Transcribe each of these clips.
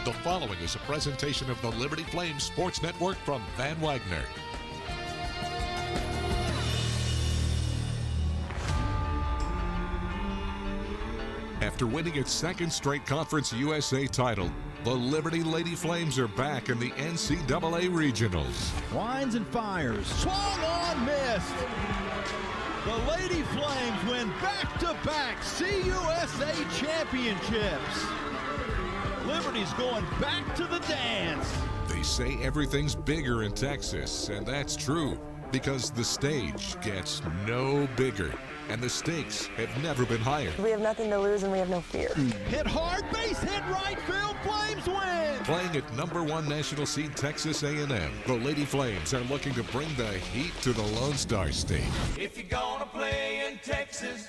The following is a presentation of the Liberty Flames Sports Network from Van Wagner. After winning its second straight Conference USA title, the Liberty Lady Flames are back in the NCAA Regionals. Winds and fires, swung on, missed. The Lady Flames win back-to-back CUSA championships. Liberty's going back to the dance. They say everything's bigger in Texas, and that's true, because the stage gets no bigger, and the stakes have never been higher. We have nothing to lose, and we have no fear. Hit hard, base hit right field, Flames win! Playing at #1 national seed Texas A&M, the Lady Flames are looking to bring the heat to the Lone Star State. If you're gonna play in Texas,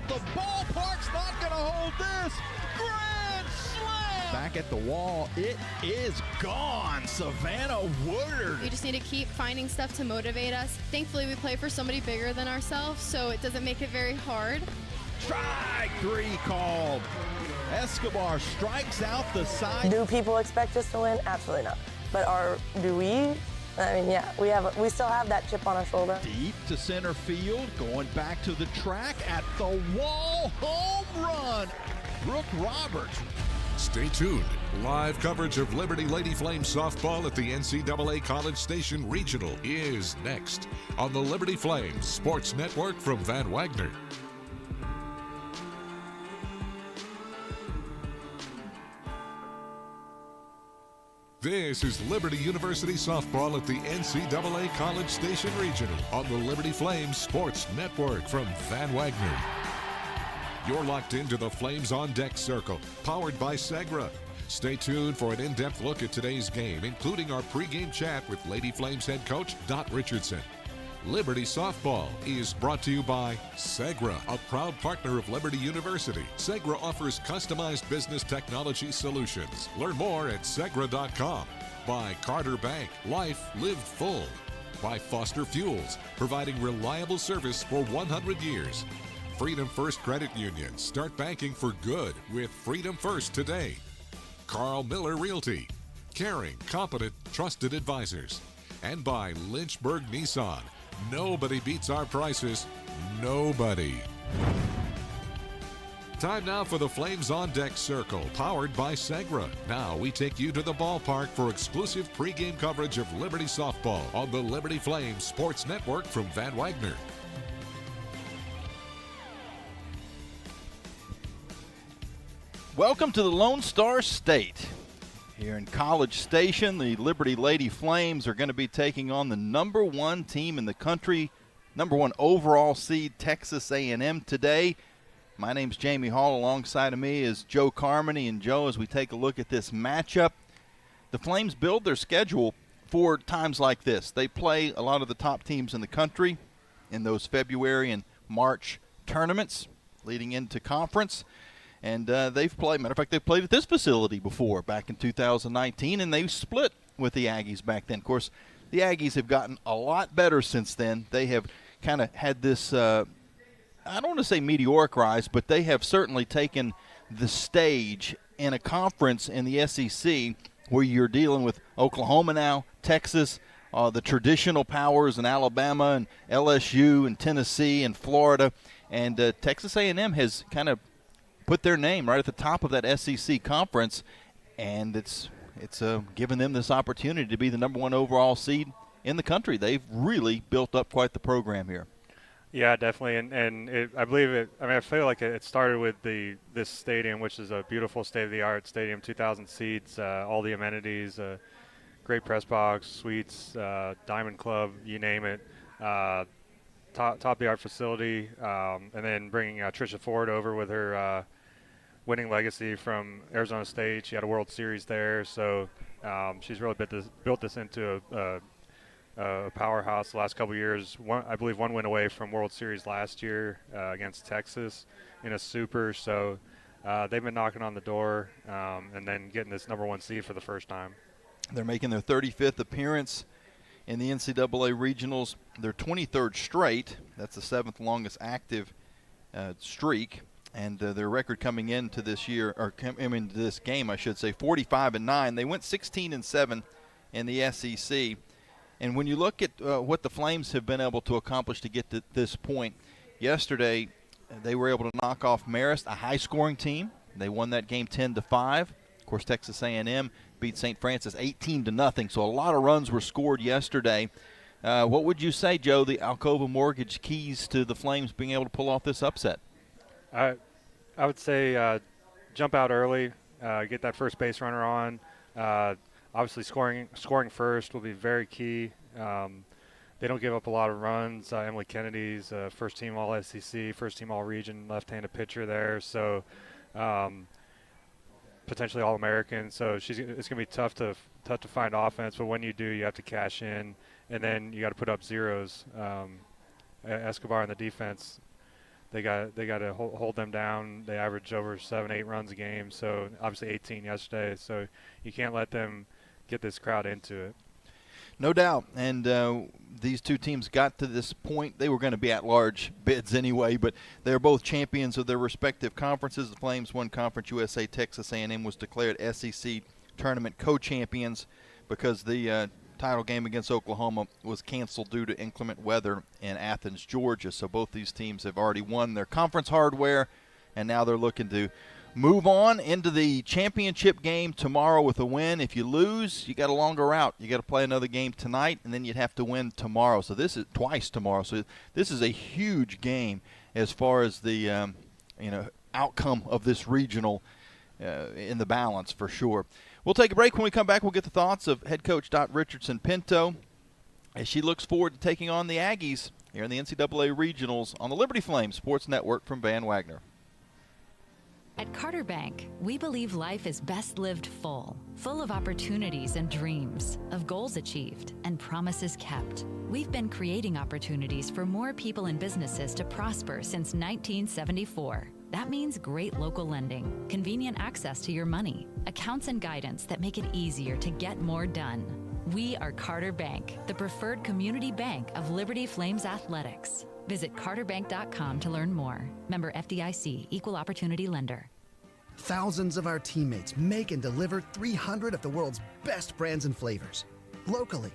the ballpark's not gonna hold this. Grand slam! Back at the wall, it is gone. Savannah Woodard. We just need to keep finding stuff to motivate us. Thankfully, we play for somebody bigger than ourselves, so it doesn't make it very hard. Strike three called. Escobar strikes out the side. Do people expect us to win? Absolutely not. But do we? I mean, yeah, we still have that chip on our shoulder. Deep to center field, going back to the track at the wall, home run. Brooke Roberts. Stay tuned. Live coverage of Liberty Lady Flames softball at the NCAA College Station Regional is next on the Liberty Flames Sports Network from Van Wagner. This is Liberty University softball at the NCAA College Station Regional on the Liberty Flames Sports Network from Van Wagner. You're locked into the Flames on Deck Circle, powered by Segra. Stay tuned for an in-depth look at today's game, including our pregame chat with Lady Flames head coach Dot Richardson. Liberty Softball is brought to you by Segra, a proud partner of Liberty University. Segra offers customized business technology solutions. Learn more at Segra.com. By Carter Bank, life lived full. By Foster Fuels, providing reliable service for 100 years. Freedom First Credit Union. Start banking for good with Freedom First today. Carl Miller Realty. Caring, competent, trusted advisors. And by Lynchburg Nissan. Nobody beats our prices. Nobody. Time now for the Flames on Deck Circle, powered by Segra. Now we take you to the ballpark for exclusive pregame coverage of Liberty softball on the Liberty Flames Sports Network from Van Wagner. Welcome to the Lone Star State. Here in College Station, the Liberty Lady Flames are going to be taking on the #1 team in the country, #1 overall seed Texas A&M today. My name's Jamie Hall. Alongside of me is Joe Carmany. And Joe, as we take a look at this matchup, the Flames build their schedule for times like this. They play a lot of the top teams in the country in those February and March tournaments leading into conference. And they've played, matter of fact, they've played at this facility before back in 2019, and they split with the Aggies back then. Of course, the Aggies have gotten a lot better since then. They have kind of had this, I don't want to say meteoric rise, but they have certainly taken the stage in a conference in the SEC where you're dealing with Oklahoma now, Texas, the traditional powers in Alabama and LSU and Tennessee and Florida. And Texas A&M has kind of put their name right at the top of that SEC conference, and it's given them this opportunity to be the #1 overall seed in the country. They've really built up quite the program here. Yeah, definitely, and I believe it. I mean, I feel like it started with this stadium, which is a beautiful state-of-the-art stadium, 2,000 seats, all the amenities, great press box, suites, Diamond Club, you name it. Top-of-the-art facility, and then bringing Tricia Ford over with her winning legacy from Arizona State. She had a World Series there, so she's really built this into a powerhouse the last couple of years. I believe one win away from World Series last year against Texas in a super. So they've been knocking on the door and then getting this #1 seed for the first time. They're making their 35th appearance in the NCAA Regionals. Their 23rd straight. That's the 7th longest active streak. And their record coming into this year, this game, I should say, 45-9. They went 16-7 in the SEC. And when you look at what the Flames have been able to accomplish to get to this point, yesterday they were able to knock off Marist, a high-scoring team. They won that game 10-5. Of course, Texas A&M beat St. Francis 18-0. So a lot of runs were scored yesterday. What would you say, Joe, the Alcova Mortgage keys to the Flames being able to pull off this upset? I would say jump out early, get that first base runner on. Obviously, scoring first will be very key. They don't give up a lot of runs. Emily Kennedy's first-team All-SEC, first-team All-Region, left-handed pitcher there. So potentially All-American. So it's going to be tough to find offense. But when you do, you have to cash in, and then you got to put up zeros. Escobar in the defense, they got to hold them down. They average over 7-8 runs a game. So obviously 18 yesterday. So you can't let them get this crowd into it. No doubt. And these two teams got to this point. They were going to be at-large bids anyway, but they're both champions of their respective conferences. The Flames won Conference USA. Texas A&M was declared SEC Tournament co-champions because the title game against Oklahoma was canceled due to inclement weather in Athens, Georgia. So both these teams have already won their conference hardware, and now they're looking to move on into the championship game tomorrow with a win. If you lose, you got a longer route. You got to play another game tonight, and then you'd have to win tomorrow. So this is twice tomorrow. So this is a huge game as far as the outcome of this regional in the balance for sure. We'll take a break. When we come back, we'll get the thoughts of head coach Dot Richardson-Pinto as she looks forward to taking on the Aggies here in the NCAA Regionals on the Liberty Flames Sports Network from Van Wagner. At Carter Bank, we believe life is best lived full of opportunities and dreams, of goals achieved and promises kept. We've been creating opportunities for more people and businesses to prosper since 1974. That means great local lending, convenient access to your money, accounts and guidance that make it easier to get more done. We are Carter Bank, the preferred community bank of Liberty Flames Athletics. Visit carterbank.com to learn more. Member FDIC, Equal Opportunity Lender. Thousands of our teammates make and deliver 300 of the world's best brands and flavors, locally.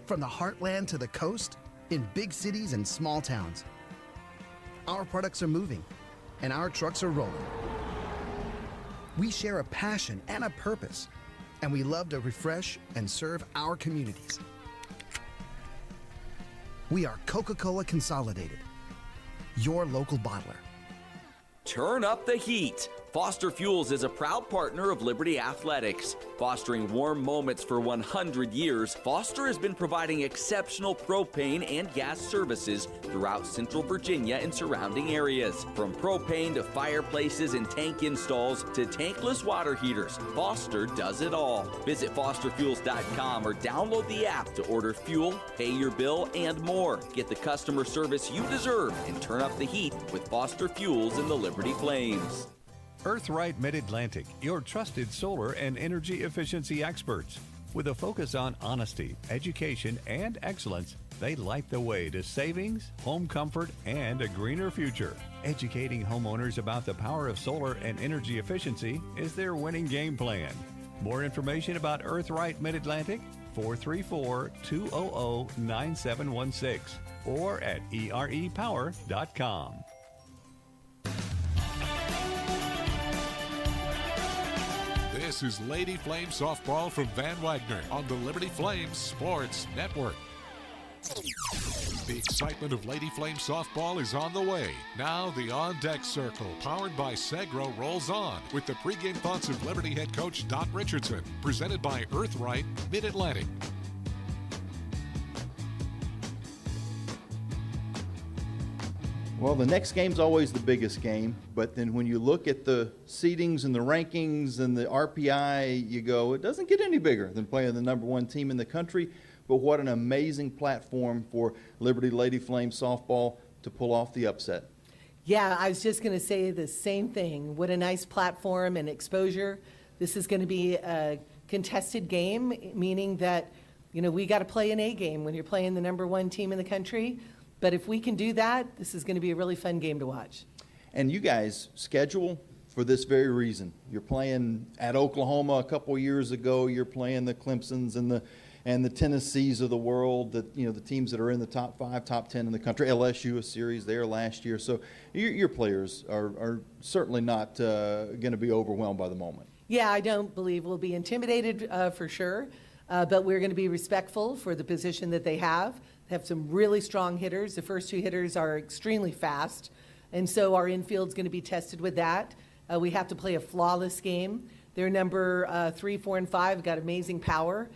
From the heartland to the coast, in big cities and small towns. Our products are moving, and our trucks are rolling. We share a passion and a purpose, and we love to refresh and serve our communities. We are Coca-Cola Consolidated, your local bottler. Turn up the heat. Foster Fuels is a proud partner of Liberty Athletics. Fostering warm moments for 100 years, Foster has been providing exceptional propane and gas services throughout Central Virginia and surrounding areas. From propane to fireplaces and tank installs to tankless water heaters, Foster does it all. Visit fosterfuels.com or download the app to order fuel, pay your bill, and more. Get the customer service you deserve and turn up the heat with Foster Fuels and the Liberty Flames. Earthright Mid-Atlantic, your trusted solar and energy efficiency experts. With a focus on honesty, education, and excellence, they light the way to savings, home comfort, and a greener future. Educating homeowners about the power of solar and energy efficiency is their winning game plan. More information about Earthright Mid-Atlantic, 434-200-9716 or at erepower.com. This is Lady Flame Softball from Van Wagner on the Liberty Flames Sports Network. The excitement of Lady Flame Softball is on the way. Now the on-deck circle, powered by Segro, rolls on with the pregame thoughts of Liberty head coach Dot Richardson, presented by Earthright Mid-Atlantic. Well, the next game's always the biggest game, but then when you look at the seedings and the rankings and the RPI, you go, it doesn't get any bigger than playing the number one team in the country. But what an amazing platform for Liberty Lady Flame softball to pull off the upset. Yeah, I was just going to say the same thing. What a nice platform and exposure. This is going to be a contested game, meaning that, we got to play an A game when you're playing the number one team in the country. But if we can do that, this is going to be a really fun game to watch. And you guys schedule for this very reason. You're playing at Oklahoma a couple years ago. You're playing the Clemsons and the Tennessees of the world, the teams that are in the top 5, top 10 in the country. LSU, a series there last year. So your players are certainly not going to be overwhelmed by the moment. Yeah, I don't believe we'll be intimidated for sure, but we're going to be respectful for the position that they have. They have some really strong hitters. The first 2 hitters are extremely fast, and so our infield's going to be tested with that. We have to play a flawless game. Their number 3, 4, and 5 got amazing power.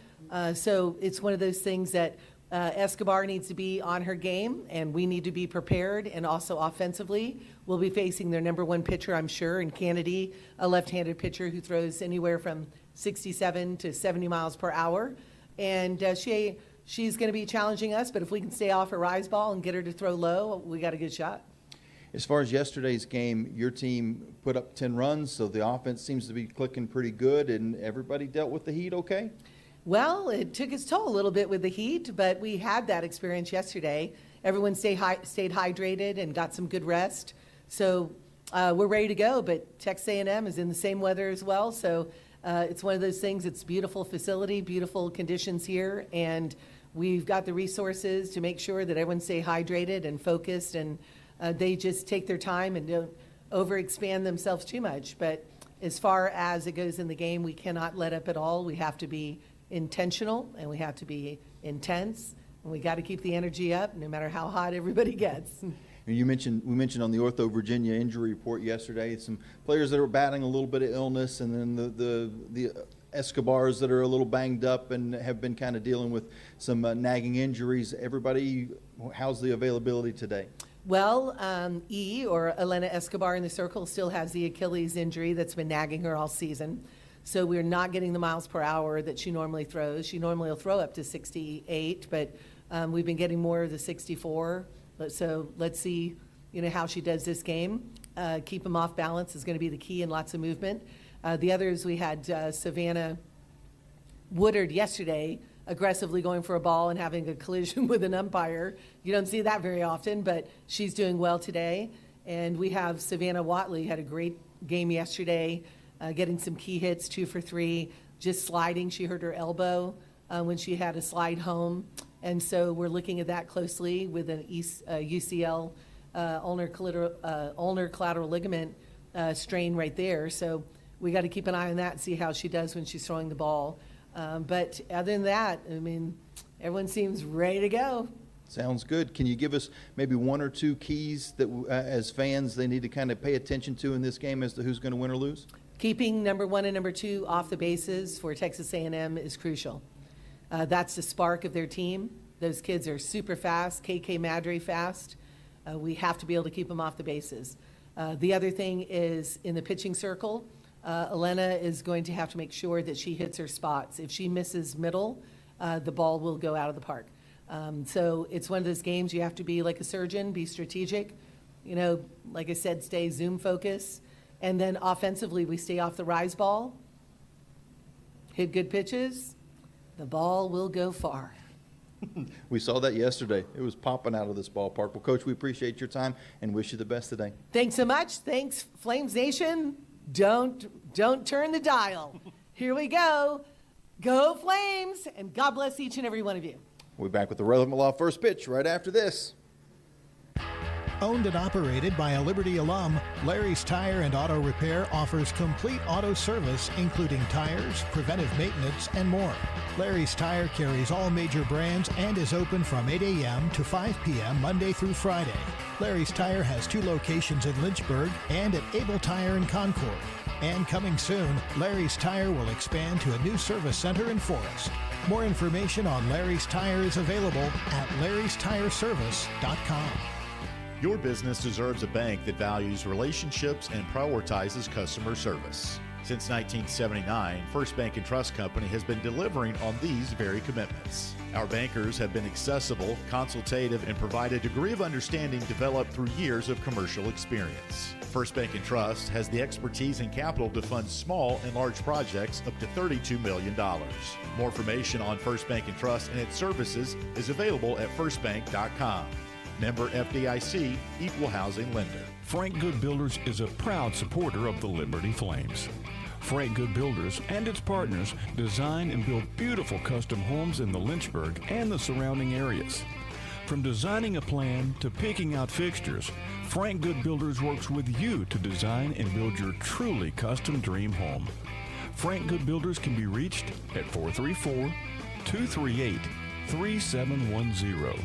So it's one of those things that Escobar needs to be on her game, and we need to be prepared. And also offensively, we'll be facing their number 1 pitcher, I'm sure, in Kennedy, a left-handed pitcher who throws anywhere from 67 to 70 miles per hour. And she's going to be challenging us, but if we can stay off her rise ball and get her to throw low, we got a good shot. As far as yesterday's game, your team put up 10 runs, so the offense seems to be clicking pretty good, and everybody dealt with the heat okay? Well, it took its toll a little bit with the heat, but we had that experience yesterday. Everyone stayed hydrated and got some good rest. So we're ready to go, but Texas A&M is in the same weather as well, so it's one of those things. It's beautiful facility, beautiful conditions here, and we've got the resources to make sure that everyone stay hydrated and focused, and they just take their time and don't overexpand themselves too much. But as far as it goes in the game, we cannot let up at all. We have to be intentional, and we have to be intense, and we got to keep the energy up no matter how hot everybody gets. We mentioned on the Ortho Virginia injury report yesterday some players that are battling a little bit of illness, and then the Escobars that are a little banged up and have been kind of dealing with some nagging injuries. Everybody, how's the availability today? Well, or Elena Escobar in the circle still has the Achilles injury that's been nagging her all season. So we're not getting the miles per hour that she normally throws. She normally will throw up to 68, but we've been getting more of the 64. So let's see, how she does this game. Keep them off balance is going to be the key, and lots of movement. The others, we had Savannah Woodard yesterday aggressively going for a ball and having a collision with an umpire. You don't see that very often, but she's doing well today. And we have Savannah Watley, had a great game yesterday, getting some key hits, 2 for 3, just sliding. She hurt her elbow when she had a slide home. And so we're looking at that closely with an UCL ulnar collateral ligament strain right there. So we got to keep an eye on that and see how she does when she's throwing the ball. But other than that, everyone seems ready to go. Sounds good. Can you give us maybe 1 or 2 keys that, as fans, they need to kind of pay attention to in this game as to who's going to win or lose? Keeping number 1 and number 2 off the bases for Texas A&M is crucial. That's the spark of their team. Those kids are super fast, KK Madry fast. We have to be able to keep them off the bases. The other thing is in the pitching circle, Elena is going to have to make sure that she hits her spots. If she misses middle, the ball will go out of the park. So it's one of those games you have to be like a surgeon, be strategic. Like I said, stay zoom focus. And then offensively, we stay off the rise ball, hit good pitches, the ball will go far. We saw that yesterday. It was popping out of this ballpark. Well, Coach, we appreciate your time and wish you the best today. Thanks so much. Thanks, Flames Nation. Don't turn the dial. Here we go. Go Flames, and God bless each and every one of you. We'll be back with the Relevant Law First Pitch right after this. Owned and operated by a Liberty alum, Larry's Tire and Auto Repair offers complete auto service, including tires, preventive maintenance, and more. Larry's Tire carries all major brands and is open from 8 a.m. to 5 p.m. Monday through Friday. Larry's Tire has 2 locations in Lynchburg and at Able Tire in Concord. And coming soon, Larry's Tire will expand to a new service center in Forest. More information on Larry's Tire is available at larrystireservice.com. Your business deserves a bank that values relationships and prioritizes customer service. Since 1979, First Bank & Trust Company has been delivering on these very commitments. Our bankers have been accessible, consultative, and provide a degree of understanding developed through years of commercial experience. First Bank & Trust has the expertise and capital to fund small and large projects up to $32 million. More information on First Bank & Trust and its services is available at firstbank.com. Member FDIC, Equal Housing Lender. Frank Good Builders is a proud supporter of the Liberty Flames. Frank Good Builders and its partners design and build beautiful custom homes in the Lynchburg and the surrounding areas. From designing a plan to picking out fixtures, Frank Good Builders works with you to design and build your truly custom dream home. Frank Good Builders can be reached at 434-238-3710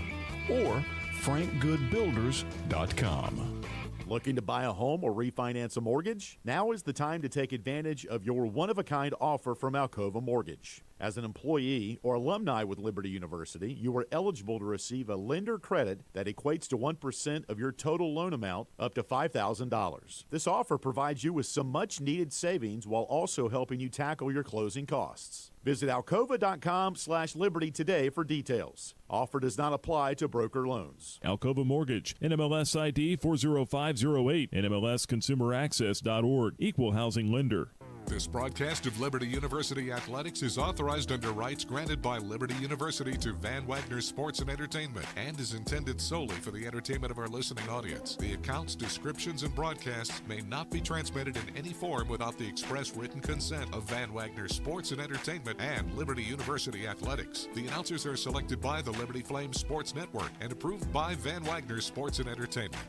or frankgoodbuilders.com. Looking to buy a home or refinance a mortgage? Now is the time to take advantage of your one-of-a-kind offer from Alcova Mortgage. As an employee or alumni with Liberty University, you are eligible to receive a lender credit that equates to 1% of your total loan amount up to $5,000. This offer provides you with some much-needed savings while also helping you tackle your closing costs. Visit alcova.com/liberty today for details. Offer does not apply to broker loans. Alcova Mortgage, NMLS ID 40508, NMLSconsumeraccess.org, Equal Housing Lender. This broadcast of Liberty University Athletics is authorized under rights granted by Liberty University to Van Wagner Sports and Entertainment and is intended solely for the entertainment of our listening audience. The accounts, descriptions, and broadcasts may not be transmitted in any form without the express written consent of Van Wagner Sports and Entertainment and Liberty University Athletics. The announcers are selected by the Liberty Flames Sports Network and approved by Van Wagner Sports and Entertainment.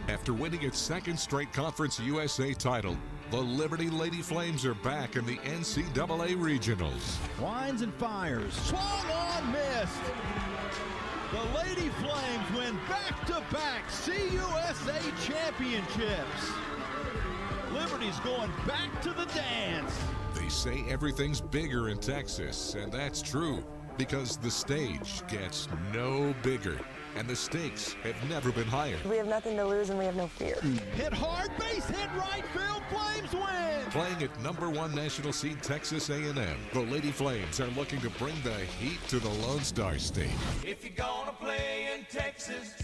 After winning its second straight Conference USA title, the Liberty Lady Flames are back in the NCAA Regionals. Winds and fires, swung on, missed. The Lady Flames win back-to-back CUSA championships. Liberty's going back to the dance. They say everything's bigger in Texas, and that's true, because the stage gets no bigger. And the stakes have never been higher. We have nothing to lose and we have no fear. Hit hard, base hit right field, Flames win! Playing at #1 national seed Texas A&M, the Lady Flames are looking to bring the heat to the Lone Star State. If you're gonna play in Texas,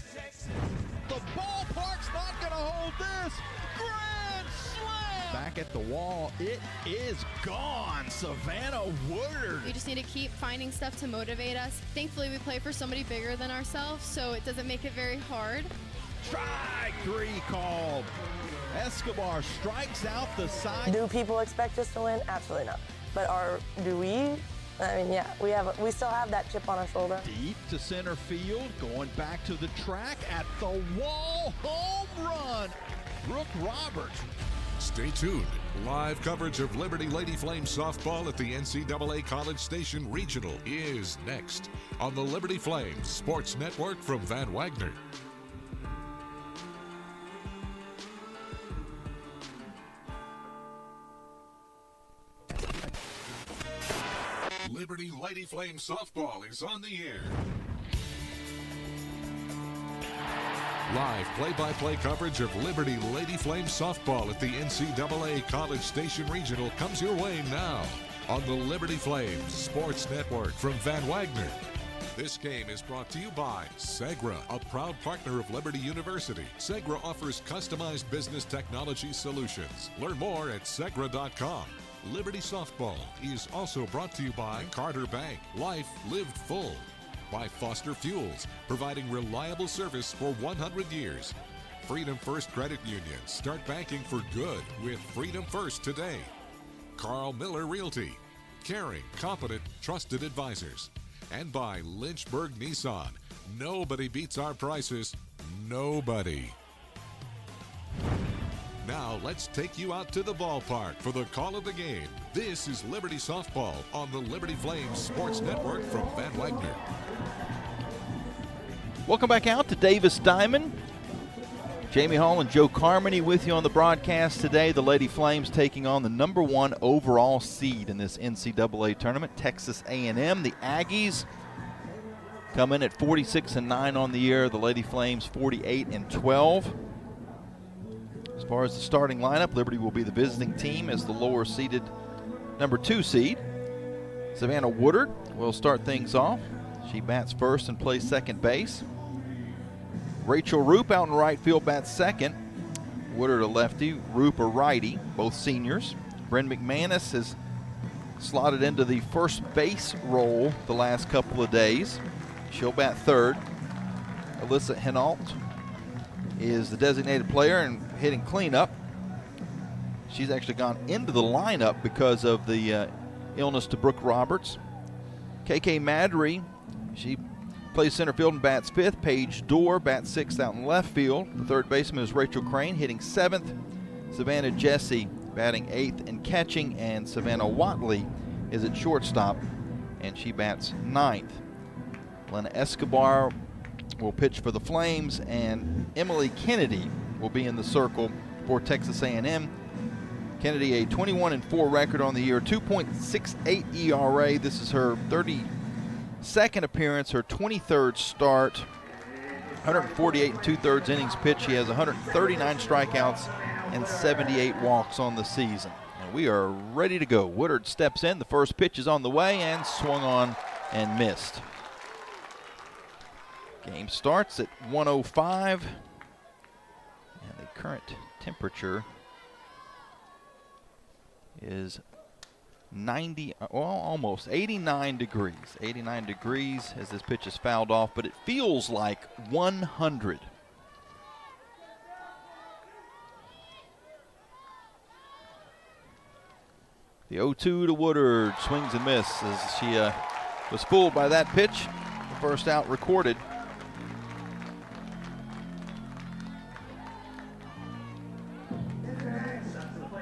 the ballpark's not gonna hold this. Grand slam! Back at the wall, it is gone. Savannah Woodard. We just need to keep finding stuff to motivate us. Thankfully, we play for somebody bigger than ourselves, so it doesn't make it very hard. Strike three called. Escobar strikes out the side. Do people expect us to win? Absolutely not. But do we? I mean, yeah, we still have that chip on our shoulder. Deep to center field, going back to the track at the wall, home run. Brooke Roberts. Stay tuned. Live coverage of Liberty Lady Flames softball at the NCAA College Station Regional is next on the Liberty Flames Sports Network from Van Wagner. Liberty Lady Flames softball is on the air. Live play-by-play coverage of Liberty Lady Flames softball at the NCAA College Station Regional comes your way now on the Liberty Flames Sports Network from Van Wagner. This game is brought to you by Segra, a proud partner of Liberty University. Segra offers customized business technology solutions. Learn more at segra.com. Liberty Softball is also brought to you by Carter Bank, life lived full. By Foster Fuels, providing reliable service for 100 years. Freedom First Credit Union, start banking for good with Freedom First today. Carl Miller Realty, caring, competent, trusted advisors. And by Lynchburg Nissan, nobody beats our prices, nobody. Now let's take you out to the ballpark for the call of the game. This is Liberty Softball on the Liberty Flames Sports Network from Van Wagner. Welcome back out to Davis Diamond. Jamie Hall and Joe Carmany with you on the broadcast today. The Lady Flames taking on the #1 overall seed in this NCAA tournament, Texas A&M. The Aggies come in at 46-9 on the year. The Lady Flames 48-12. As far as the starting lineup, Liberty will be the visiting team as the lower seeded #2 seed. Savannah Woodard will start things off. She bats first and plays second base. Rachel Roop out in right field bats second. Woodard a lefty, Roop a righty, both seniors. Bryn McManus has slotted into the first base role the last couple of days. She'll bat third. Alyssa Hinault is the designated player and hitting cleanup. She's actually gone into the lineup because of the illness to Brooke Roberts. KK Madry, she plays center field and bats fifth. Paige Dorr bats sixth out in left field. The third baseman is Rachel Crane hitting seventh. Savannah Jesse batting eighth and catching, and Savannah Watley is at shortstop, and she bats ninth. Lena Escobar will pitch for the Flames, and Emily Kennedy will be in the circle for Texas A&M. Kennedy, a 21-4 record on the year, 2.68 ERA. This is her 32nd appearance, her 23rd start, 148 2/3 innings pitched. She has 139 strikeouts and 78 walks on the season. And we are ready to go. Woodard steps in. The first pitch is on the way and swung on and missed. Game starts at 1:05, and the current temperature is 90, well, almost 89 degrees. 89 degrees as this pitch is fouled off, but it feels like 100. The 0-2 to Woodard, swings and misses as she was fooled by that pitch. The first out recorded.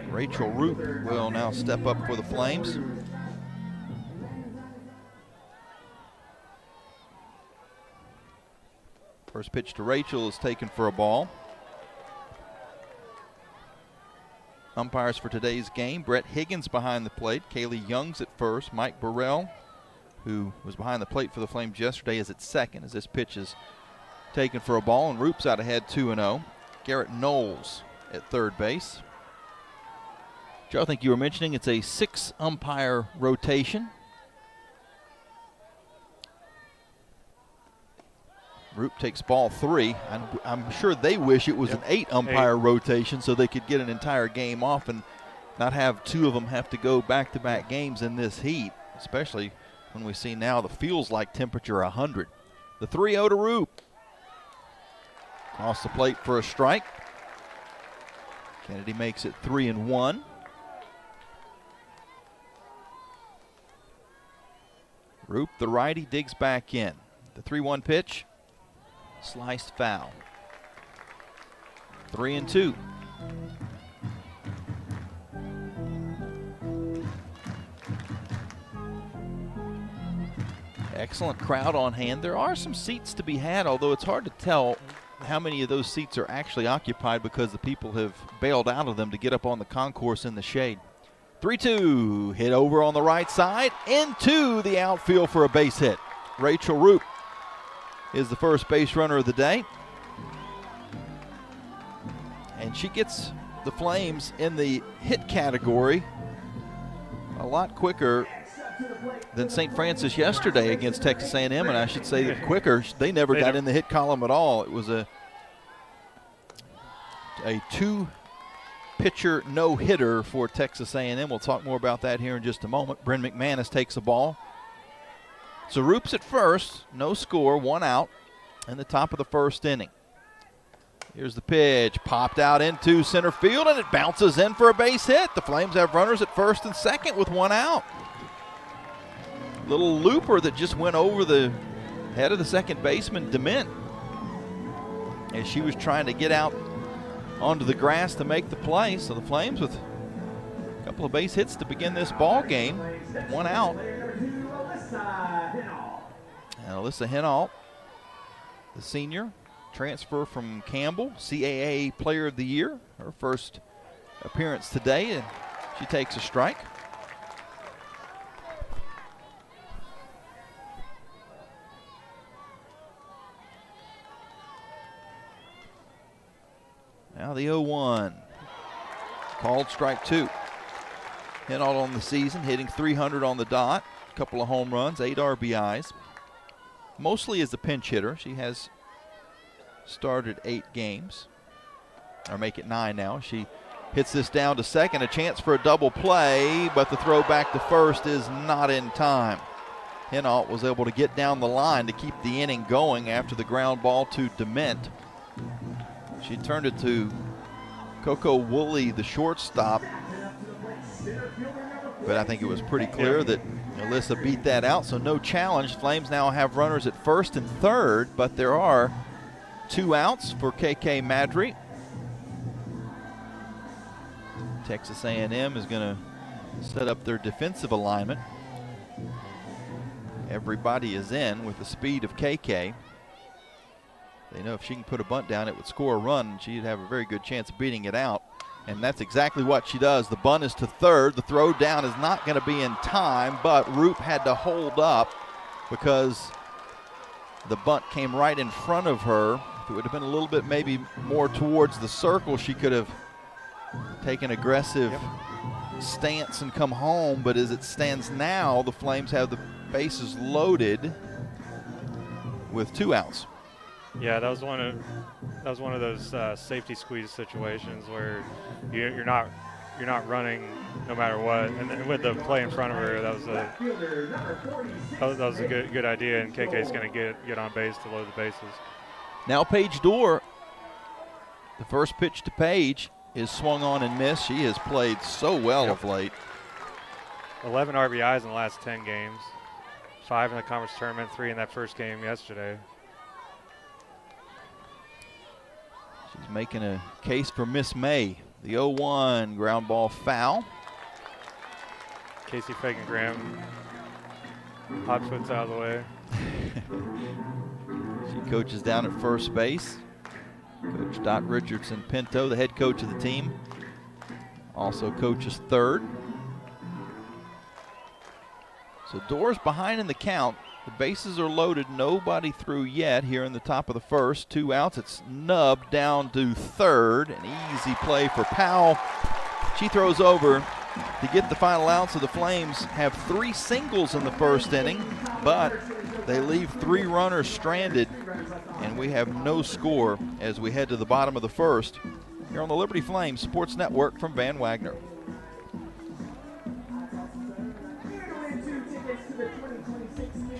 Rachel Root will now step up for the Flames. First pitch to Rachel is taken for a ball. Umpires for today's game: Brett Higgins behind the plate, Kaylee Youngs at first, Mike Burrell, who was behind the plate for the Flames yesterday, is at second as this pitch is taken for a ball, and Roop's out ahead 2-0. Garrett Knowles at third base. Joe, I think you were mentioning it's a 6-umpire rotation. Roop takes ball 3. I'm sure they wish it was an 8-umpire rotation so they could get an entire game off and not have 2 of them have to go back-to-back games in this heat, especially when we see now the feels like temperature 100. The 3-0 to Roop. Across the plate for a strike. Kennedy makes it 3-1. Roop, the righty, digs back in. The 3-1 pitch, sliced foul. 3-2. Excellent crowd on hand. There are some seats to be had, although it's hard to tell how many of those seats are actually occupied because the people have bailed out of them to get up on the concourse in the shade. 3-2, hit over on the right side, into the outfield for a base hit. Rachel Roop is the first base runner of the day. And she gets the Flames in the hit category a lot quicker than St. Francis yesterday against Texas A&M, and I should say that quicker. They never got in the hit column at all. It was a 2-pitcher no-hitter for Texas A&M. We'll talk more about that here in just a moment. Bryn McManus takes the ball. So Roop's at first, no score, 1 out in the top of the first inning. Here's the pitch, popped out into center field, and it bounces in for a base hit. The Flames have runners at first and second with 1 out. Little looper that just went over the head of the second baseman, DeMint, as she was trying to get out onto the grass to make the play. So the Flames with a couple of base hits to begin this ball game, 1 out. And Alyssa Hinault, the senior, transfer from Campbell, CAA Player of the Year, her first appearance today, and she takes a strike. Now the 0-1, called strike 2. Hinault on the season, hitting .300 on the dot, a couple of home runs, 8 RBIs. Mostly as a pinch hitter. She has started 8 games, or make it 9 now. She hits this down to second, a chance for a double play, but the throw back to first is not in time. Hinault was able to get down the line to keep the inning going after the ground ball to Dement. She turned it to Coco Woolley, the shortstop, but I think it was pretty clear that Alyssa beat that out, so no challenge. Flames now have runners at first and third, but there are 2 outs for KK Madry. Texas A&M is going to set up their defensive alignment. Everybody is in with the speed of KK. They know if she can put a bunt down, it would score a run, and she'd have a very good chance of beating it out. And that's exactly what she does. The bunt is to third. The throw down is not going to be in time, but Roop had to hold up because the bunt came right in front of her. If it would have been a little bit maybe more towards the circle, she could have taken aggressive stance and come home. But as it stands now, the Flames have the bases loaded with 2 outs. Yeah, that was one of those safety squeeze situations where you're not running no matter what. And with the play in front of her, that was a good idea. And KK's going to get on base to load the bases. Now Paige Dorr, the first pitch to Paige is swung on and missed. She has played so well of late. 11 RBIs in the last 10 games, 5 in the conference tournament, 3 in that first game yesterday. She's making a case for Miss May. The 0-1 ground ball foul. Casey Fagan-Graham, hot foot's out of the way. She coaches down at first base. Coach Dot Richardson Pinto, the head coach of the team, also coaches third. So Dorr's behind in the count. The bases are loaded, nobody through yet here in the top of the first. 2 outs, it's nubbed down to third. An easy play for Powell. She throws over to get the final out, so the Flames have 3 singles in the first inning, but they leave 3 runners stranded, and we have no score as we head to the bottom of the first here on the Liberty Flames Sports Network from Van Wagner.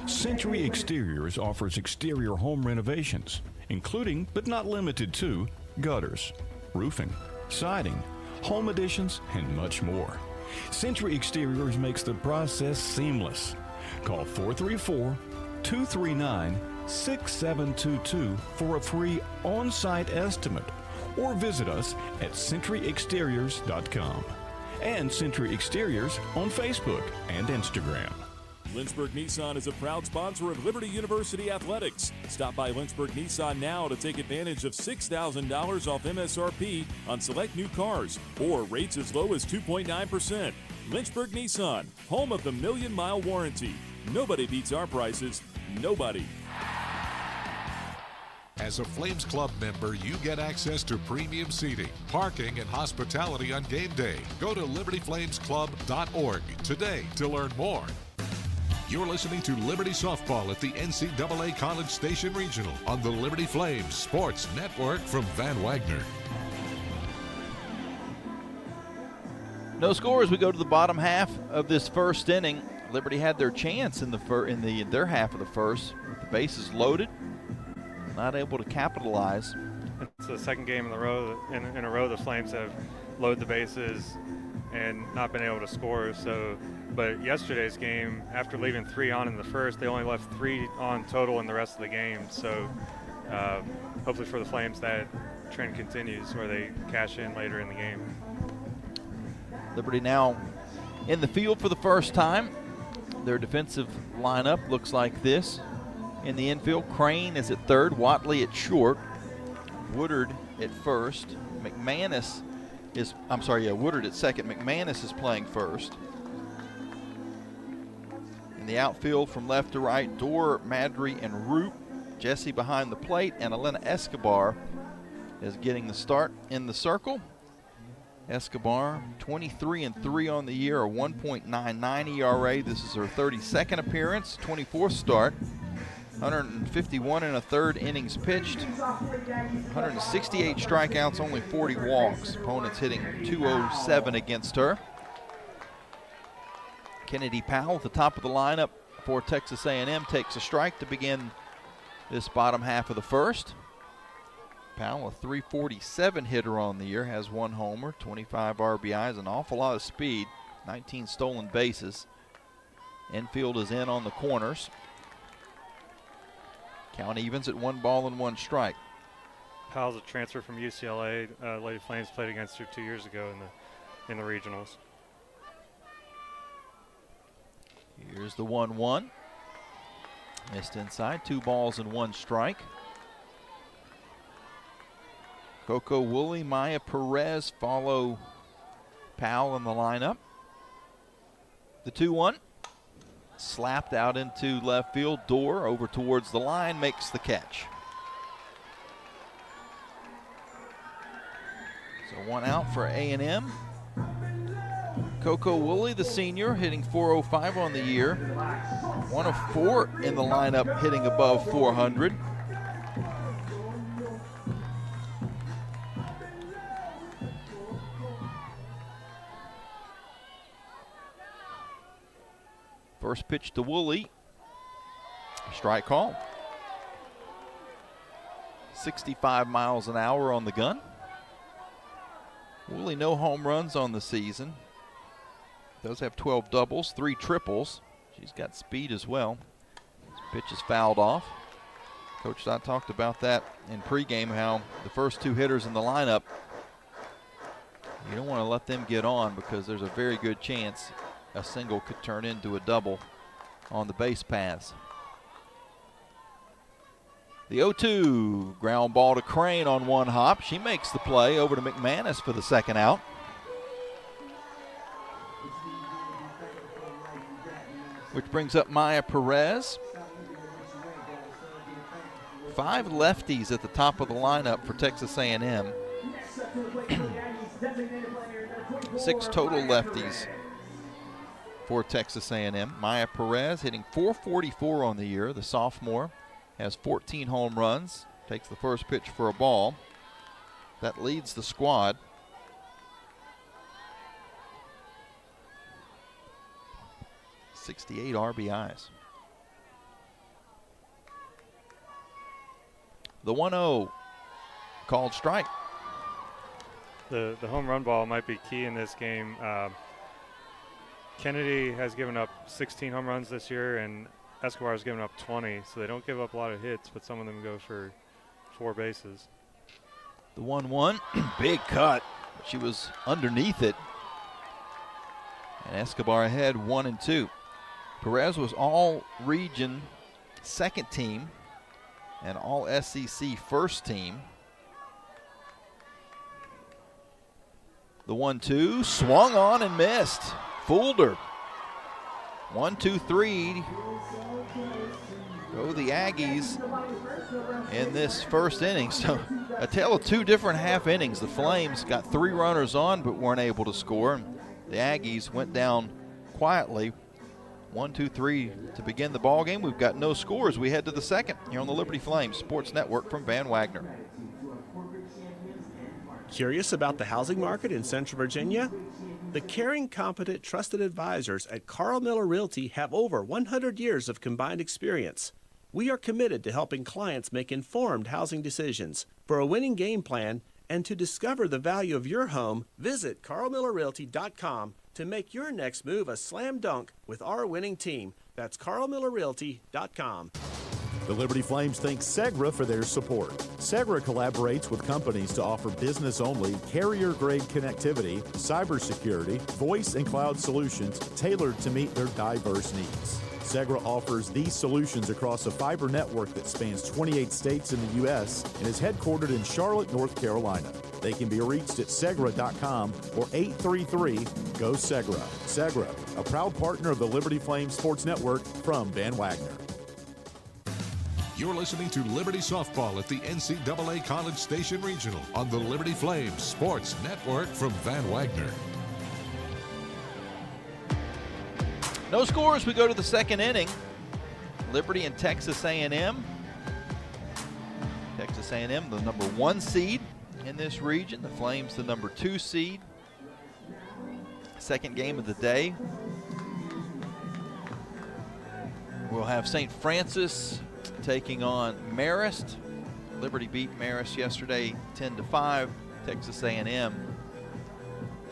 Century Exteriors offers exterior home renovations, including but not limited to gutters, roofing, siding, home additions, and much more. Century Exteriors makes the process seamless. Call 434-239-6722 for a free on-site estimate, or visit us at centuryexteriors.com and Century Exteriors on Facebook and Instagram. Lynchburg Nissan is a proud sponsor of Liberty University Athletics. Stop by Lynchburg Nissan now to take advantage of $6,000 off MSRP on select new cars, or rates as low as 2.9%. Lynchburg Nissan, home of the million-mile warranty. Nobody beats our prices. Nobody. As a Flames Club member, you get access to premium seating, parking, and hospitality on game day. Go to libertyflamesclub.org today to learn more. You're listening to Liberty Softball at the NCAA College Station Regional on the Liberty Flames Sports Network from Van Wagner. No score as we go to the bottom half of this first inning. Liberty had their chance in their half of the first, with the bases loaded, not able to capitalize. It's the second game in a row the Flames have loaded the bases and not been able to score. But yesterday's game, after leaving 3 on in the first, they only left 3 on total in the rest of the game. So hopefully for the Flames that trend continues where they cash in later in the game. Liberty now in the field for the first time. Their defensive lineup looks like this. In the infield, Crane is at third, Watley at short, Woodard at first, Woodard at second, McManus is playing first. In the outfield from left to right, Dorr, Madry, and Roop. Jesse behind the plate, and Elena Escobar is getting the start in the circle. Escobar, 23-3 on the year, a 1.99 ERA. This is her 32nd appearance, 24th start. 151 and a third innings pitched, 168 strikeouts, only 40 walks. Opponents hitting .207 against her. Kennedy Powell at the top of the lineup for Texas A&M takes a strike to begin this bottom half of the first. Powell, a .347 hitter on the year, has 1 homer, 25 RBIs, an awful lot of speed, 19 stolen bases. Infield is in on the corners. Count evens at 1 ball and 1 strike. Powell's a transfer from UCLA. Lady Flames played against her 2 years ago in the regionals. Here's the 1-1. Missed inside, 2 balls and 1 strike. Coco Woolley, Maya Perez follow Powell in the lineup. The 2-1. Slapped out into left field. Dorr over towards the line, makes the catch. So 1 out for A&M. Coco Woolley, the senior, hitting .405 on the year. 1 of 4 in the lineup, hitting above .400. First pitch to Woolley. Strike call. 65 miles an hour on the gun. Woolley, no home runs on the season. Does have 12 doubles, 3 triples. She's got speed as well. This pitch is fouled off. Coach Stott talked about that in pregame, how the first 2 hitters in the lineup, you don't want to let them get on because there's a very good chance a single could turn into a double on the base paths. The 0-2, ground ball to Crane on 1 hop. She makes the play over to McManus for the 2nd out. Which brings up Maya Perez. 5 lefties at the top of the lineup for Texas A&M. 6 total lefties for Texas A&M. Maya Perez hitting .444 on the year. The sophomore has 14 home runs. Takes the first pitch for a ball. That leads the squad. .68 RBIs. The 1-0 called strike. The home run ball might be key in this game. Kennedy has given up 16 home runs this year, and Escobar has given up 20, so they don't give up a lot of hits, but some of them go for 4 bases. The 1-1, big cut. She was underneath it. And Escobar ahead 1-2. Perez was all-region 2nd team and all-SEC 1st team. The 1-2, swung on and missed. Fooled her. 1-2-3. Go the Aggies in this first inning. So a tale of 2 different half innings. The Flames got 3 runners on but weren't able to score. The Aggies went down quietly. 1-2-3 to begin the ball game. We've got no scores. We head to the 2nd here on the Liberty Flames Sports Network from Van Wagner. Curious about the housing market in Central Virginia? The caring, competent, trusted advisors at Carl Miller Realty have over 100 years of combined experience. We are committed to helping clients make informed housing decisions. For a winning game plan and to discover the value of your home, visit carlmillerrealty.com to make your next move a slam dunk with our winning team. That's carlmillerrealty.com. The Liberty Flames thank Segra for their support. Segra collaborates with companies to offer business-only, carrier-grade connectivity, cybersecurity, voice and cloud solutions tailored to meet their diverse needs. Segra offers these solutions across a fiber network that spans 28 states in the U.S. and is headquartered in Charlotte, North Carolina. They can be reached at Segra.com or 833-GO-SEGRA. Segra, a proud partner of the Liberty Flames Sports Network from Van Wagner. You're listening to Liberty Softball at the NCAA College Station Regional on the Liberty Flames Sports Network from Van Wagner. No scores. We go to the 2nd inning. Liberty and Texas A&M. Texas A&M, the number 1 seed in this region. The Flames, the number 2 seed. Second game of the day. We'll have St. Francis taking on Marist. Liberty beat Marist yesterday 10-5. Texas A&M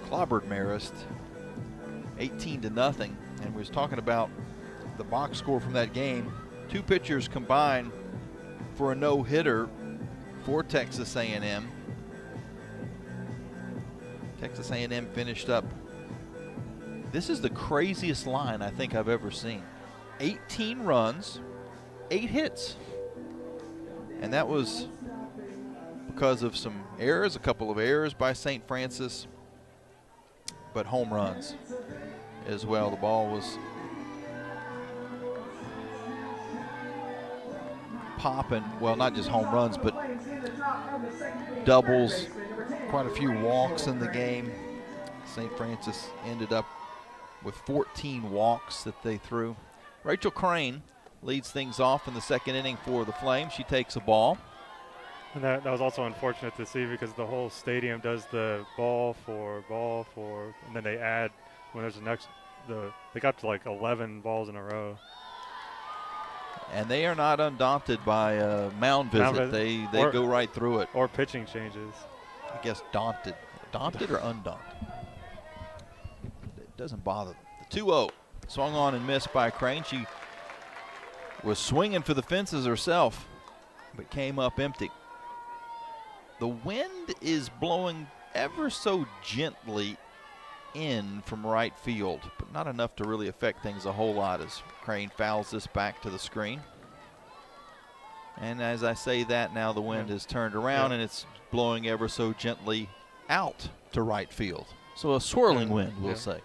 clobbered Marist 18-0. And we was talking about the box score from that game. 2 pitchers combined for a no-hitter for Texas A&M. Texas A&M finished up. This is the craziest line I think I've ever seen. 18 runs, 8 hits. And that was because of some errors, a couple of errors by St. Francis, but home runs as well. The ball was popping. Well, not just home runs, but doubles, quite a few walks in the game. St. Francis ended up with 14 walks that they threw. Rachel Crane leads things off in the second inning for the Flames. She takes a ball. And that was also unfortunate to see because the whole stadium does the ball for, and then they add when there's they got to like 11 balls in a row. And they are not undaunted by a mound visit. They go right through it. Or pitching changes. I guess daunted. Daunted or undaunted? It doesn't bother them. The 2-0. Swung on and missed by Crane. She was swinging for the fences herself, but came up empty. The wind is blowing ever so gently in from right field, but not enough to really affect things a whole lot as Crane fouls this back to the screen. And as I say that, now the wind has turned around and it's blowing ever so gently out to right field. So a swirling wind, we'll say.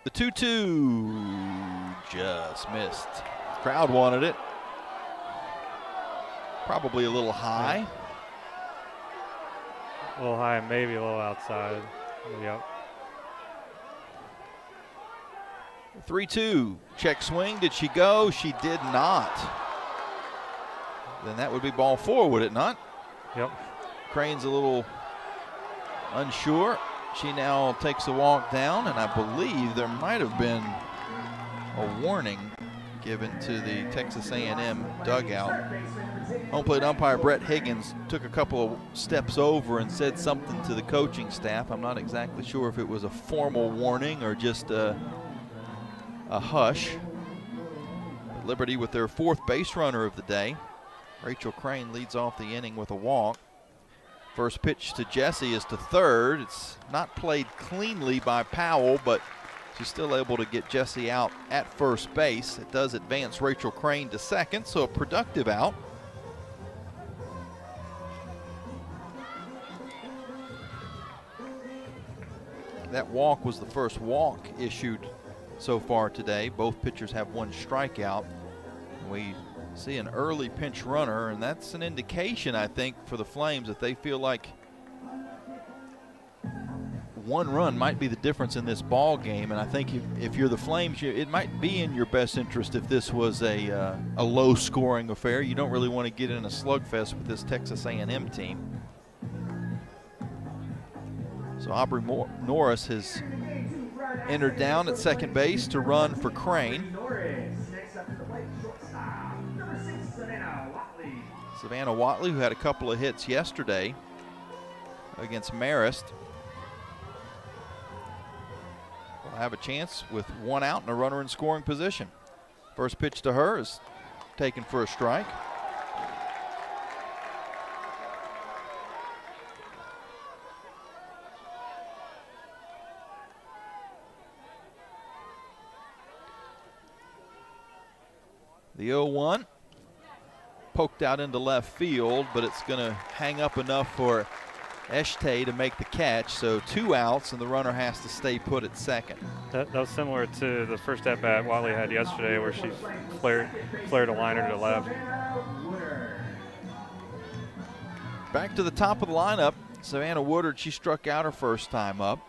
The 2-2 just missed. Crowd wanted it. Probably a little high. A little high, maybe a little outside. Yep. 3-2. Check swing. Did she go? She did not. Then that would be ball 4, would it not? Yep. Crane's a little unsure. She now takes a walk down, and I believe there might have been a warning given to the Texas A&M dugout. Home plate umpire Brett Higgins took a couple of steps over and said something to the coaching staff. I'm not exactly sure if it was a formal warning or just a hush. But Liberty with their 4th base runner of the day. Rachel Crane leads off the inning with a walk. First pitch to Jesse is to third. It's not played cleanly by Powell, but she's still able to get Jesse out at first base. It does advance Rachel Crane to second, so a productive out. That walk was the first walk issued so far today. Both pitchers have 1 strikeout. We see an early pinch runner, and that's an indication, I think, for the Flames that they feel like 1 run might be the difference in this ball game. And I think if you're the Flames, it might be in your best interest if this was a low-scoring affair. You don't really want to get in a slugfest with this Texas A&M team. So Aubrey Norris has entered down at second base to run for Crane. Savannah Watley, who had a couple of hits yesterday against Marist, will have a chance with 1 out and a runner in scoring position. First pitch to her is taken for a strike. The 0-1 poked out into left field, but it's going to hang up enough for Eshte to make the catch. So 2 outs, and the runner has to stay put at second. That was similar to the first at-bat Watley had yesterday where she flared a liner to left. Back to the top of the lineup, Savannah Woodard. She struck out her first time up.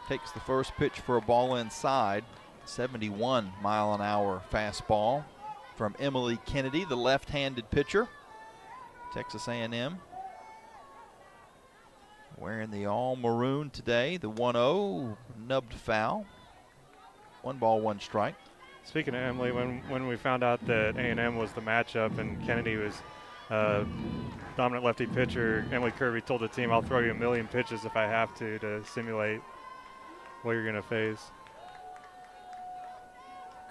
takes the first pitch for a ball inside. 71-mile-an-hour fastball from Emily Kennedy, the left-handed pitcher. Texas A&M wearing the all maroon today. The 1-0 nubbed foul. 1 ball, 1 strike. Speaking of Emily, when we found out that A&M was the matchup and Kennedy was dominant lefty pitcher, Emily Kirby told the team, I'll throw you 1,000,000 pitches if I have to simulate what you're going to face.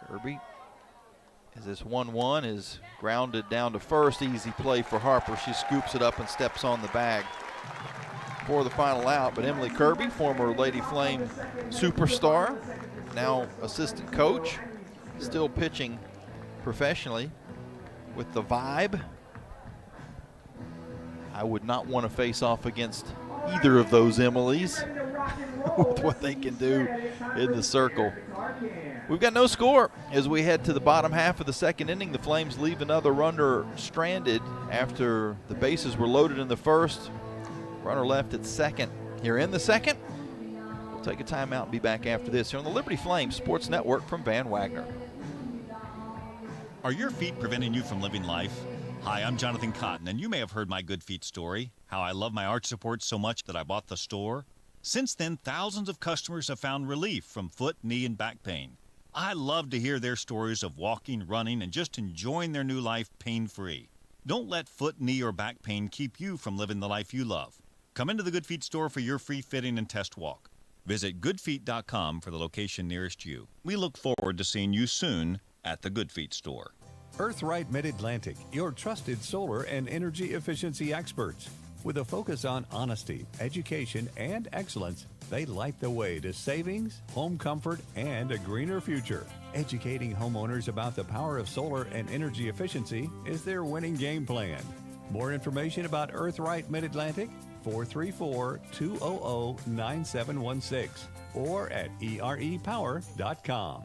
Kirby, as this 1-1 is grounded down to first. Easy play for Harper. She scoops it up and steps on the bag for the final out. But Emily Kirby, former Lady Flame superstar, now assistant coach, still pitching professionally with the Vibe. I would not want to face off against either of those Emilys with what they can do in the circle. We've got no score as we head to the bottom half of the second inning. The Flames leave another runner stranded after the bases were loaded in the first. Runner left at second here in the second. We'll take a timeout and be back after this here on the Liberty Flames Sports Network from Van Wagner. Are your feet preventing you from living life? Hi, I'm Jonathan Cotton, and you may have heard my Good Feet story, how I love my arch supports so much that I bought the store. Since then, thousands of customers have found relief from foot, knee, and back pain. I love to hear their stories of walking, running, and just enjoying their new life pain-free. Don't let foot, knee, or back pain keep you from living the life you love. Come into the Good Feet store for your free fitting and test walk. Visit goodfeet.com for the location nearest you. We look forward to seeing you soon at the Good Feet store. Earthright Mid-Atlantic, your trusted solar and energy efficiency experts. With a focus on honesty, education, and excellence, they light the way to savings, home comfort, and a greener future. Educating homeowners about the power of solar and energy efficiency is their winning game plan. More information about Earthright Mid-Atlantic, 434-200-9716 or at erepower.com.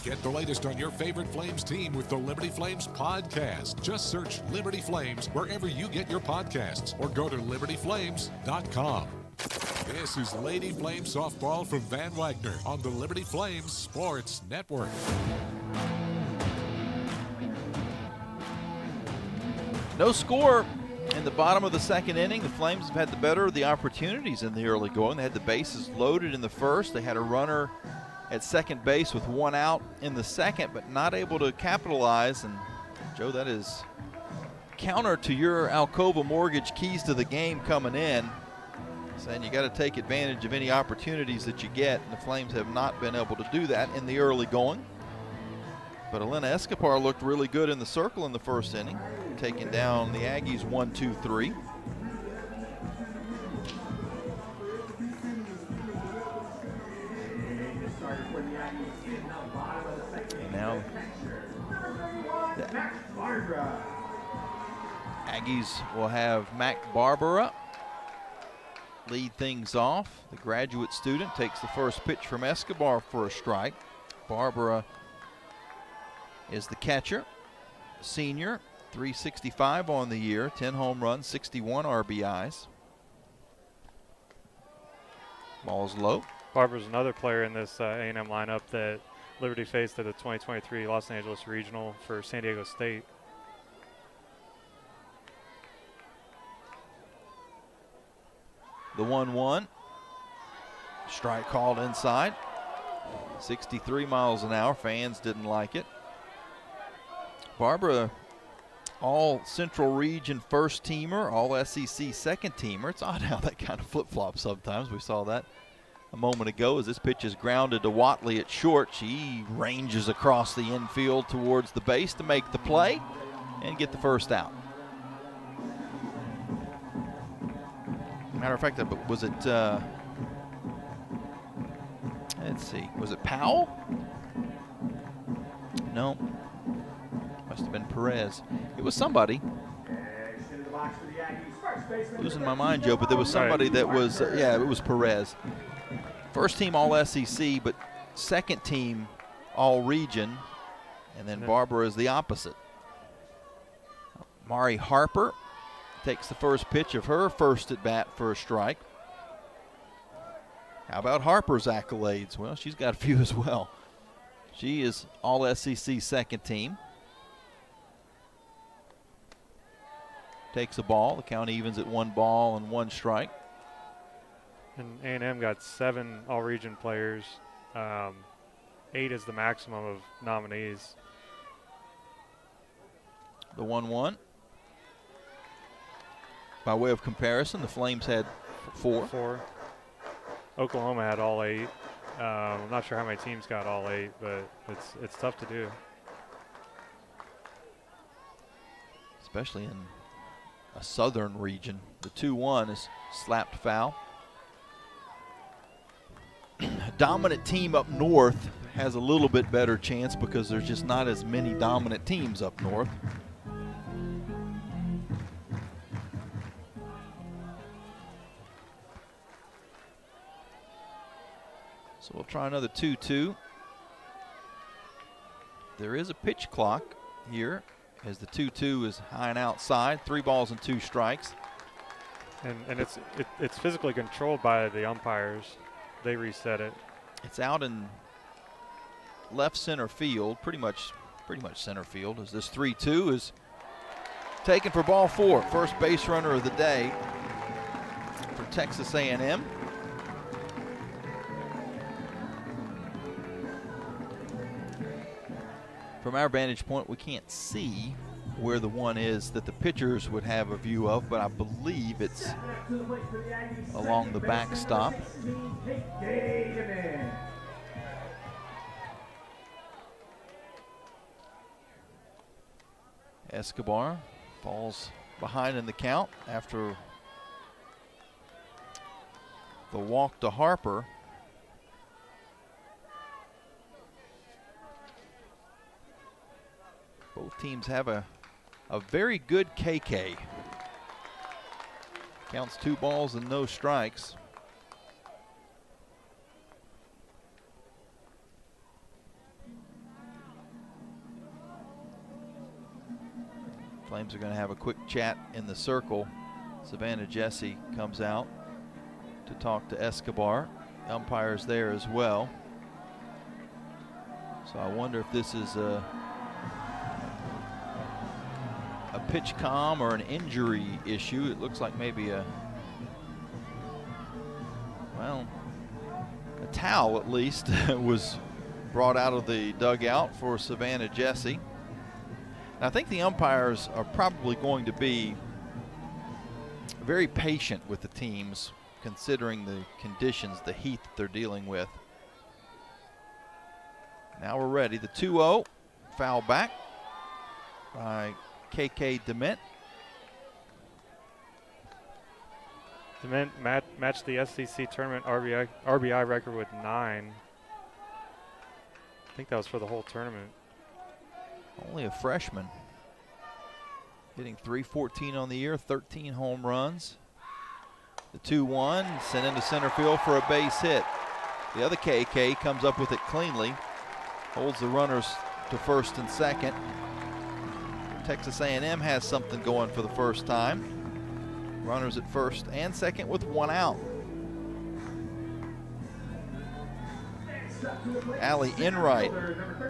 Get the latest on your favorite Flames team with the Liberty Flames podcast. Just search Liberty Flames wherever you get your podcasts or go to libertyflames.com. This is Lady Flames softball from Van Wagner on the Liberty Flames Sports Network. No score in the bottom of the second inning. The Flames have had the better of the opportunities in the early going. They had the bases loaded in the first. They had a runner at second base with 1 out in the second, but not able to capitalize. And Joe, that is counter to your Alcova Mortgage keys to the game coming in, saying you got to take advantage of any opportunities that you get. And the Flames have not been able to do that in the early going. But Elena Escapar looked really good in the circle in the first inning, taking down the Aggies 1-2-3. And now the Aggies will have Mac Barbara lead things off. The graduate student takes the first pitch from Escobar for a strike. Barbara is the catcher, senior, 365 on the year, 10 home runs, 61 RBIs. Ball's low. Barbara's another player in this A&M lineup that Liberty faced at the 2023 Los Angeles Regional for San Diego State. The 1-1. Strike called inside. 63 miles an hour. Fans didn't like it. Barbara, all Central Region first teamer, all SEC second teamer. It's odd how that kind of flip-flops sometimes. We saw that a moment ago as this pitch is grounded to Watley at short. She ranges across the infield towards the base to make the play and get the first out. Matter of fact, was it, let's see, was it Powell? No. Must have been Perez. It was somebody. Losing my mind, Joe, but there was somebody that was, yeah, it was Perez. First team all SEC, but second team all region. And then Barbara is the opposite. Mari Harper takes the first pitch of her first at bat for a strike. How about Harper's accolades? Well, she's got a few as well. She is all SEC second team. Takes a ball. The count evens at 1 ball and 1 strike. And A&M got 7 all-region players. 8 is the maximum of nominees. The 1-1. By way of comparison, the Flames had 4. Oklahoma had all 8. I'm not sure how many teams got all 8, but it's tough to do. Especially in a southern region. The 2-1 is slapped foul. A dominant team up north has a little bit better chance because there's just not as many dominant teams up north. So we'll try another 2-2. There is a pitch clock here as the 2-2 is high and outside. 3 balls and 2 strikes. And it's physically controlled by the umpires. They reset it. It's out in left center field, pretty much center field, as this 3-2 is taken for ball 4. First base runner of the day for Texas A&M. From our vantage point, we can't see where the 1 is that the pitchers would have a view of, but I believe it's along the backstop. Escobar falls behind in the count after the walk to Harper. Both teams have a very good KK. Counts 2 balls and no strikes. Flames are going to have a quick chat in the circle. Savannah Jessie comes out to talk to Escobar. The umpire's there as well. So I wonder if this is a pitch com or an injury issue. It looks like maybe a towel at least was brought out of the dugout for Savannah Jessie. And I think the umpires are probably going to be very patient with the teams considering the conditions, the heat that they're dealing with. Now we're ready. The 2-0, foul back by KK DeMint. DeMint matched the SEC tournament RBI record with 9. I think that was for the whole tournament. Only a freshman. Hitting .314 on the year, 13 home runs. The 2-1 sent into center field for a base hit. The other KK comes up with it cleanly, holds the runners to first and second. Texas A&M has something going for the first time. Runners at first and second with 1 out. Allie Enright,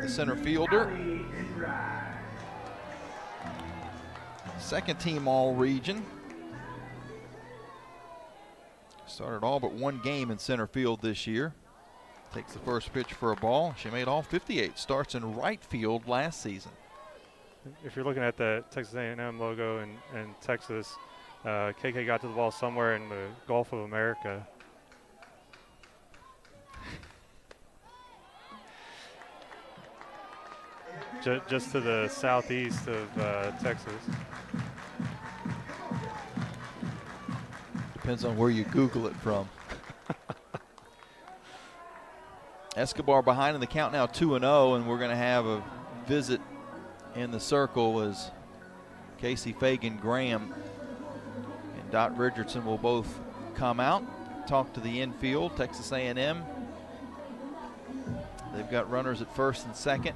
the center fielder. Second team all-region. Started all but 1 game in center field this year. Takes the first pitch for a ball. She made all 58 starts in right field last season. If you're looking at the Texas A&M logo in Texas, KK got to the ball somewhere in the Gulf of America. Just to the southeast of Texas. Depends on where you Google it from. Escobar behind in the count now 2-0, and we're going to have a visit in the circle as Casey Fagan-Graham and Dot Richardson will both come out, talk to the infield. Texas A&M, they've got runners at first and second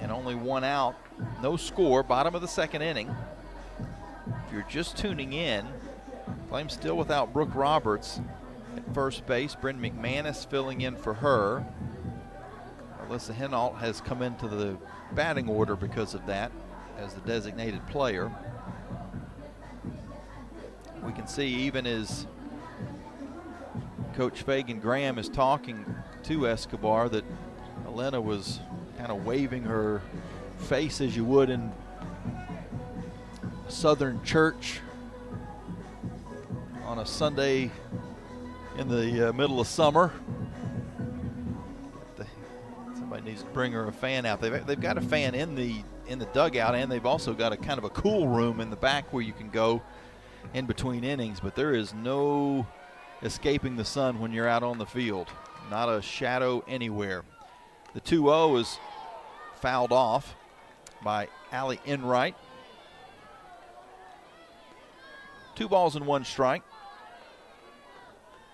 and only 1 out. No score, bottom of the second inning. If you're just tuning in, Flames still without Brooke Roberts. at first base. Bryn McManus filling in for her. Alyssa Hinault has come into the batting order because of that as the designated player. We can see even as Coach Fagan Graham is talking to Escobar that Elena was kind of waving her face as you would in Southern church on a Sunday in the middle of summer. Somebody needs to bring her a fan out. They've got a fan in the dugout, and they've also got a kind of a cool room in the back where you can go in between innings, but there is no escaping the sun when you're out on the field. Not a shadow anywhere. The 2-0 is fouled off by Allie Enright. 2 balls and 1 strike.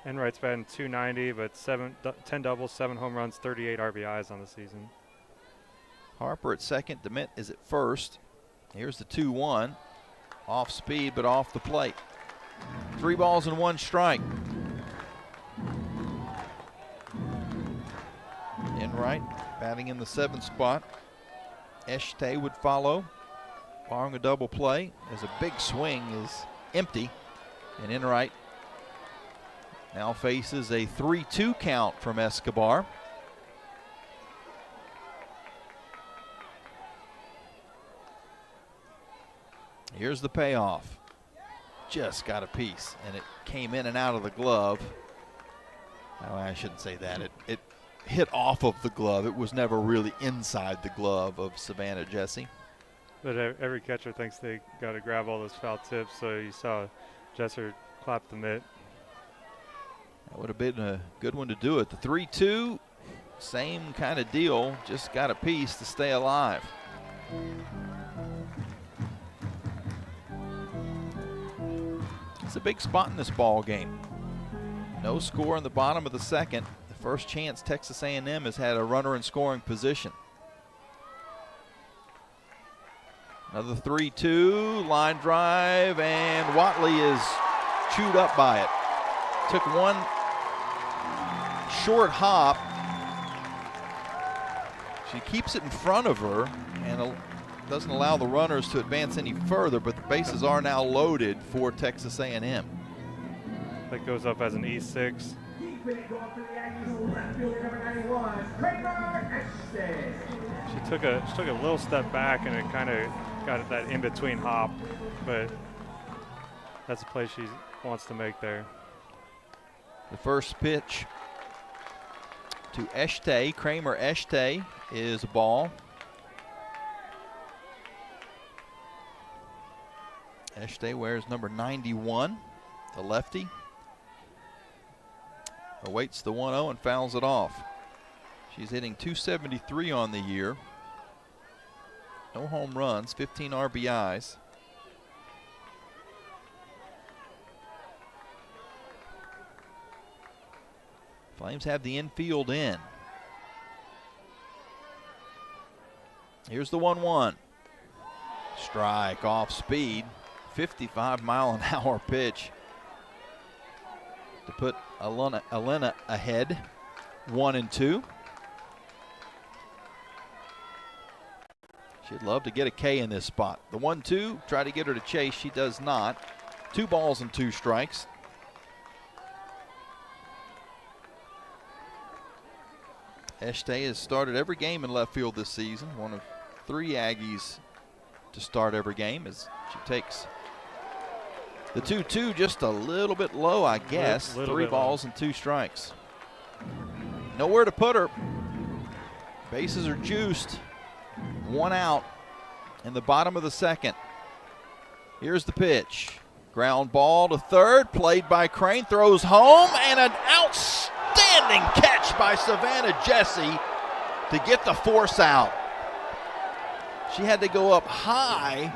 Enright's batting .290, but 10 doubles, 7 home runs, 38 RBIs on the season. Harper at second. DeMint is at first. Here's the 2-1. Off speed, but off the plate. 3 balls and 1 strike. Enright batting in the 7th spot. Eshte would follow, barring a double play as a big swing is empty. And Enright now faces a 3-2 count from Escobar. Here's the payoff. Just got a piece, and it came in and out of the glove. Oh, I shouldn't say that. It hit off of the glove. It was never really inside the glove of Savannah Jessie. But every catcher thinks they got to grab all those foul tips, so you saw Jesser clap the mitt. That would have been a good one to do it. The 3-2, same kind of deal, just got a piece to stay alive. It's a big spot in this ball game. No score in the bottom of the second. The first chance Texas A&M has had a runner in scoring position. Another 3-2, line drive, and Watley is chewed up by it. Took one short hop. She keeps it in front of her and doesn't allow the runners to advance any further, but the bases are now loaded for Texas A&M. That goes up as an E6. She took a little step back, and it kind of got that in-between hop, but that's a play she wants to make there. The first pitch to Eshte, Kramer Eshte, is a ball. Eshte wears number 91, the lefty. Awaits the 1-0 and fouls it off. She's hitting .273 on the year. No home runs, 15 RBIs. Flames have the infield in. Here's the 1-1. Strike off speed. 55-mile-an-hour pitch to put Elena ahead, 1-2. She'd love to get a K in this spot. The 1-2, try to get her to chase. She does not. 2 balls and 2 strikes. Eshte has started every game in left field this season. One of 3 Aggies to start every game as she takes the 2-2 just a little bit low, I guess. 3 balls and 2 strikes. Nowhere to put her. Bases are juiced. 1 out in the bottom of the second. Here's the pitch. Ground ball to third, played by Crane, throws home, and an outstanding catch by Savannah Jessie to get the force out. She had to go up high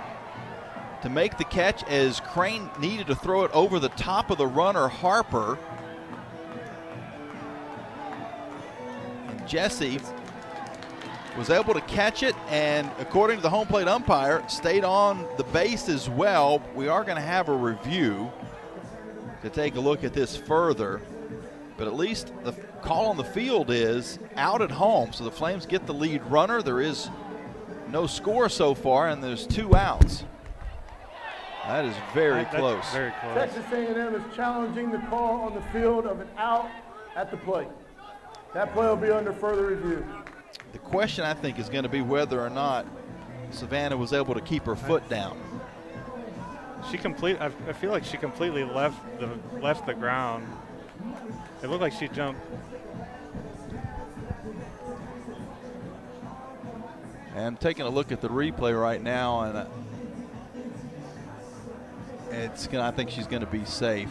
to make the catch as Crane needed to throw it over the top of the runner, Harper. And Jessie was able to catch it, and according to the home plate umpire, stayed on the base as well. We are going to have a review to take a look at this further. But at least the call on the field is out at home, so the Flames get the lead runner. There is no score so far, and there's 2 outs. That is very close. Very close. Texas A&M is challenging the call on the field of an out at the plate. That play will be under further review. The question, I think, is going to be whether or not Savannah was able to keep her foot down. I feel like she completely left the ground. It looked like she jumped. And I'm taking a look at the replay right now, and I think she's going to be safe.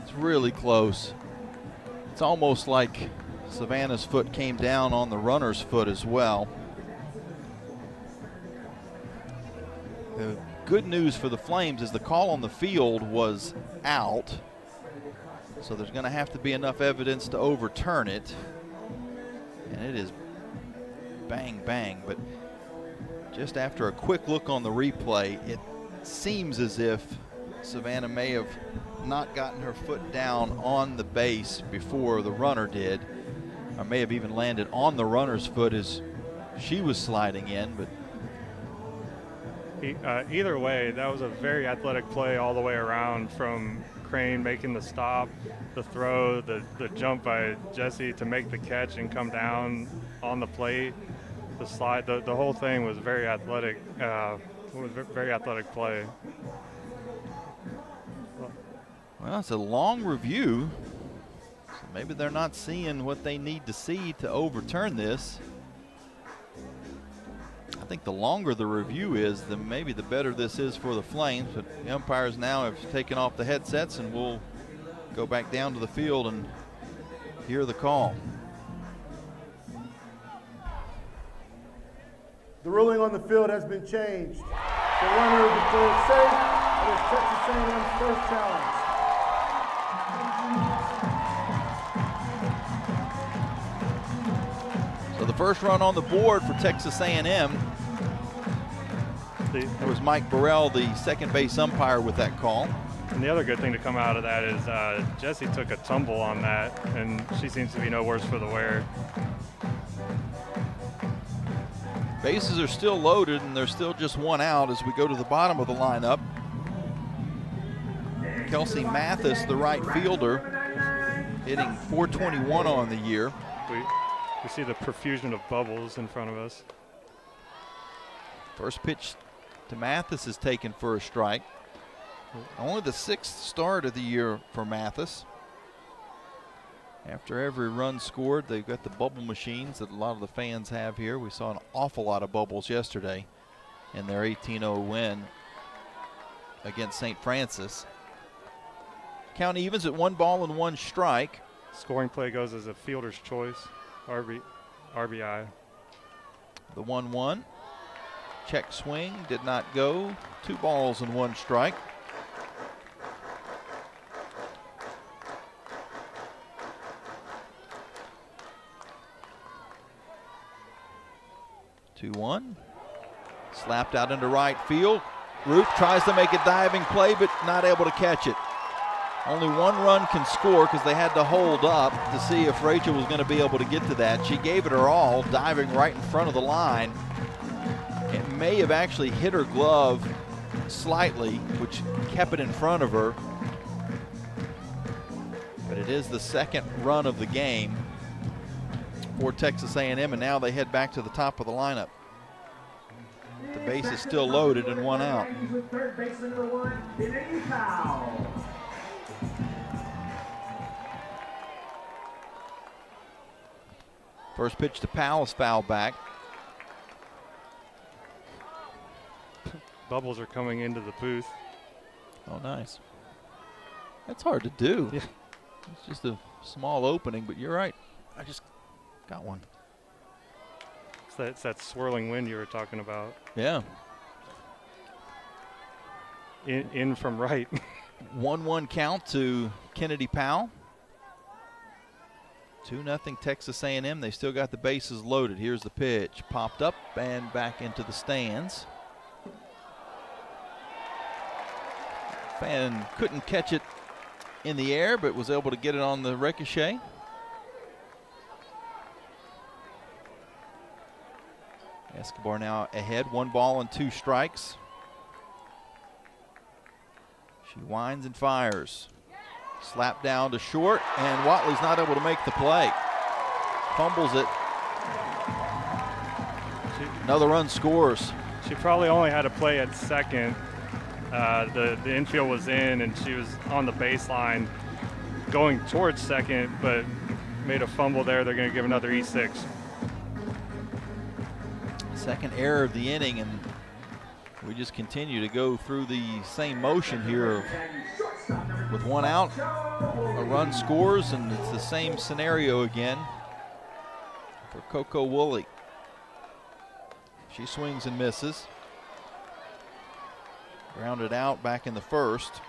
It's really close. It's almost like Savannah's foot came down on the runner's foot as well. The good news for the Flames is the call on the field was out, so there's going to have to be enough evidence to overturn it. And it is bang, bang. But just after a quick look on the replay, it seems as if Savannah may have not gotten her foot down on the base before the runner did, or may have even landed on the runner's foot as she was sliding in. But either way, that was a very athletic play all the way around, from Crane making the stop, the throw, the jump by Jesse to make the catch and come down on the plate, the slide. The whole thing was very athletic. Very athletic play. Well, it's a long review, so maybe they're not seeing what they need to see to overturn this. I think the longer the review is, then maybe the better this is for the Flames. But the umpires now have taken off the headsets, and we'll go back down to the field and hear the call. The ruling on the field has been changed. The runner is declared safe. It is Texas A&M's first challenge. So the first run on the board for Texas A&M. It was Mike Burrell, the second base umpire, with that call. And the other good thing to come out of that is Jessie took a tumble on that, and she seems to be no worse for the wear. Bases are still loaded, and there's still just 1 out as we go to the bottom of the lineup. Kelsey Mathis, the right fielder, hitting .421 on the year. We see the profusion of bubbles in front of us. First pitch to Mathis is taken for a strike. Only the 6th start of the year for Mathis. After every run scored, they've got the bubble machines that a lot of the fans have here. We saw an awful lot of bubbles yesterday in their 18-0 win against St. Francis. Count evens at 1 ball and 1 strike. Scoring play goes as a fielder's choice, RBI. The 1-1. Check swing did not go. 2 balls and 1 strike. Two-one. Slapped out into right field. Root tries to make a diving play, but not able to catch it. Only 1 run can score because they had to hold up to see if Rachel was going to be able to get to that. She gave it her all, diving right in front of the line. It may have actually hit her glove slightly, which kept it in front of her. But it is the 2nd run of the game for Texas A&M, and now they head back to the top of the lineup. The base is still loaded and 1 out. Third baseman number 1, Kennedy Powell. First pitch to Powell is foul back. Bubbles are coming into the booth. Oh, nice. That's hard to do. Yeah. It's just a small opening, but you're right. I just got one. It's that swirling wind you were talking about. Yeah. In from right. 1-1 count to Kennedy Powell. 2-0 Texas A&M. They still got the bases loaded. Here's the pitch. Popped up and back into the stands. Fan couldn't catch it in the air, but was able to get it on the ricochet. Escobar now ahead, 1 ball and 2 strikes. She winds and fires. Slap down to short, and Watley's not able to make the play. Fumbles it. Another run scores. She probably only had a play at second. The infield was in, and she was on the baseline going towards second, but made a fumble there. They're going to give another E6. Second error of the inning, and we just continue to go through the same motion here. With 1 out, a run scores, and it's the same scenario again for Coco Woolley. She swings and misses. Grounded out back in the first.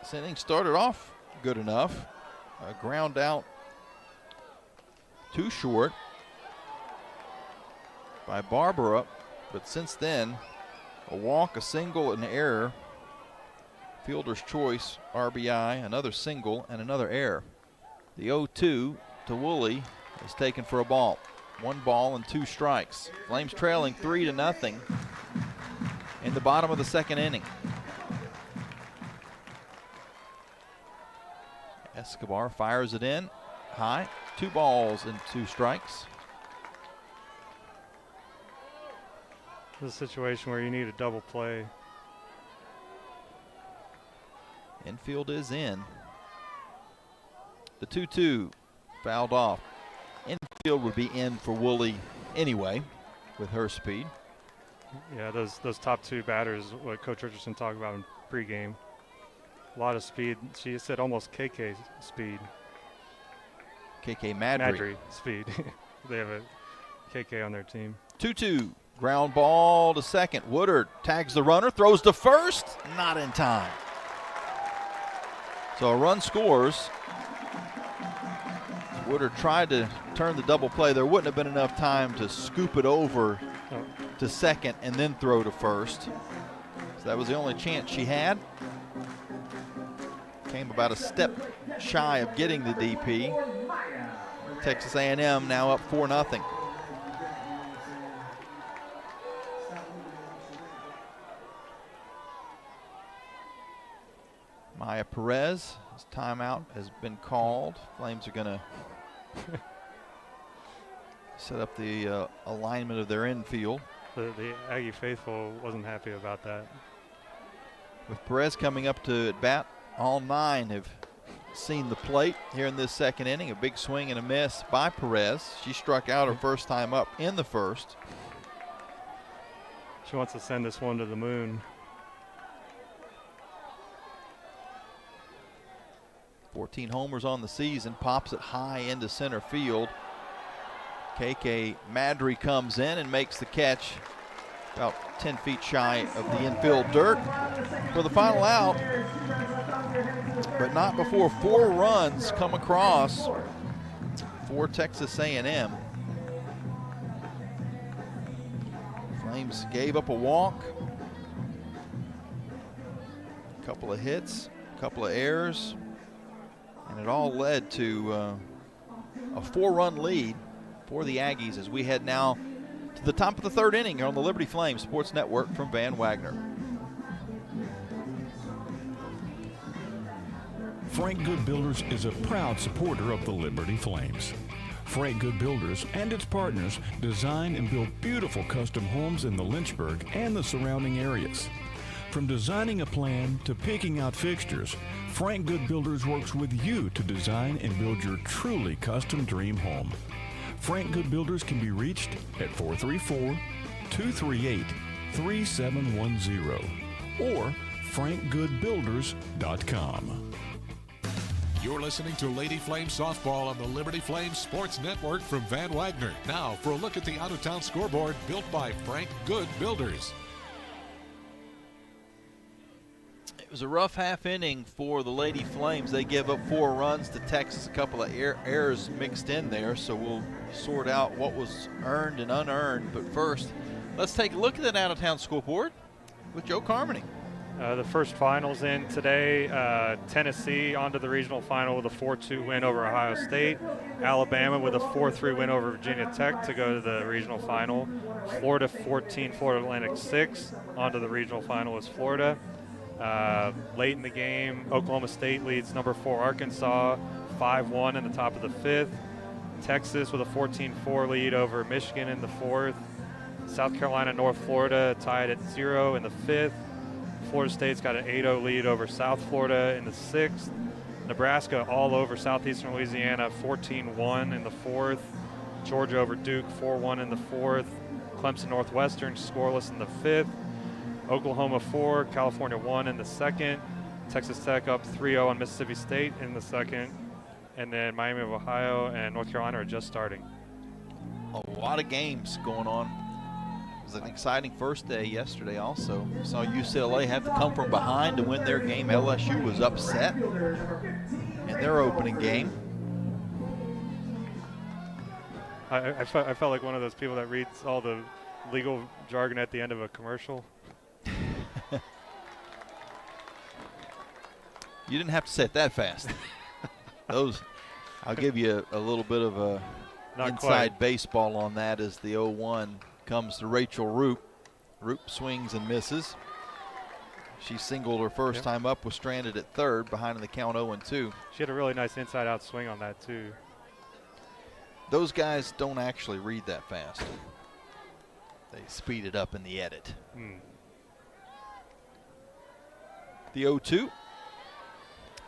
This inning started off good enough. A ground out too short by Barbara, but since then, a walk, a single, an error. Fielder's choice, RBI, another single, and another error. The 0-2 to Woolley is taken for a ball. 1 ball and 2 strikes. Flames trailing 3-0 in the bottom of the second inning. Escobar fires it in high. 2 balls and 2 strikes. This is a situation where you need a double play. Infield is in. The 2-2 fouled off. Infield would be in for Woolley anyway with her speed. Yeah, those top 2 batters, what Coach Richardson talked about in pregame. A lot of speed. She said almost KK speed. KK Madry speed. They have a KK on their team. 2-2. Ground ball to second. Woodard tags the runner, throws to first, not in time. So a run scores. Woodard tried to turn the double play. There wouldn't have been enough time to scoop it over to second and then throw to first. So that was the only chance she had. Came about a step shy of getting the DP. Texas A&M now up 4-0. Maya Perez, his timeout has been called. Flames are going to set up the alignment of their infield. The Aggie faithful wasn't happy about that. With Perez coming up to at bat, all 9 have seen the plate here in this second inning. A big swing and a miss by Perez. She struck out her first time up in the first. She wants to send this one to the moon. 14 homers on the season, pops it high into center field. KK Madry comes in and makes the catch about 10 feet shy of the infield dirt for the final out, but not before 4 runs come across for Texas A&M. Flames gave up a walk, a couple of hits, a couple of errors, and it all led to a 4-run lead for the Aggies as we head now to the top of the 3rd inning here on the Liberty Flames Sports Network from Van Wagner. Frank Good Builders is a proud supporter of the Liberty Flames. Frank Good Builders and its partners design and build beautiful custom homes in the Lynchburg and the surrounding areas. From designing a plan to picking out fixtures, Frank Good Builders works with you to design and build your truly custom dream home. Frank Good Builders can be reached at 434-238-3710 or frankgoodbuilders.com. You're listening to Lady Flames Softball on the Liberty Flames Sports Network from Van Wagner. Now for a look at the out-of-town scoreboard built by Frank Good Builders. It was a rough half inning for the Lady Flames. They give up 4 runs to Texas, a couple of errors mixed in there, so we'll sort out what was earned and unearned. But first, let's take a look at that out-of-town scoreboard with Joe Carmany. The first finals in today, Tennessee onto the regional final with a 4-2 win over Ohio State. Alabama with a 4-3 win over Virginia Tech to go to the regional final. Florida 14, Florida Atlantic 6 onto the regional final is Florida. Late in the game, Oklahoma State leads number 4 Arkansas 5-1 in the top of the 5th. Texas with a 14-4 lead over Michigan in the 4th. South Carolina, North Florida tied at 0 in the 5th. Florida State's got an 8-0 lead over South Florida in the 6th. Nebraska all over Southeastern Louisiana 14-1 in the 4th. Georgia over Duke 4-1 in the 4th. Clemson Northwestern scoreless in the 5th. Oklahoma 4, California 1 in the 2nd. Texas Tech up 3-0 on Mississippi State in the 2nd. And then Miami of Ohio and North Carolina are just starting. A lot of games going on. It was an exciting first day yesterday also. Saw UCLA have to come from behind to win their game. LSU was upset in their opening game. I felt like one of those people that reads all the legal jargon at the end of a commercial. You didn't have to say it that fast. Those, I'll give you a little bit of a inside baseball on that as the 0-1 comes to Rachel Roop. Roop swings and misses. She singled her first time up, was stranded at third, behind in the count 0-2. She had a really nice inside-out swing on that too. Those guys don't actually read that fast. They speed it up in the edit. The 0-2.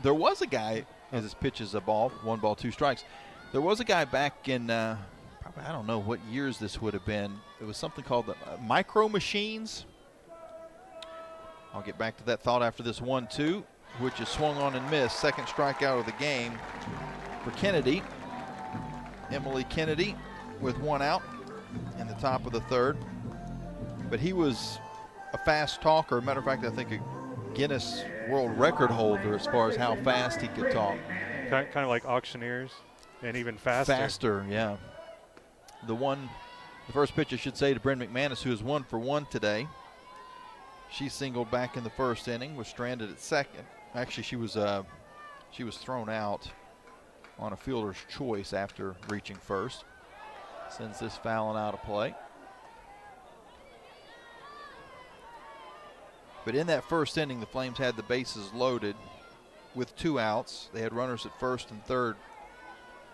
There was a guy, as this pitches a ball, 1 ball, 2 strikes. There was a guy back in, probably, I don't know what years this would have been. It was something called the Micro Machines. I'll get back to that thought after this 1-2, which is swung on and missed. Second strikeout of the game for Kennedy. Emily Kennedy with 1 out in the top of the 3rd. But he was a fast talker. Matter of fact, I think a Guinness World Record holder as far as how fast he could talk. Kind of like auctioneers, and even faster. Faster, yeah. The first pitch, I should say, to Bryn McManus, who is 1 for 1 today. She singled back in the first inning, was stranded at second. Actually, she was thrown out on a fielder's choice after reaching first. Sends this fouling out of play. But in that first inning, the Flames had the bases loaded with 2 outs. They had runners at first and third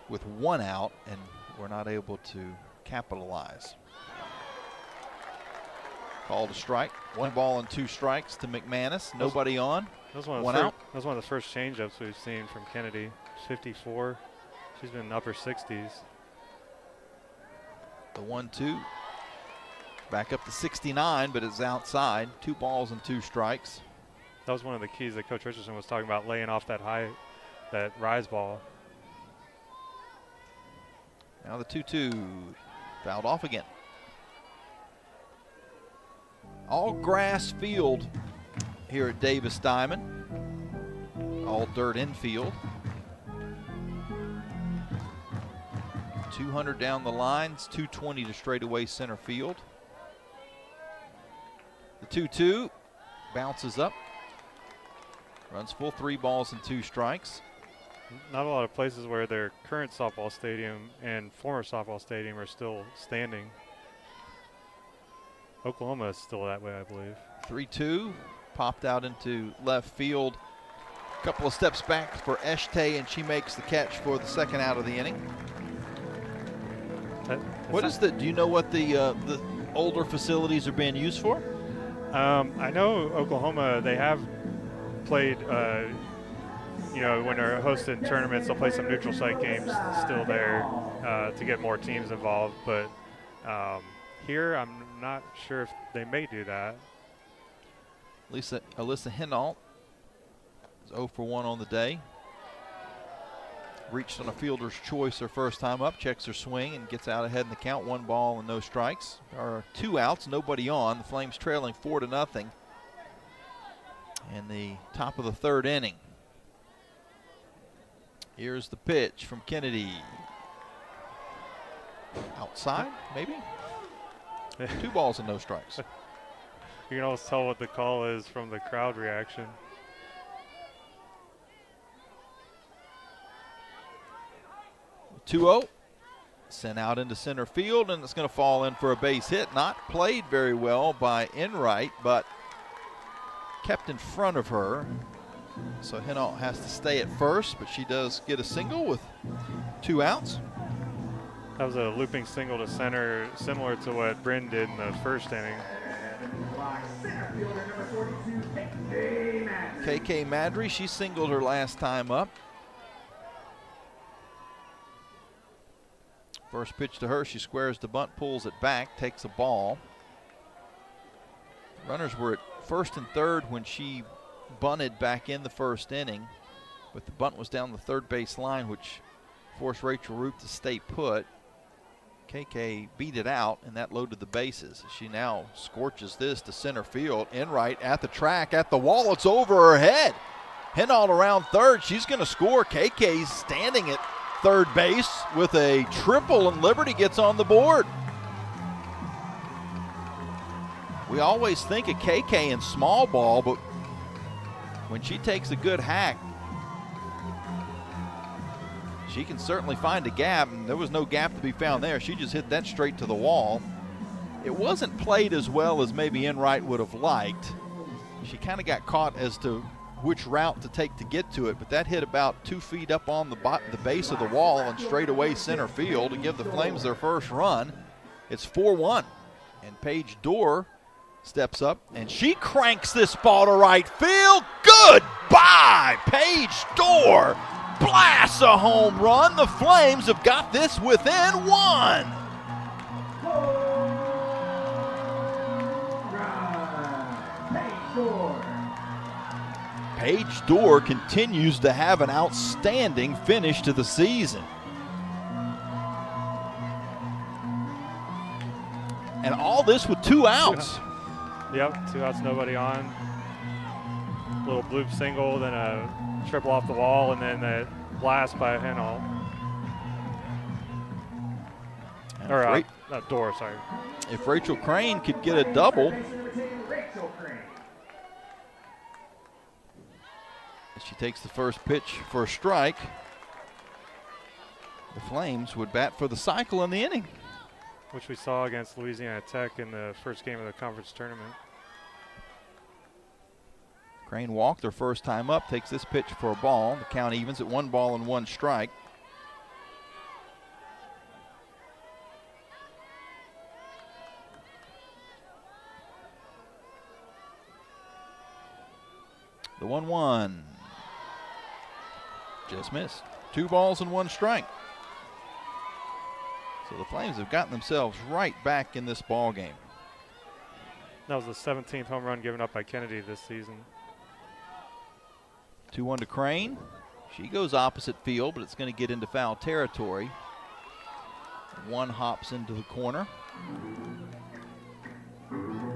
with 1 out and were not able to capitalize. Called a strike. 1 ball and 2 strikes to McManus. Nobody on. That was one of the first changeups we've seen from Kennedy. 54. She's been in upper 60s. The 1-2. Back up to 69, but it's outside. 2 balls and 2 strikes. That was one of the keys that Coach Richardson was talking about, laying off that rise ball. Now the 2-2 fouled off again. All grass field here at Davis Diamond. All dirt infield. 200 down the lines, 220 to straightaway center field. The 2-2 bounces up. Runs full, 3 balls and 2 strikes. Not a lot of places where their current softball stadium and former softball stadium are still standing. Oklahoma is still that way, I believe. 3-2, popped out into left field. A couple of steps back for Eshtay, and she makes the catch for the 2nd out of the inning. Do you know what the older facilities are being used for? I know Oklahoma, they have played, when they're hosting tournaments, they'll play some neutral site games still there to get more teams involved. But here, I'm not sure if they may do that. Alyssa Hinault is 0 for 1 on the day. Reached on a fielder's choice her first time up, checks her swing and gets out ahead in the count. 1 ball and no strikes. There are 2 outs, nobody on. The Flames trailing 4-0 in the top of the 3rd inning. Here's the pitch from Kennedy. Outside, maybe? 2 balls and no strikes. You can almost tell what the call is from the crowd reaction. (2-0). Sent out into center field, and it's going to fall in for a base hit. Not played very well by Enright, but kept in front of her. So Hinault has to stay at first, but she does get a single with 2 outs. That was a looping single to center, similar to what Bryn did in the first inning. KK Madry, she singled her last time up. First pitch to her, she squares the bunt, pulls it back, takes a ball. Runners were at first and third when she bunted back in the first inning, but the bunt was down the third base line, which forced Rachel Roop to stay put. KK beat it out, and that loaded the bases. She now scorches this to center field. Enright at the track, at the wall, it's over her head. Hinault around third, she's going to score. KK's standing at third base with a triple, and Liberty gets on the board. We always think of KK in small ball, but when she takes a good hack, she can certainly find a gap, and there was no gap to be found there. She just hit that straight to the wall. It wasn't played as well as maybe Enright would have liked. She kind of got caught as to which route to take to get to it, but that hit about 2 feet up on the base of the wall and straight away center field to give the Flames their first run. It's 4-1, and Paige Dorr steps up, and she cranks this ball to right field. Goodbye, Paige Dorr blasts a home run. The Flames have got this within 1. Paige Dorr continues to have an outstanding finish to the season. And all this with 2 outs. Yep, 2 outs, nobody on. Little bloop single, then a triple off the wall, and then a blast by Hinault. Or Dorr, sorry. If Rachel Crane could get a double, she takes the first pitch for a strike, the Flames would bat for the cycle in the inning. Which we saw against Louisiana Tech in the first game of the conference tournament. Crane walked her first time up, takes this pitch for a ball. The count evens at 1 ball and 1 strike. The 1-1. Just missed. 2 balls and 1 strike. So the Flames have gotten themselves right back in this ball game. That was the 17th home run given up by Kennedy this season. 2-1 to Crane. She goes opposite field, but it's going to get into foul territory. 1 hops into the corner.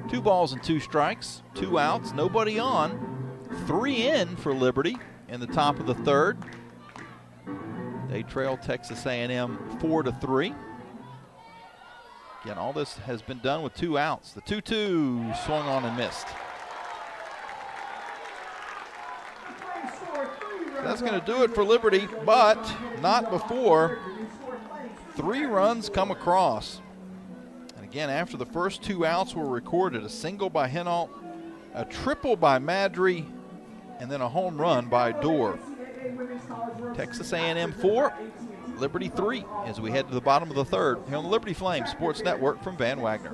2 balls and 2 strikes, 2 outs, nobody on. 3 in for Liberty in the top of the 3rd. They trail Texas A&M 4-3. Again, all this has been done with 2 outs. The 2-2 swung on and missed. That's going to do it for Liberty, but not before 3 runs come across. And again, after the first 2 outs were recorded, a single by Hinault, a triple by Madry, and then a home run by Dorr. Texas A&M 4, Liberty 3 as we head to the bottom of the 3rd here on the Liberty Flames Sports Network from Van Wagner.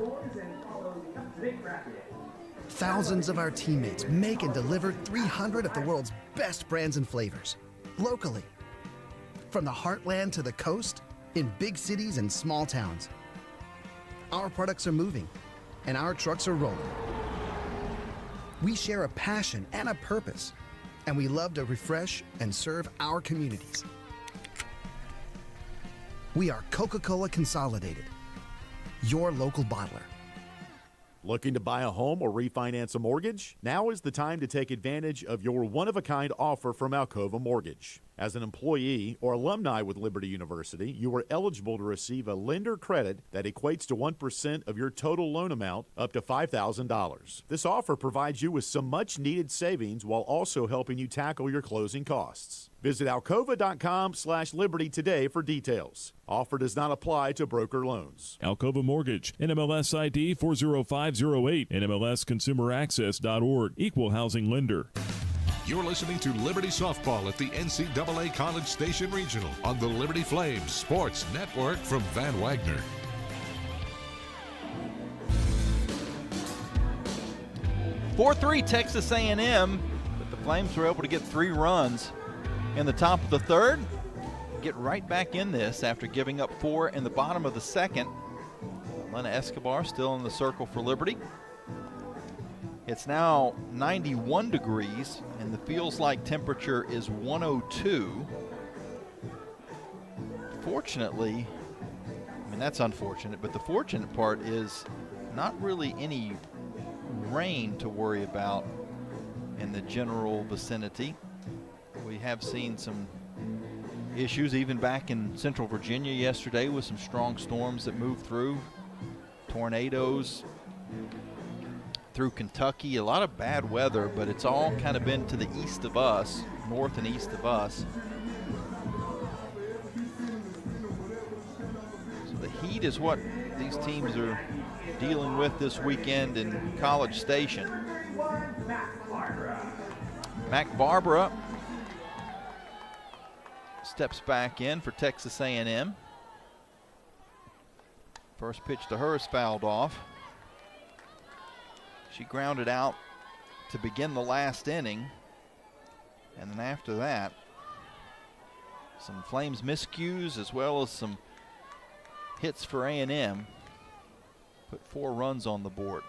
Thousands of our teammates make and deliver 300 of the world's best brands and flavors, locally. From the heartland to the coast, in big cities and small towns. Our products are moving, and our trucks are rolling. We share a passion and a purpose, and we love to refresh and serve our communities. We are Coca-Cola Consolidated, your local bottler. Looking to buy a home or refinance a mortgage? Now is the time to take advantage of your one-of-a-kind offer from Alcova Mortgage. As an employee or alumni with Liberty University, you are eligible to receive a lender credit that equates to 1% of your total loan amount up to $5,000. This offer provides you with some much-needed savings while also helping you tackle your closing costs. Visit alcova.com/liberty today for details. Offer does not apply to broker loans. Alcova Mortgage, NMLS ID 40508, NMLSConsumerAccess.org, Equal Housing Lender. You're listening to Liberty Softball at the NCAA College Station Regional on the Liberty Flames Sports Network from Van Wagner. (4-3) Texas A&M, but the Flames were able to get 3 runs in the top of the third. Get right back in this after giving up 4 in the bottom of the second. Elena Escobar still in the circle for Liberty. It's now 91 degrees, and the feels-like temperature is 102. Fortunately, I mean, that's unfortunate, but the fortunate part is not really any rain to worry about in the general vicinity. We have seen some issues even back in Central Virginia yesterday with some strong storms that moved through, tornadoes through Kentucky, a lot of bad weather, but it's all kind of been to the east of us, north and east of us. So the heat is what these teams are dealing with this weekend in College Station. Mac Barbara steps back in for Texas A&M. First pitch to her is fouled off. She grounded out to begin the last inning. And then after that, some Flames miscues as well as some hits for A&M. Put 4 runs on the board.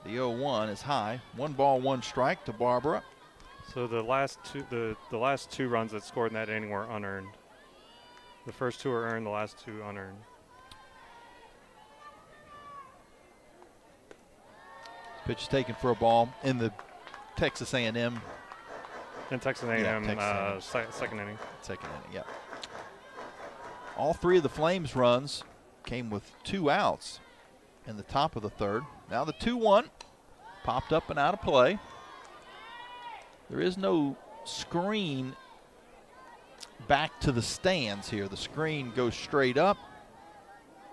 The 0-1 is high. 1 ball, 1 strike to Barbara. So the last two runs that scored in that inning were unearned. The first 2 are earned, the last 2 unearned. Pitch is taken for a ball in the Texas A&M. In Texas A&M, second inning. Second inning, yeah. All 3 of the Flames runs came with 2 outs in the top of the third. Now the 2-1 popped up and out of play. There is no screen back to the stands here. The screen goes straight up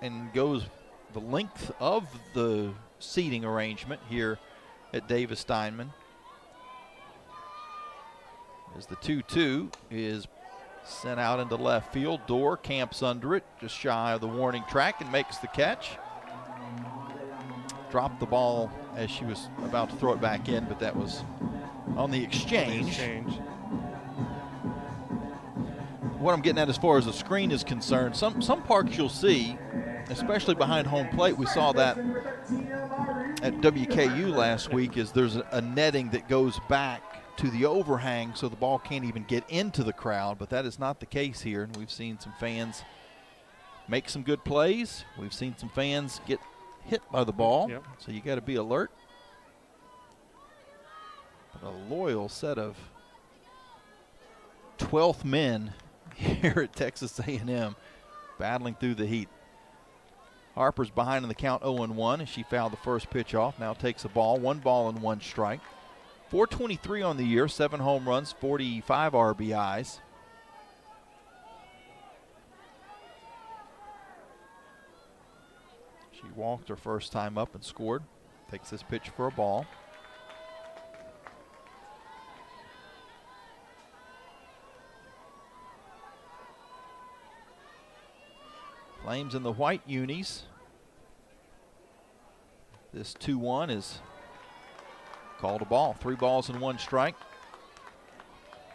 and goes the length of the seating arrangement here at Davis Steinman. As the 2-2 is sent out into left field. Dorr camps under it, just shy of the warning track, and makes the catch. Dropped the ball as she was about to throw it back in, but that was on the exchange. What I'm getting at as far as the screen is concerned, some parks you'll see, especially behind home plate, we saw that at WKU last week, is there's a netting that goes back to the overhang so the ball can't even get into the crowd, but that is not the case here. And we've seen some fans make some good plays. We've seen some fans get hit by the ball, so you got to be alert. But a loyal set of 12th men here at Texas A&M battling through the heat. Harper's behind in the count 0-1 as she fouled the first pitch off. Now takes a ball, 1 ball and 1 strike. 423 on the year, 7 home runs, 45 RBIs. She walked her first time up and scored. Takes this pitch for a ball. Flames in the white unis. This 2-1 is called a ball. 3 balls and 1 strike.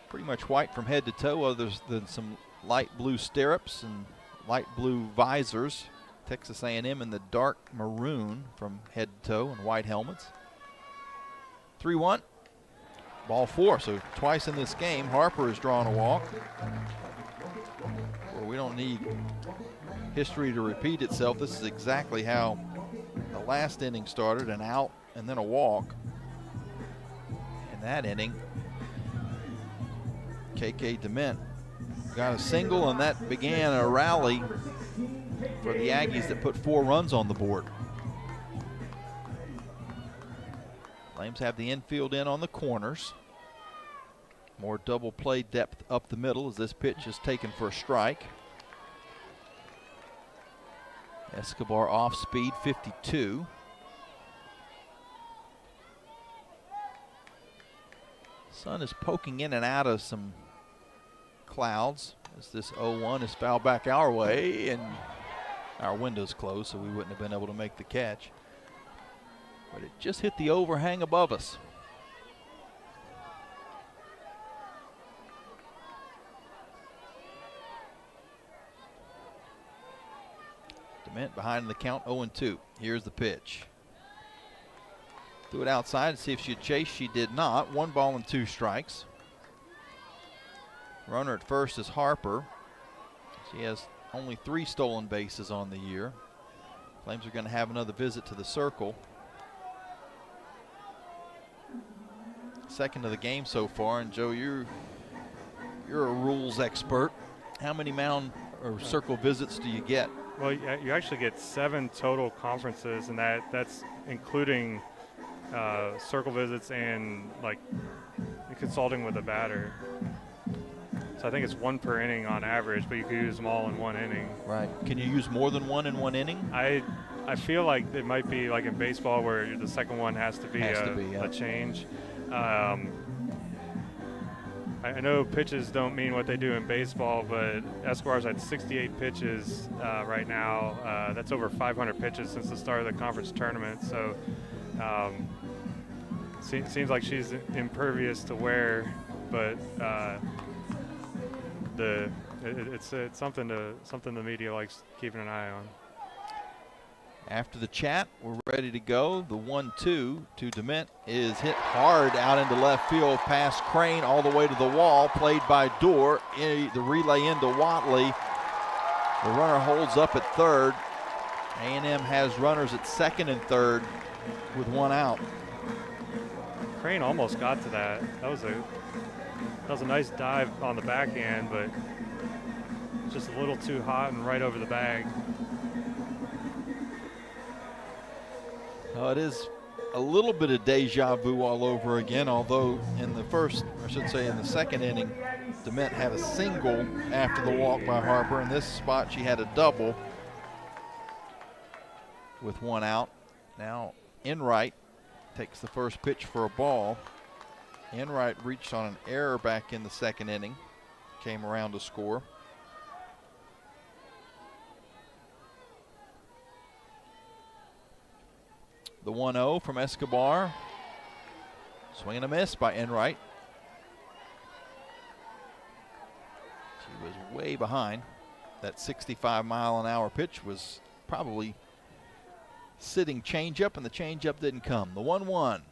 Pretty much white from head to toe, other than some light blue stirrups and light blue visors. Texas A&M in the dark maroon from head to toe and white helmets. 3-1. Ball 4, so twice in this game, Harper has drawn a walk. Well, we don't need history to repeat itself. This is exactly how the last inning started, an out and then a walk. In that inning, KK DeMint got a single, and that began a rally for the Aggies that put 4 runs on the board. Flames have the infield in on the corners. More double play depth up the middle as this pitch is taken for a strike. Escobar off speed, 52. Sun is poking in and out of some clouds as this 0-1 is fouled back our way, and our window's closed, so we wouldn't have been able to make the catch. But it just hit the overhang above us. DeMint behind the count, 0-2. Here's the pitch. Threw it outside to see if she'd chase. She did not. 1 ball and 2 strikes. Runner at first is Harper. She has only 3 stolen bases on the year. Flames are going to have another visit to the circle. Second of the game so far, and Joe, you're a rules expert. How many mound or circle visits do you get? Well, you actually get 7 total conferences, and that's including circle visits and like consulting with a batter. So I think it's 1 per inning on average, but you can use them all in 1 inning. Right. Can you use more than 1 in 1 inning? I feel like it might be like in baseball where the second one has to be a change. I know pitches don't mean what they do in baseball, but Escobar's at 68 pitches right now. That's over 500 pitches since the start of the conference tournament. So seems like she's impervious to wear, but it's something the media likes keeping an eye on. After the chat, we're ready to go. The 1-2 to DeMint is hit hard out into left field past Crane all the way to the wall, played by Dorr. The relay into Watley. The runner holds up at third. A&M has runners at second and third with 1 out. Crane almost got to that. That was a nice dive on the backhand, but just a little too hot and right over the bag. It is a little bit of deja vu all over again, although in the first, or I should say in the second inning, DeMint had a single after the walk by Harper. In this spot, she had a double with 1 out. Now, Enright takes the first pitch for a ball. Enright reached on an error back in the second inning, came around to score. The 1-0 from Escobar. Swing and a miss by Enright. She was way behind. That 65-mile-an-hour pitch was probably sitting changeup, and the changeup didn't come. The 1-1.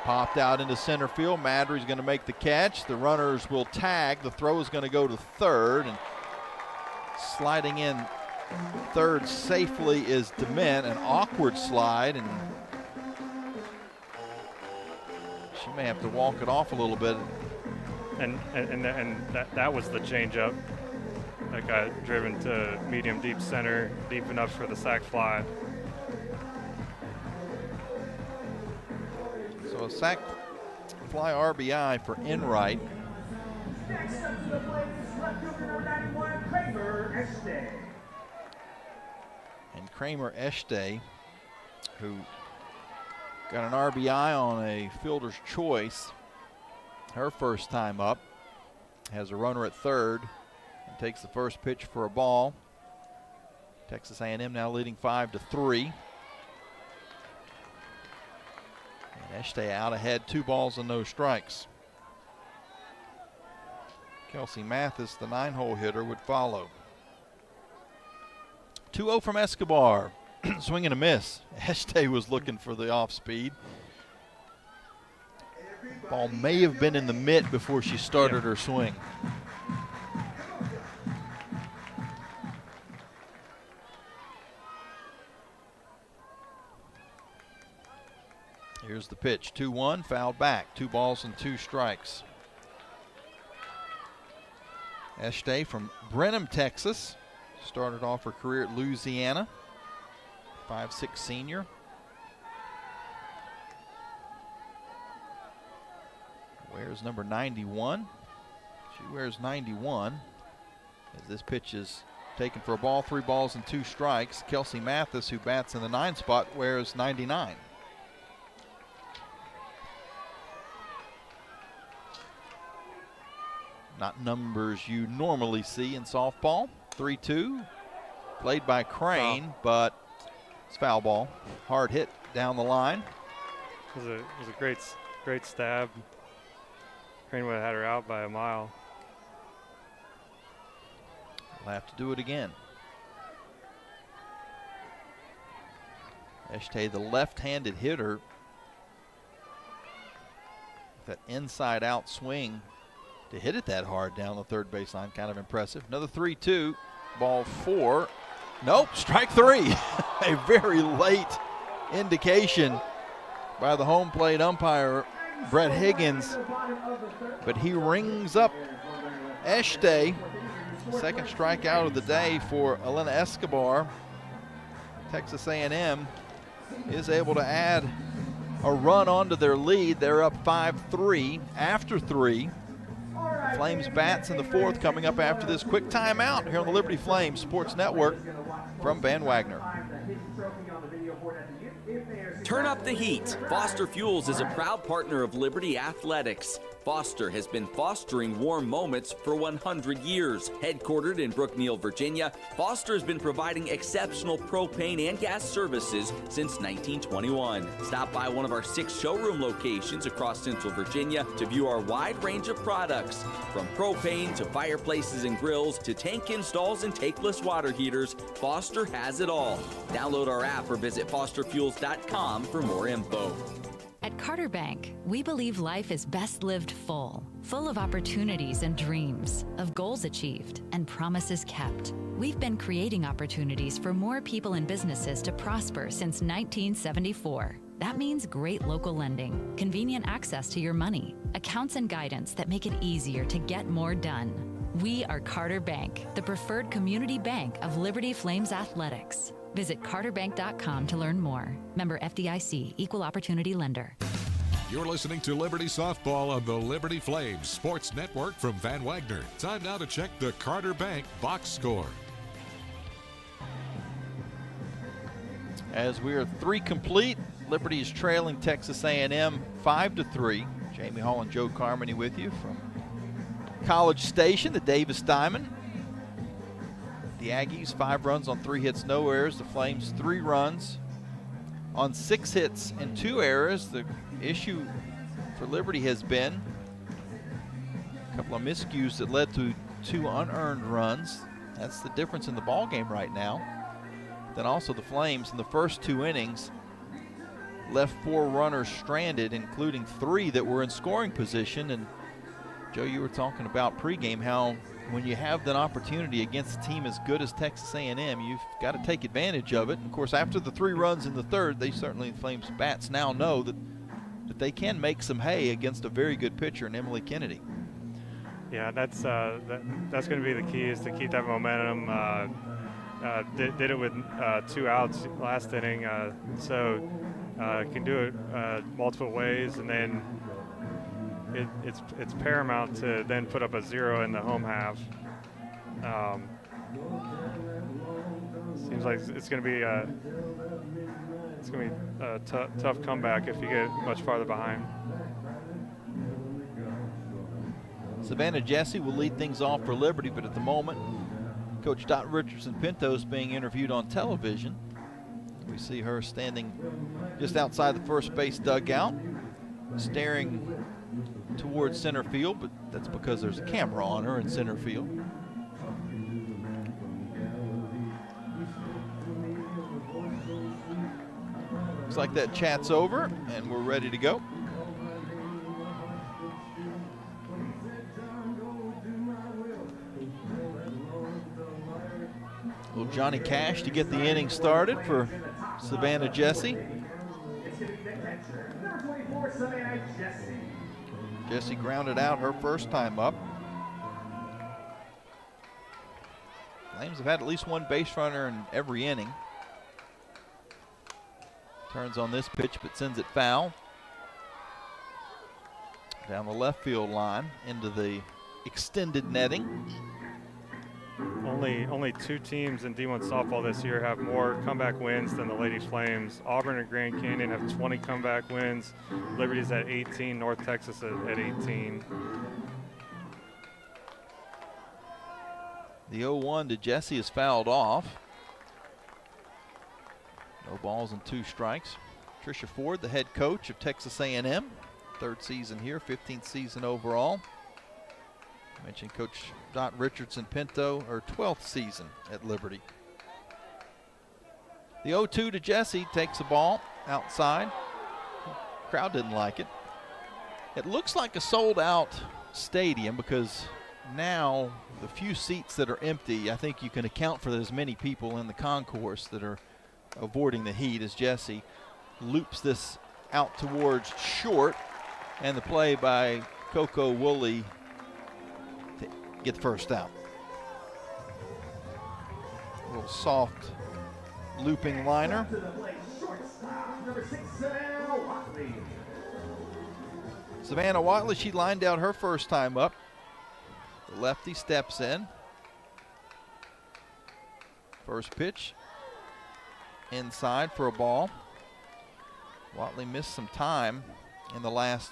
Popped out into center field. Madry's going to make the catch. The runners will tag. The throw is going to go to third, and sliding in third safely is DeMint. An awkward slide, and she may have to walk it off a little bit. And that was the changeup that got driven to medium deep center, deep enough for the sac fly. So a sac fly RBI for Enright. Next up to the plate is left fielder number 91, Kramer Este. And Kramer Este, who got an RBI on a fielder's choice her first time up, has a runner at third and takes the first pitch for a ball. Texas A&M now leading 5-3. And Este out ahead, 2 balls and no strikes. Kelsey Mathis, the 9-hole hitter, would follow. 2-0 from Escobar. Swing and a miss. Este was looking for the off speed. Ball may have been in the mitt before she started her swing. Here's the pitch. 2-1, fouled back. 2 balls and 2 strikes. Eshtay from Brenham, Texas. Started off her career at Louisiana. 5'6" senior. Wears number 91. She wears 91. As this pitch is taken for a ball, 3 balls and 2 strikes. Kelsey Mathis, who bats in the 9 spot, wears 99. Not numbers you normally see in softball. 3-2, played by Crane, but it's foul ball. Hard hit down the line. It was a great stab. Crane would have had her out by a mile. We'll have to do it again. Eshtay, the left-handed hitter, that inside-out swing to hit it that hard down the third baseline, kind of impressive. Another 3-2, ball 4. Nope, strike 3. A very late indication by the home plate umpire, Brett Higgins, but he rings up Eshtay. Second strikeout of the day for Elena Escobar. Texas A&M is able to add a run onto their lead. They're up 5-3 after 3. Flames bats in the 4th coming up after this quick timeout here on the Liberty Flames Sports Network from Van Wagner. Turn up the heat. Foster Fuels is a proud partner of Liberty Athletics. Foster has been fostering warm moments for 100 years. Headquartered in Brookneal, Virginia, Foster has been providing exceptional propane and gas services since 1921. Stop by one of our 6 showroom locations across Central Virginia to view our wide range of products. From propane to fireplaces and grills to tank installs and tankless water heaters, Foster has it all. Download our app or visit fosterfuels.com for more info. At Carter Bank, we believe life is best lived full of opportunities and dreams, of goals achieved and promises kept. We've been creating opportunities for more people and businesses to prosper since 1974. That means great local lending, convenient access to your money, accounts and guidance that make it easier to get more done. We are Carter Bank, the preferred community bank of Liberty Flames Athletics. Visit carterbank.com to learn more. Member FDIC, Equal Opportunity Lender. You're listening to Liberty Softball on the Liberty Flames Sports Network from Van Wagner. Time now to check the Carter Bank box score. As we are 3 complete, Liberty is trailing Texas A&M 5-3. Jamie Hall and Joe Carmany with you from College Station, the Davis Diamond. The Aggies 5 runs on 3 hits, no errors. The Flames 3 runs on 6 hits and 2 errors. The issue for Liberty has been a couple of miscues that led to 2 unearned runs. That's the difference in the ball game right now. Then also the Flames in the first 2 innings left 4 runners stranded, including 3 that were in scoring position. And Joe, you were talking about pregame how when you have that opportunity against a team as good as Texas A&M, you've got to take advantage of it. And of course, after the 3 runs in the 3rd, they certainly, the Flames bats now know that they can make some hay against a very good pitcher in Emily Kennedy. Yeah, that's going to be the key, is to keep that momentum. Did it with 2 outs last inning, so can do it multiple ways, and then it's paramount to then put up a 0 in the home half. Seems like it's going to be a tough comeback if you get much farther behind. Savannah Jesse will lead things off for Liberty, but at the moment, Coach Dot Richardson-Pinto is being interviewed on television. We see her standing just outside the first base dugout, staring towards center field, but that's because there's a camera on her in center field. Looks like that chat's over, and we're ready to go. Little Johnny Cash to get the inning started for Savannah Jesse. Jesse grounded out her first time up. Flames have had at least one base runner in every inning. Turns on this pitch, but sends it foul. Down the left field line into the extended netting. Only 2 teams in D1 softball this year have more comeback wins than the Lady Flames. Auburn and Grand Canyon have 20 comeback wins. Liberty's at 18, North Texas at 18. The 0-1 to Jesse is fouled off. No balls and 2 strikes. Tricia Ford, the head coach of Texas A&M. 3rd season here, 15th season overall. I mentioned Coach Dot Richardson Pinto, her 12th season at Liberty. The 0-2 to Jesse takes the ball outside. Crowd didn't like it. It looks like a sold-out stadium because now the few seats that are empty, I think you can account for as many people in the concourse that are avoiding the heat as Jesse loops this out towards short, and the play by Coco Woolley to get the first out. A little soft looping liner. Savannah Watley, she lined out her first time up. The lefty steps in. First pitch inside for a ball. Watley missed some time in the last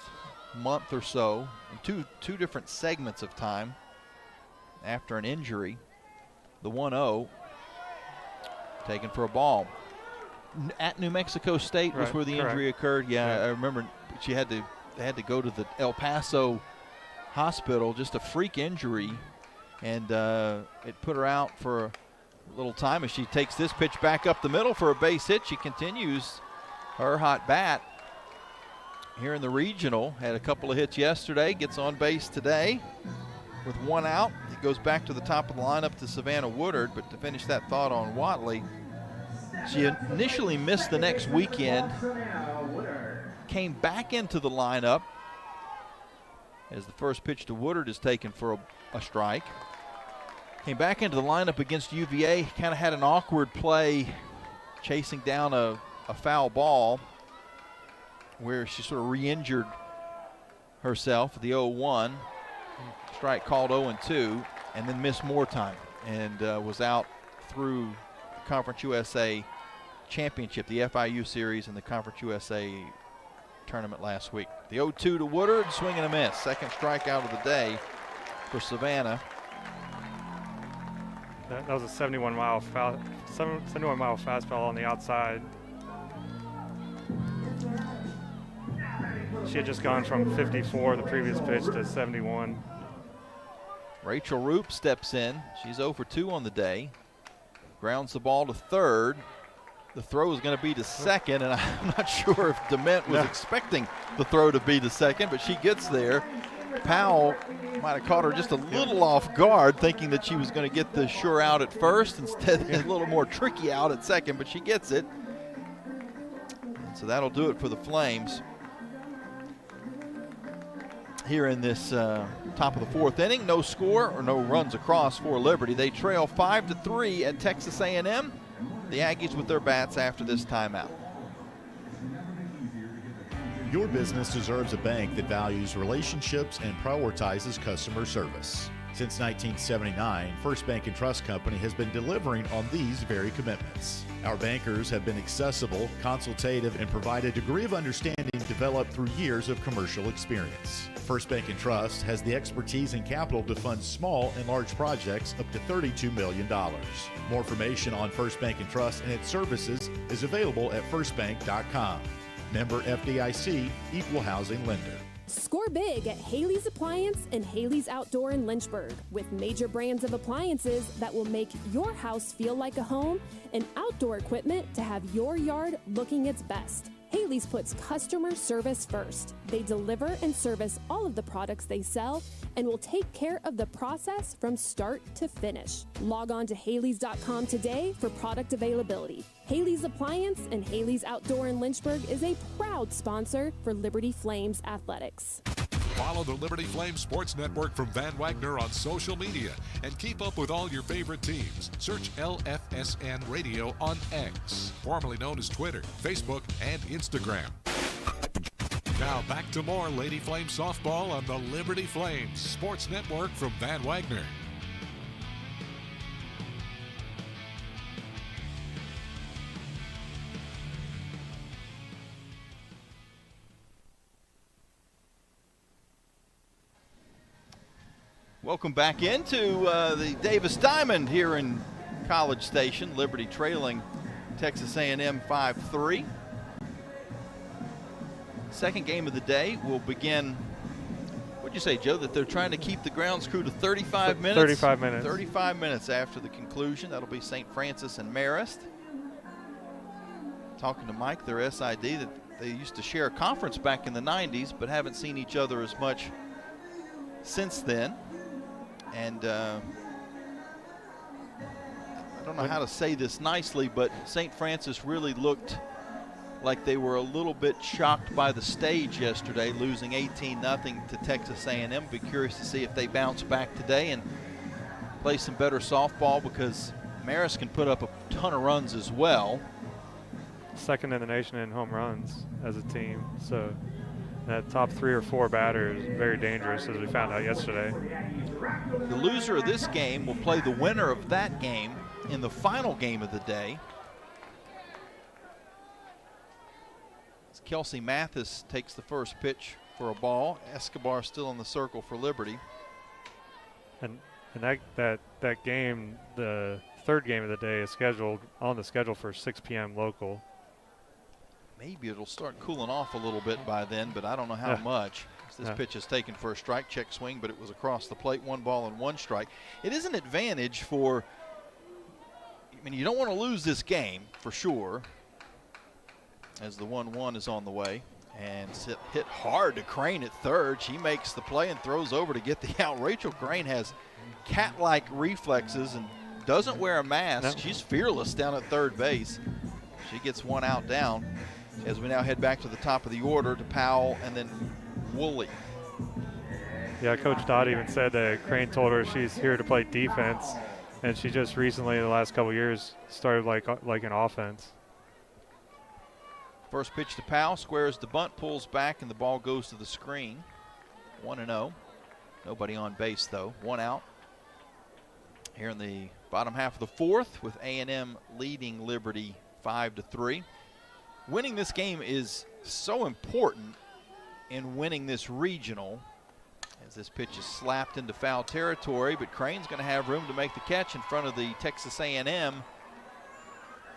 month or so, in two different segments of time after an injury. The 1-0 taken for a ball. At New Mexico State was where the injury occurred. Yeah, I remember they had to go to the El Paso hospital, just a freak injury, and it put her out for a little time as she takes this pitch back up the middle for a base hit. She continues her hot bat here in the regional. Had a couple of hits yesterday, gets on base today with 1 out. It goes back to the top of the lineup to Savannah Woodard, but to finish that thought on Watley, she initially missed the next weekend, came back into the lineup as the first pitch to Woodard is taken for a strike. Came back into the lineup against UVA, kind of had an awkward play chasing down a foul ball where she sort of re-injured herself, the 0-1. Strike called 0-2, and then missed more time and was out through Conference USA Championship, the FIU Series, and the Conference USA Tournament last week. The 0-2 to Woodard, swing and a miss. Second strikeout of the day for Savannah. That was a 71-mile fastball on the outside. She had just gone from 54 the previous pitch to 71. Rachel Roop steps in. She's 0 for 2 on the day. Grounds the ball to third. The throw is going to be to second, and I'm not sure if DeMent was expecting the throw to be to second, but she gets there. Powell might have caught her just a little off guard, thinking that she was going to get the sure out at first. Instead, a little more tricky out at second, but she gets it. And so that'll do it for the Flames here in this top of the 4th inning. No score or no runs across for Liberty. They trail 5-3 at Texas A&M. The Aggies with their bats after this timeout. Your business deserves a bank that values relationships and prioritizes customer service. Since 1979, First Bank and Trust Company has been delivering on these very commitments. Our bankers have been accessible, consultative, and provide a degree of understanding developed through years of commercial experience. First Bank and Trust has the expertise and capital to fund small and large projects up to $32 million. More information on First Bank and Trust and its services is available at firstbank.com. Member FDIC, Equal Housing Lender. Score big at Haley's Appliance and Haley's Outdoor in Lynchburg with major brands of appliances that will make your house feel like a home and outdoor equipment to have your yard looking its best. Haley's puts customer service first. They deliver and service all of the products they sell and will take care of the process from start to finish. Log on to Haley's.com today for product availability. Haley's Appliance and Haley's Outdoor in Lynchburg is a proud sponsor for Liberty Flames Athletics. Follow the Liberty Flames Sports Network from Van Wagner on social media and keep up with all your favorite teams. Search LFSN Radio on X, formerly known as Twitter, Facebook, and Instagram. Now back to more Lady Flame softball on the Liberty Flames Sports Network from Van Wagner. Welcome back into the Davis Diamond here in College Station. Liberty trailing Texas A&M 5-3. Second game of the day will begin. What'd you say, Joe, that they're trying to keep the grounds crew to 35 minutes? 35 minutes. 35 minutes after the conclusion. That'll be St. Francis and Marist. Talking to Mike, their SID, that they used to share a conference back in the 90s, but haven't seen each other as much since then. And I don't know how to say this nicely, but St. Francis really looked like they were a little bit shocked by the stage yesterday, losing 18-0 to Texas A&M. Be curious to see if they bounce back today and play some better softball, because Marist can put up a ton of runs as well. Second in the nation in home runs as a team, so that top 3 or 4 batter is very dangerous, as we found out yesterday. The loser of this game will play the winner of that game in the final game of the day. As Kelsey Mathis takes the first pitch for a ball. Escobar still in the circle for Liberty. And that game, the third game of the day, is on the schedule for 6 p.m. local. Maybe it'll start cooling off a little bit by then, but I don't know how much. This pitch is taken for a strike, check swing, but it was across the plate, 1 ball and 1 strike. It is an advantage for, I mean, you don't want to lose this game for sure, as the 1-1 is on the way. And hit hard to Crane at third. She makes the play and throws over to get the out. Rachel Crane has cat-like reflexes and doesn't wear a mask. She's fearless down at third base. She gets 1 out down, as we now head back to the top of the order to Powell and then Woolley. Yeah, Coach Dodd even said that Crane told her she's here to play defense, and she just recently, in the last couple of years, started like an offense. First pitch to Powell, squares the bunt, pulls back, and the ball goes to the screen. 1-0. Nobody on base, though. 1 out. Here in the bottom half of the fourth, with A&M leading Liberty 5-3. Winning this game is so important in winning this regional, as this pitch is slapped into foul territory, but Crane's going to have room to make the catch in front of the Texas A&M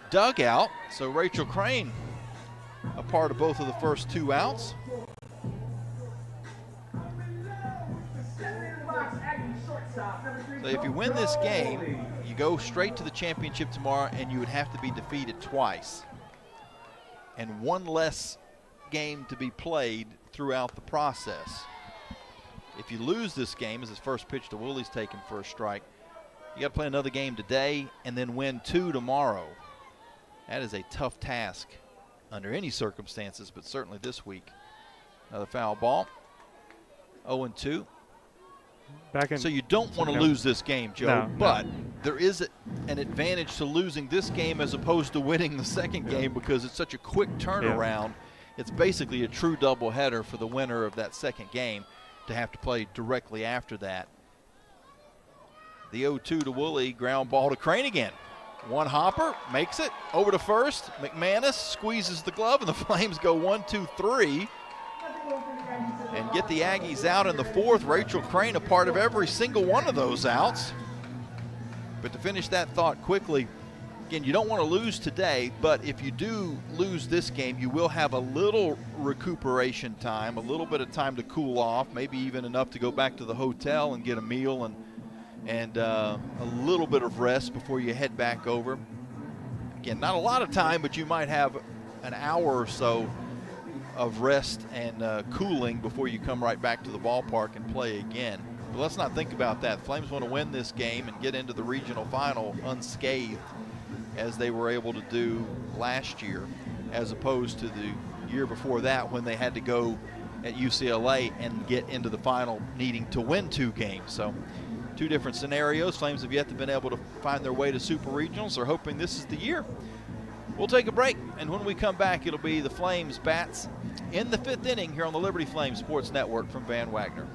dugout. So Rachel Crane a part of both of the first 2 outs. So if you win this game, you go straight to the championship tomorrow, and you would have to be defeated twice, and 1 less game to be played throughout the process. If you lose this game, as his first pitch to Woolley's taken for a strike, you got to play another game today and then win 2 tomorrow. That is a tough task under any circumstances, but certainly this week. Another foul ball. 0-2. So you don't want to lose this game, Joe, but there is an advantage to losing this game as opposed to winning the second game, because it's such a quick turnaround. It's basically a true doubleheader for the winner of that second game to have to play directly after that. The 0-2 to Woolley, ground ball to Crane again. 1 hopper, makes it, over to first. McManus squeezes the glove, and the Flames go 1-2-3 and get the Aggies out in the fourth. Rachel Crane a part of every single one of those outs. But to finish that thought quickly, again, you don't want to lose today, but if you do lose this game, you will have a little recuperation time, a little bit of time to cool off, maybe even enough to go back to the hotel and get a meal and a little bit of rest before you head back over. Again, not a lot of time, but you might have an hour or so of rest and cooling before you come right back to the ballpark and play again. But let's not think about that. Flames want to win this game and get into the regional final unscathed, as they were able to do last year, as opposed to the year before that when they had to go at UCLA and get into the final needing to win 2 games. So 2 different scenarios. Flames have yet to been able to find their way to Super Regionals. They're hoping this is the year. We'll take a break, and when we come back, it'll be the Flames bats in the 5th inning here on the Liberty Flames Sports Network from Van Wagner.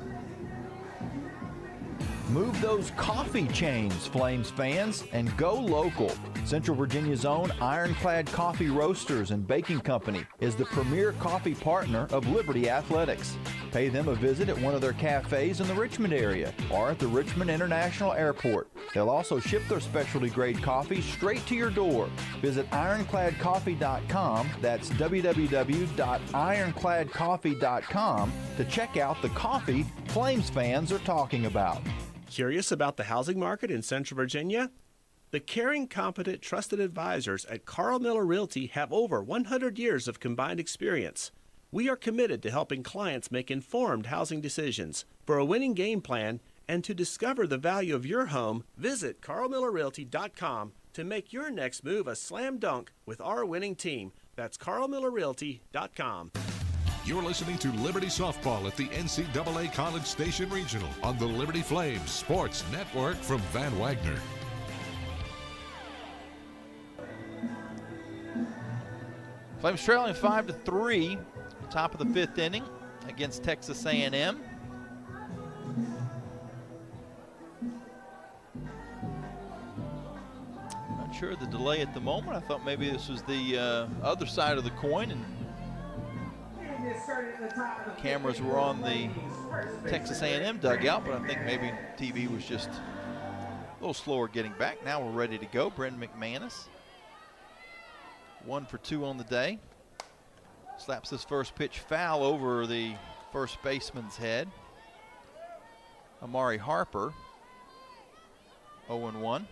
Move those coffee chains, Flames fans, and go local. Central Virginia's own Ironclad Coffee Roasters and Baking Company is the premier coffee partner of Liberty Athletics. Pay them a visit at one of their cafes in the Richmond area or at the Richmond International Airport. They'll also ship their specialty grade coffee straight to your door. Visit ironcladcoffee.com, that's www.ironcladcoffee.com, to check out the coffee Flames fans are talking about. Curious about the housing market in Central Virginia? The caring, competent, trusted advisors at Carl Miller Realty have over 100 years of combined experience. We are committed to helping clients make informed housing decisions. For a winning game plan and to discover the value of your home, visit carlmillerrealty.com to make your next move a slam dunk with our winning team. That's carlmillerrealty.com. You're listening to Liberty Softball at the NCAA College Station Regional on the Liberty Flames Sports Network from Van Wagner. Flames trailing 5-3, top of the 5th inning against Texas A&M. Not sure the delay at the moment. I thought maybe this was the other side of the coin, and cameras were on the Texas A&M dugout, but I think maybe TV was just a little slower getting back. Now we're ready to go. Brendan McManus, 1 for 2 on the day. Slaps his first pitch foul over the first baseman's head. Amari Harper, 0-1.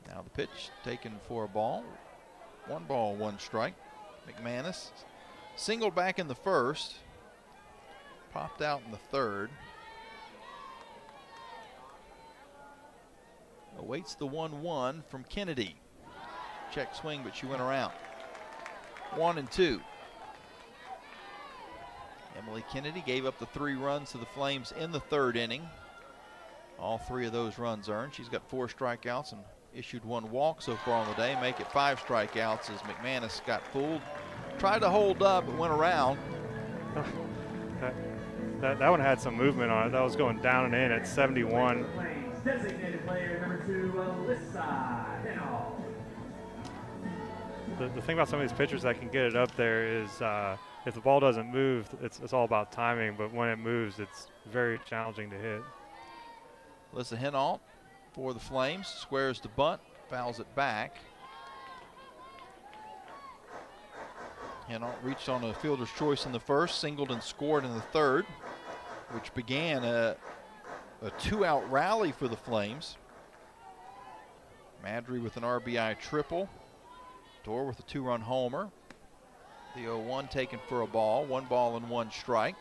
Now the pitch taken for a ball. 1 ball, 1 strike. McManus singled back in the first, popped out in the third. Awaits the 1-1 from Kennedy. Check swing, but she went around. 1-2. Emily Kennedy gave up the 3 runs to the Flames in the 3rd inning. All 3 of those runs earned. She's got 4 strikeouts and issued 1 walk so far on the day. Make it 5 strikeouts as McManus got fooled. Tried to hold up, but went around. That one had some movement on it. That was going down and in at 71. Designated player number 2, Alyssa Hennall. The thing about some of these pitchers that can get it up there is if the ball doesn't move, it's all about timing, but when it moves, it's very challenging to hit. Alyssa Hennall for the Flames, squares to bunt, fouls it back. Hennall reached on a fielder's choice in the first, singled and scored in the 3rd, which began a 2-out rally for the Flames. Madry with an RBI triple. Dorr with a 2-run homer. The 0-1 taken for a ball. 1 ball and 1 strike.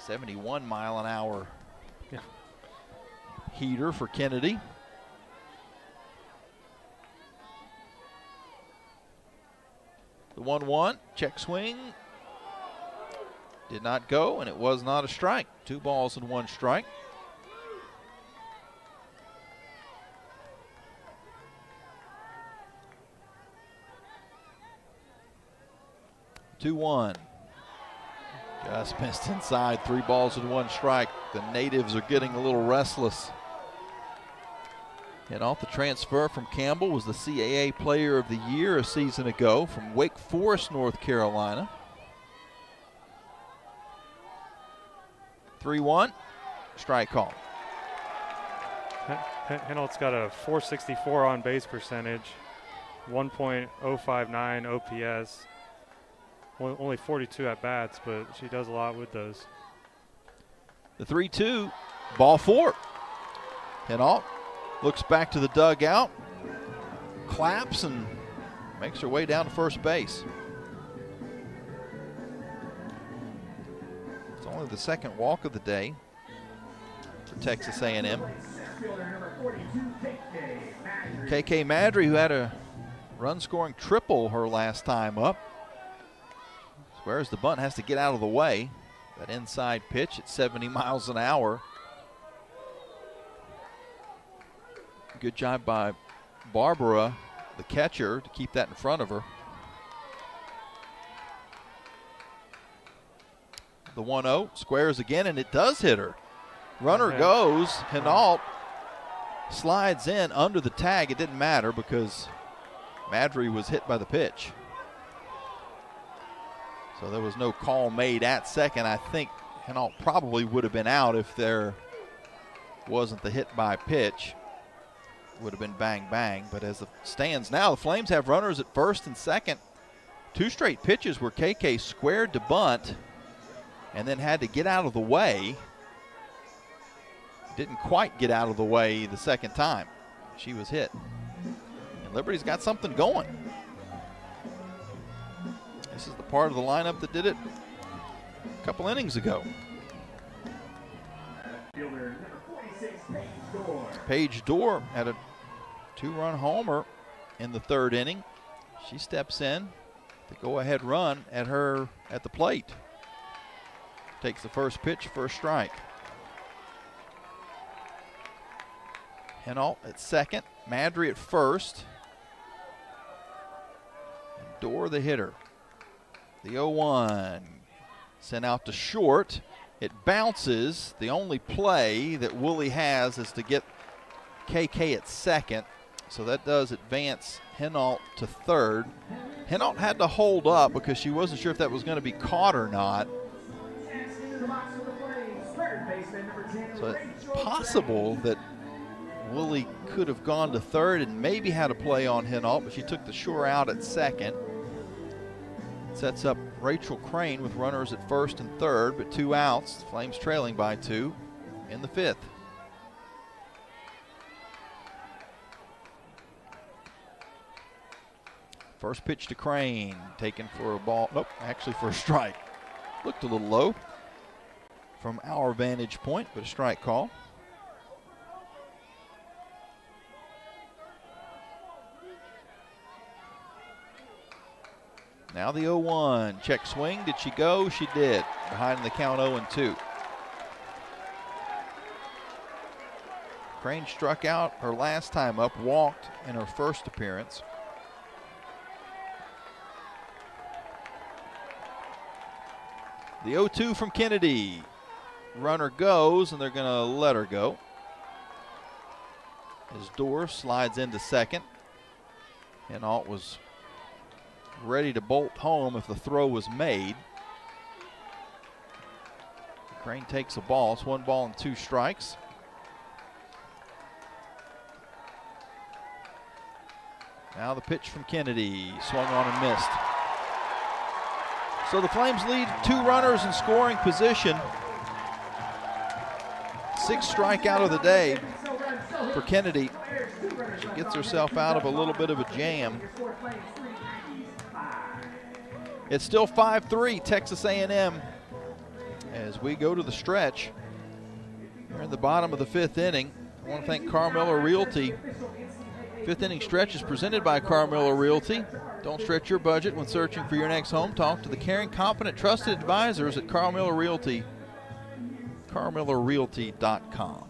71-mile-an-hour heater for Kennedy. The 1-1, check swing. Did not go, and it was not a strike. 2 balls and 1 strike. Two-one. Just missed inside. 3 balls and 1 strike. The natives are getting a little restless. And off the transfer from Campbell was the CAA Player of the Year a season ago from Wake Forest, North Carolina. 3-1, strike call. Hennall's got a .464 on base percentage, 1.059 OPS. Only 42 at bats, but she does a lot with those. The 3-2, ball 4. Hennall looks back to the dugout, claps, and makes her way down to first base. It's only the second walk of the day for Texas A&M. KK Madry, who had a run-scoring triple her last time up. Squares the bunt, has to get out of the way. That inside pitch at 70 miles an hour. Good job by Barbara, the catcher, to keep that in front of her. The 1-0, squares again, and it does hit her. Runner goes, Hinault slides in under the tag. It didn't matter because Madry was hit by the pitch. So there was no call made at second. I think Hinault probably would have been out if there wasn't the hit by pitch. Would have been bang bang, but as it stands now, the Flames have runners at first and second. 2 straight pitches where KK squared to bunt and then had to get out of the way. Didn't quite get out of the way the second time she was hit. And Liberty's got something going. This is the part of the lineup that did it a couple innings ago. Paige Dorr had a 2-run homer in the 3rd inning. She steps in to go-ahead run at the plate. Takes the first pitch for a strike. Hinault at second, Madry at first. And Dorr the hitter. The 0-1 sent out to short. It bounces. The only play that Woolley has is to get KK at second. So that does advance Hinault to third. Hinault had to hold up because she wasn't sure if that was going to be caught or not. So it's possible that Woolley could have gone to third and maybe had a play on Hinault, but she took the sure out at second. Sets up Rachel Crane with runners at first and third, but 2 outs. Flames trailing by 2 in the 5th. First pitch to Crane, taken for a ball. Nope, actually for a strike. Looked a little low from our vantage point, but a strike call. Now the 0-1, check swing, did she go? She did, behind the count 0-2. Crane struck out her last time up, walked in her first appearance. The 0-2 from Kennedy. Runner goes, and they're going to let her go. As Dorr slides into second. Hinault was ready to bolt home if the throw was made. Crane takes a ball. It's 1 ball and 2 strikes. Now the pitch from Kennedy. Swung on and missed. So the Flames lead 2 runners in scoring position. 6th strikeout of the day for Kennedy. She gets herself out of a little bit of a jam. It's still 5-3 Texas A&M as we go to the stretch. We're in the bottom of the 5th inning. I want to thank Carmilla Realty. 5th inning stretch is presented by Carmilla Realty. Don't stretch your budget when searching for your next home. Talk to the caring, competent, trusted advisors at Carmilla Realty. CarmillaRealty.com.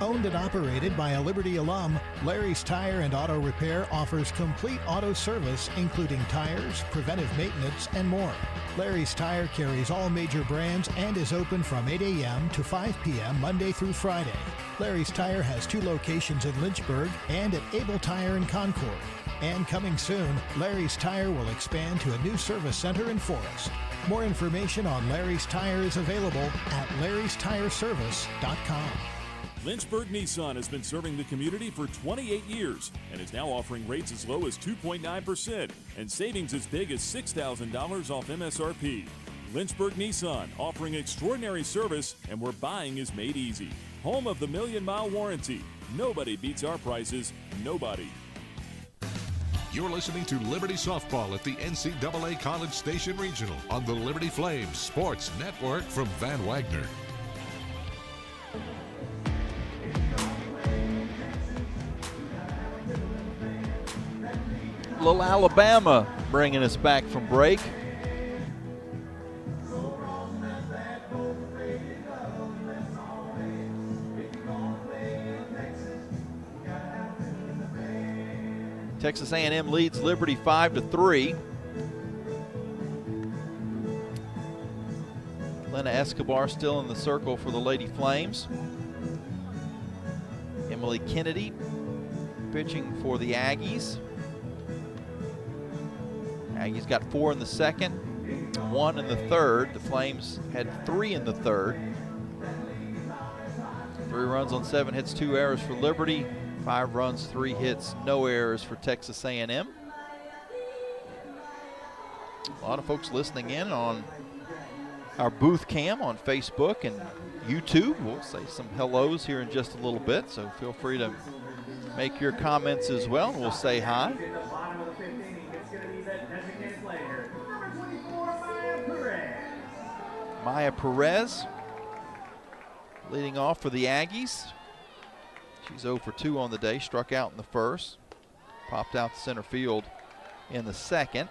Owned and operated by a Liberty alum, Larry's Tire and Auto Repair offers complete auto service, including tires, preventive maintenance, and more. Larry's Tire carries all major brands and is open from 8 a.m. to 5 p.m. Monday through Friday. Larry's Tire has 2 locations in Lynchburg and at Able Tire in Concord. And coming soon, Larry's Tire will expand to a new service center in Forest. More information on Larry's Tire is available at larrystireservice.com. Lynchburg Nissan has been serving the community for 28 years and is now offering rates as low as 2.9% and savings as big as $6,000 off MSRP. Lynchburg Nissan, offering extraordinary service and where buying is made easy. Home of the $1,000,000 warranty. Nobody beats our prices. Nobody. You're listening to Liberty Softball at the NCAA College Station Regional on the Liberty Flames Sports Network from Van Wagner. Little Alabama bringing us back from break. Texas A&M leads Liberty 5-3. Lena Escobar still in the circle for the Lady Flames. Emily Kennedy pitching for the Aggies. Aggies got 4 in the second, 1 in the third. The Flames had 3 in the third. 3 runs on 7 hits, 2 errors for Liberty. 5 runs, 3 hits, no errors for Texas A&M. A lot of folks listening in on our booth cam on Facebook and YouTube. We'll say some hellos here in just a little bit, so feel free to make your comments as well, and we'll say hi. Maya Perez leading off for the Aggies. She's 0 for 2 on the day, struck out in the first, popped out to center field in the second.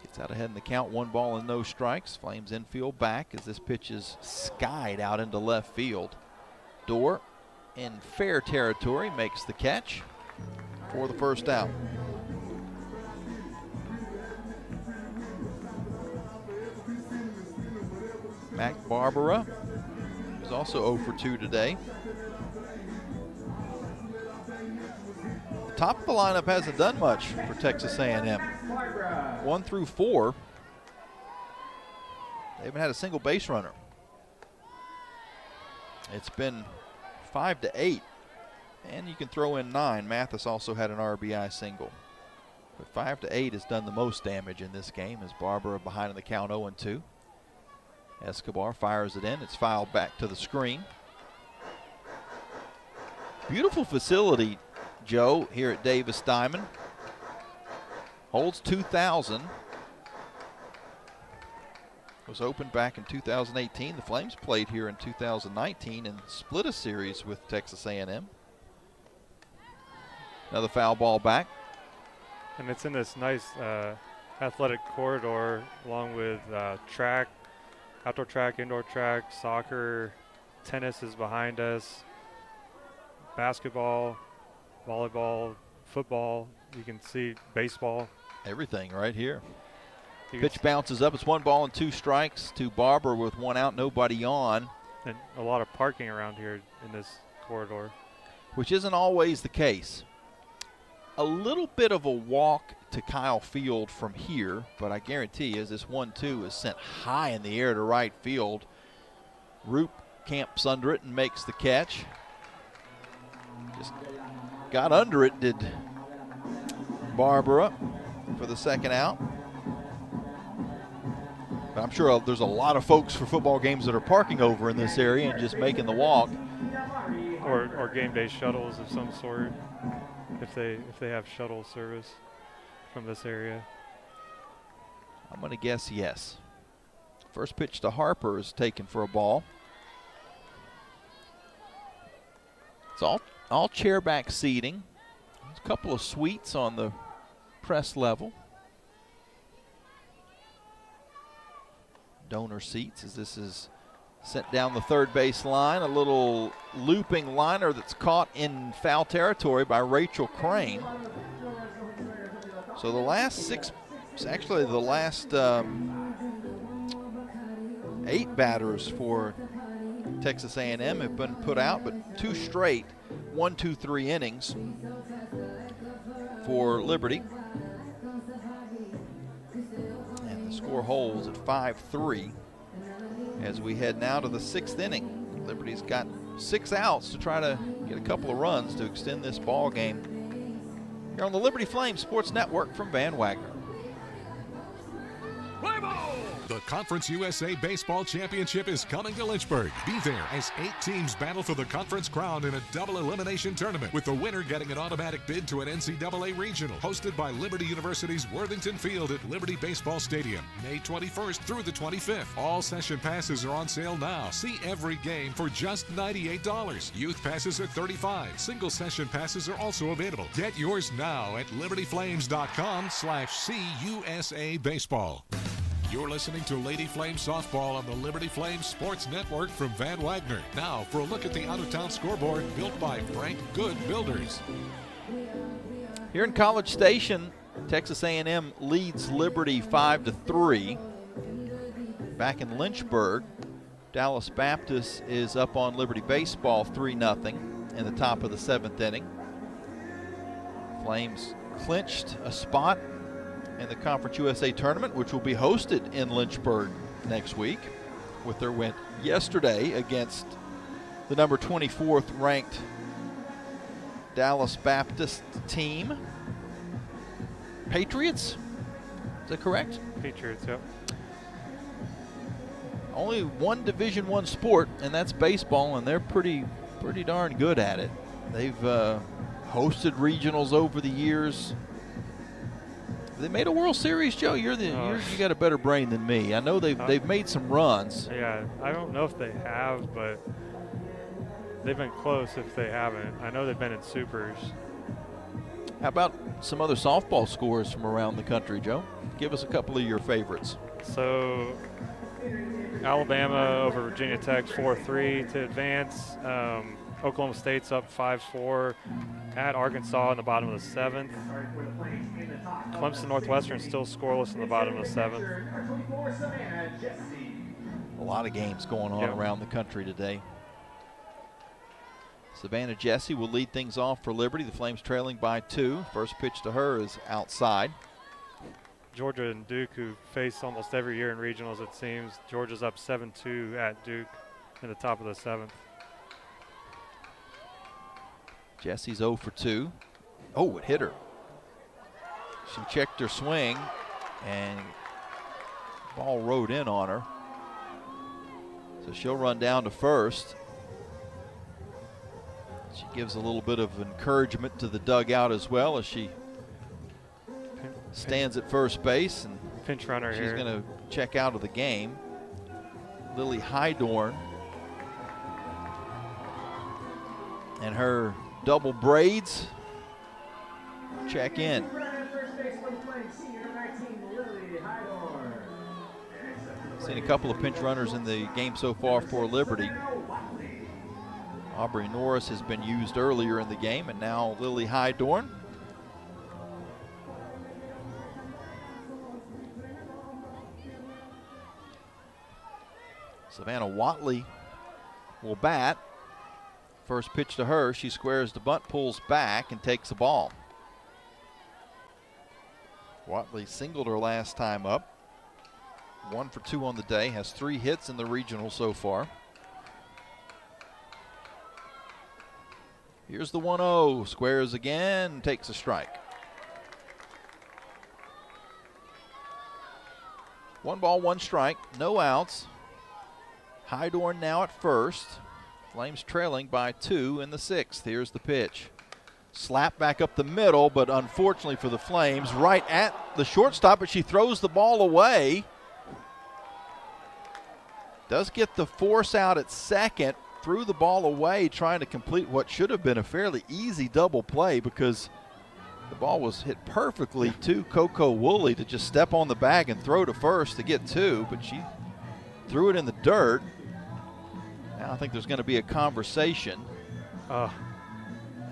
Gets out ahead in the count, 1 ball and no strikes. Flames infield back as this pitch is skied out into left field. Dorr in fair territory makes the catch for the first out. Mac Barbara is also 0 for 2 today. The top of the lineup hasn't done much for Texas A&M. 1 through 4. They haven't had a single base runner. It's been 5 to 8, and you can throw in 9. Mathis also had an RBI single. But 5 to 8 has done the most damage in this game as Barbara behind in the count 0-2. Escobar fires it in. It's fouled back to the screen. Beautiful facility, Joe, here at Davis Diamond. Holds 2,000. Was opened back in 2018. The Flames played here in 2019 and split a series with Texas A&M. Another foul ball back. And it's in this nice athletic corridor along with track, outdoor track, indoor track, soccer, tennis is behind us, basketball, volleyball, football, you can see baseball. Everything right here. Pitch bounces up. It's 1 ball and 2 strikes to Barber with 1 out, nobody on. And a lot of parking around here in this corridor. Which isn't always the case. A little bit of a walk to Kyle Field from here, but I guarantee you, as this 1-2 is sent high in the air to right field, Roop camps under it and makes the catch. Just got under it, did Barbara, for the second out. But I'm sure there's a lot of folks for football games that are parking over in this area and just making the walk. Or game day shuttles of some sort, if they have shuttle service from this area. I'm going to guess yes. First pitch to Harper is taken for a ball. It's all chair back seating. There's a couple of suites on the press level. Donor seats as this is sent down the third base line. A little looping liner that's caught in foul territory by Rachel Crane. So the last 8 batters for Texas A&M have been put out, but 2 straight 1-2-3 innings for Liberty. And the score holds at 5-3 as we head now to the 6th inning. Liberty's got 6 outs to try to get a couple of runs to extend this ball game here on the Liberty Flames Sports Network from Van Wagner. The Conference USA Baseball Championship is coming to Lynchburg. Be there as 8 teams battle for the conference crown in a double elimination tournament, with the winner getting an automatic bid to an NCAA regional, hosted by Liberty University's Worthington Field at Liberty Baseball Stadium, May 21st through the 25th. All session passes are on sale now. See every game for just $98. Youth passes are $35. Single session passes are also available. Get yours now at libertyflames.com/CUSA Baseball. You're listening to Lady Flames Softball on the Liberty Flames Sports Network from Van Wagner. Now for a look at the out-of-town scoreboard built by Frank Good Builders. Here in College Station, Texas A&M leads Liberty 5-3. Back in Lynchburg, Dallas Baptist is up on Liberty Baseball 3-0 in the top of the 7th inning. Flames clinched a spot in the Conference USA Tournament, which will be hosted in Lynchburg next week, with their win yesterday against the number 24th ranked Dallas Baptist team. Patriots? Is that correct? Patriots, yep. Only one Division I sport, and that's baseball, and they're pretty darn good at it. They've hosted regionals over the years. They made a World Series, Joe. You got a better brain than me. I know they've made some runs. Yeah, I don't know if they have, but they've been close if they haven't. I know they've been in supers. How about some other softball scores from around the country, Joe? Give us a couple of your favorites. So Alabama over Virginia Tech 4-3 to advance. Oklahoma State's up 5-4 at Arkansas in the bottom of the 7th. Clemson Northwestern still scoreless in the bottom of the 7th. A lot of games going on around the country today. Savannah Jessie will lead things off for Liberty. The Flames trailing by 2. First pitch to her is outside. Georgia and Duke, who face almost every year in regionals, it seems. Georgia's up 7-2 at Duke in the top of the 7th. Jessie's 0 for 2. Oh, it hit her. She checked her swing, and ball rode in on her. So she'll run down to first. She gives a little bit of encouragement to the dugout as well as she stands at first base, and pinch runner she's going to check out of the game. Lily Hydorn and her double braids check in. Seen a couple of pinch runners in the game so far for Liberty. Aubrey Norris has been used earlier in the game, and now Lily Hydorn. Savannah Watley will bat. First pitch to her, she squares the bunt, pulls back, and takes the ball. Watley singled her last time up. 1 for 2 on the day, has 3 hits in the regional so far. Here's the 1-0, squares again, takes a strike. 1 ball, 1 strike, no outs. Hydorn now at first. Flames trailing by 2 in the 6th. Here's the pitch. Slap back up the middle, but unfortunately for the Flames, right at the shortstop, but she throws the ball away. Does get the force out at second, threw the ball away, trying to complete what should have been a fairly easy double play because the ball was hit perfectly to Coco Woolley to just step on the bag and throw to first to get 2, but she threw it in the dirt. Now I think there's going to be a conversation. And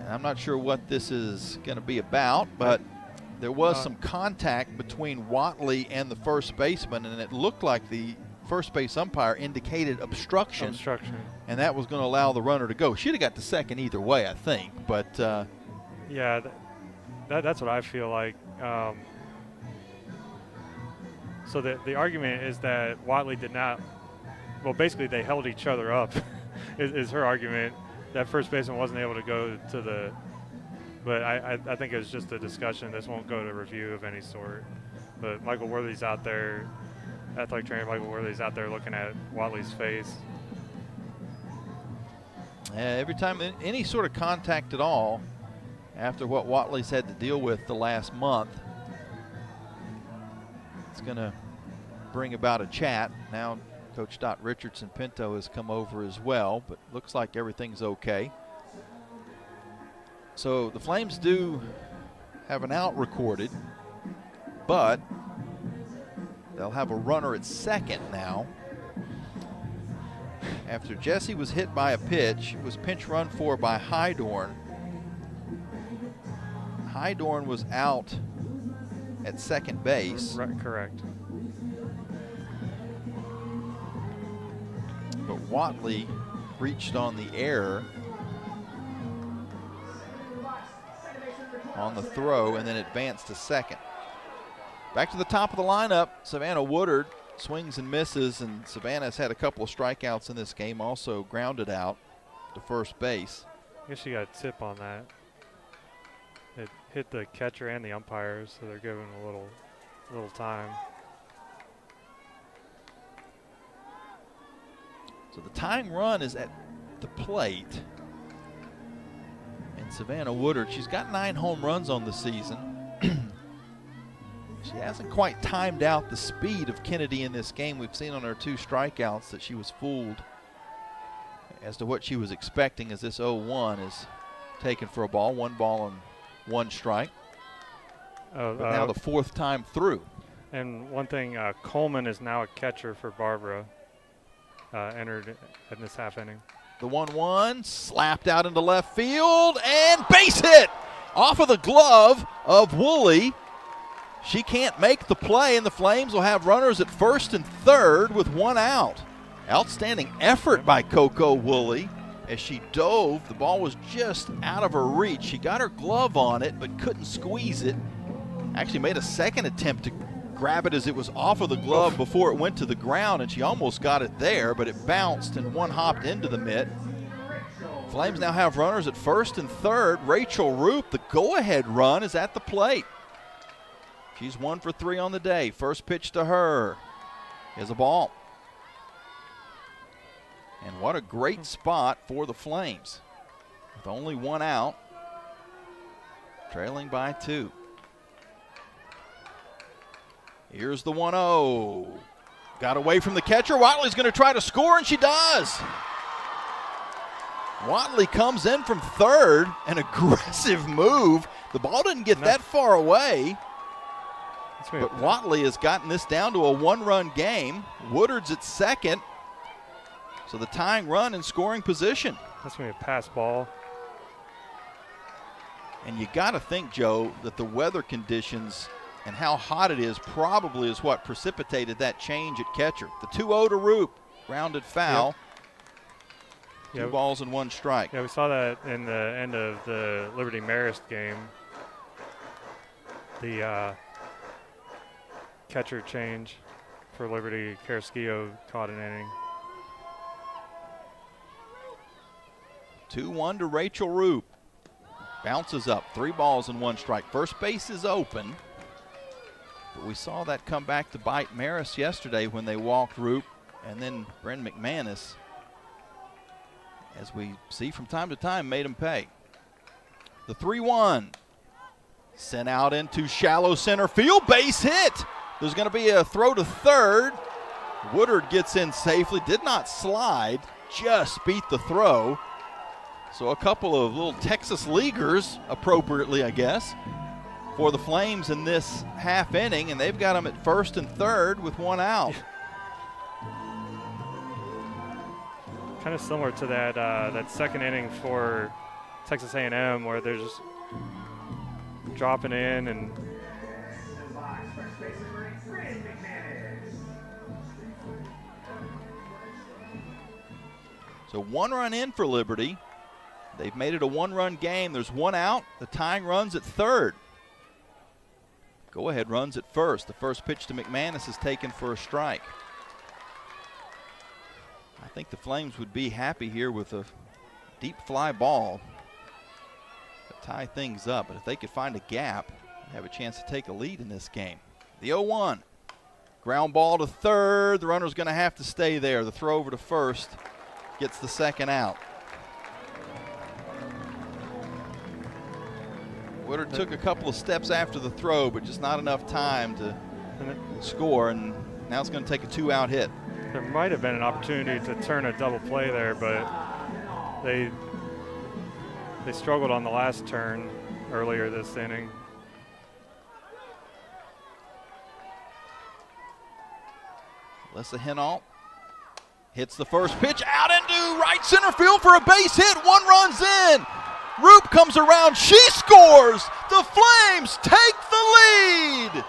I'm not sure what this is going to be about, but there was some contact between Watley and the first baseman, and it looked like the first base umpire indicated obstruction. And that was going to allow the runner to go. She'd have got to second either way, I think. But yeah, that's what I feel like. So the argument is that Watley did not. Well, basically they held each other up. is her argument. That first baseman wasn't able to go to the. But I think it was just a discussion. This won't go to review of any sort. But Michael Worthy's out there athletic trainer Michael Worley's out there looking at Watley's face. Every time any sort of contact at all, after what Watley's had to deal with the last month, it's going to bring about a chat. Now Coach Dot Richardson Pinto has come over as well, but looks like everything's okay. So the Flames do have an out recorded, but they'll have a runner at second now. After Jesse was hit by a pitch, it was pinch run for by Hydorn. Hydorn was out at second base. Right, correct. But Watley reached on the error on the throw and then advanced to second. Back to the top of the lineup, Savannah Woodard swings and misses, and Savannah's had a couple of strikeouts in this game, also grounded out to first base. I guess she got a tip on that. It hit the catcher and the umpires, so they're giving a little time. So the tying run is at the plate. And Savannah Woodard, she's got 9 home runs on the season. She hasn't quite timed out the speed of Kennedy in this game. We've seen on her 2 strikeouts that she was fooled as to what she was expecting, as this 0-1 is taken for a ball, 1 ball and 1 strike. But now the 4th time through. And one thing, Coleman is now a catcher for Barbara, entered in this half inning. The 1-1 slapped out into left field and base hit off of the glove of Woolley. She can't make the play, and the Flames will have runners at first and third with 1 out. Outstanding effort by Coco Woolley as she dove. The ball was just out of her reach. She got her glove on it but couldn't squeeze it. Actually made a second attempt to grab it as it was off of the glove before it went to the ground, and she almost got it there, but it bounced and 1 hopped into the mitt. Flames now have runners at first and third. Rachel Roop, the go-ahead run, is at the plate. She's 1 for 3 on the day. First pitch to her is a ball. And what a great spot for the Flames. With only 1 out, trailing by 2. Here's the 1-0. Got away from the catcher. Watley's going to try to score, and she does. Watley comes in from third, an aggressive move. The ball didn't get that far away. But Watley has gotten this down to a 1-run game. Woodard's at second. So the tying run in scoring position. That's going to be a pass ball. And you got to think, Joe, that the weather conditions and how hot it is probably is what precipitated that change at catcher. The 2-0 to Roop, grounded foul. Yep. 2 balls and 1 strike. Yeah, we saw that in the end of the Liberty Marist game. The catcher change for Liberty. Carrasquillo caught an inning. 2-1 to Rachel Roop. Bounces up, 3 balls and 1 strike. First base is open. But we saw that come back to bite Maris yesterday when they walked Roop and then Bryn McManus, as we see from time to time, made him pay. The 3-1 sent out into shallow center field, base hit. There's going to be a throw to third. Woodard gets in safely, did not slide, just beat the throw. So a couple of little Texas leaguers, appropriately I guess, for the Flames in this half inning, and they've got them at first and third with 1 out. Kind of similar to that that second inning for Texas A&M, where they're just dropping in and so 1 run in for Liberty. They've made it a 1-run game. There's 1 out. The tying run's at third. Go-ahead runs at first. The first pitch to McManus is taken for a strike. I think the Flames would be happy here with a deep fly ball to tie things up. But if they could find a gap, have a chance to take a lead in this game. The 0-1. Ground ball to third. The runner's going to have to stay there. The throw over to first gets the second out. Woodard took a couple of steps after the throw, but just not enough time to score, and now it's going to take a 2-out hit. There might have been an opportunity to turn a double play there, but they struggled on the last turn earlier this inning. Alyssa Hinault hits the first pitch out into right center field for a base hit. One runs in. Roop comes around. She scores. The Flames take the lead.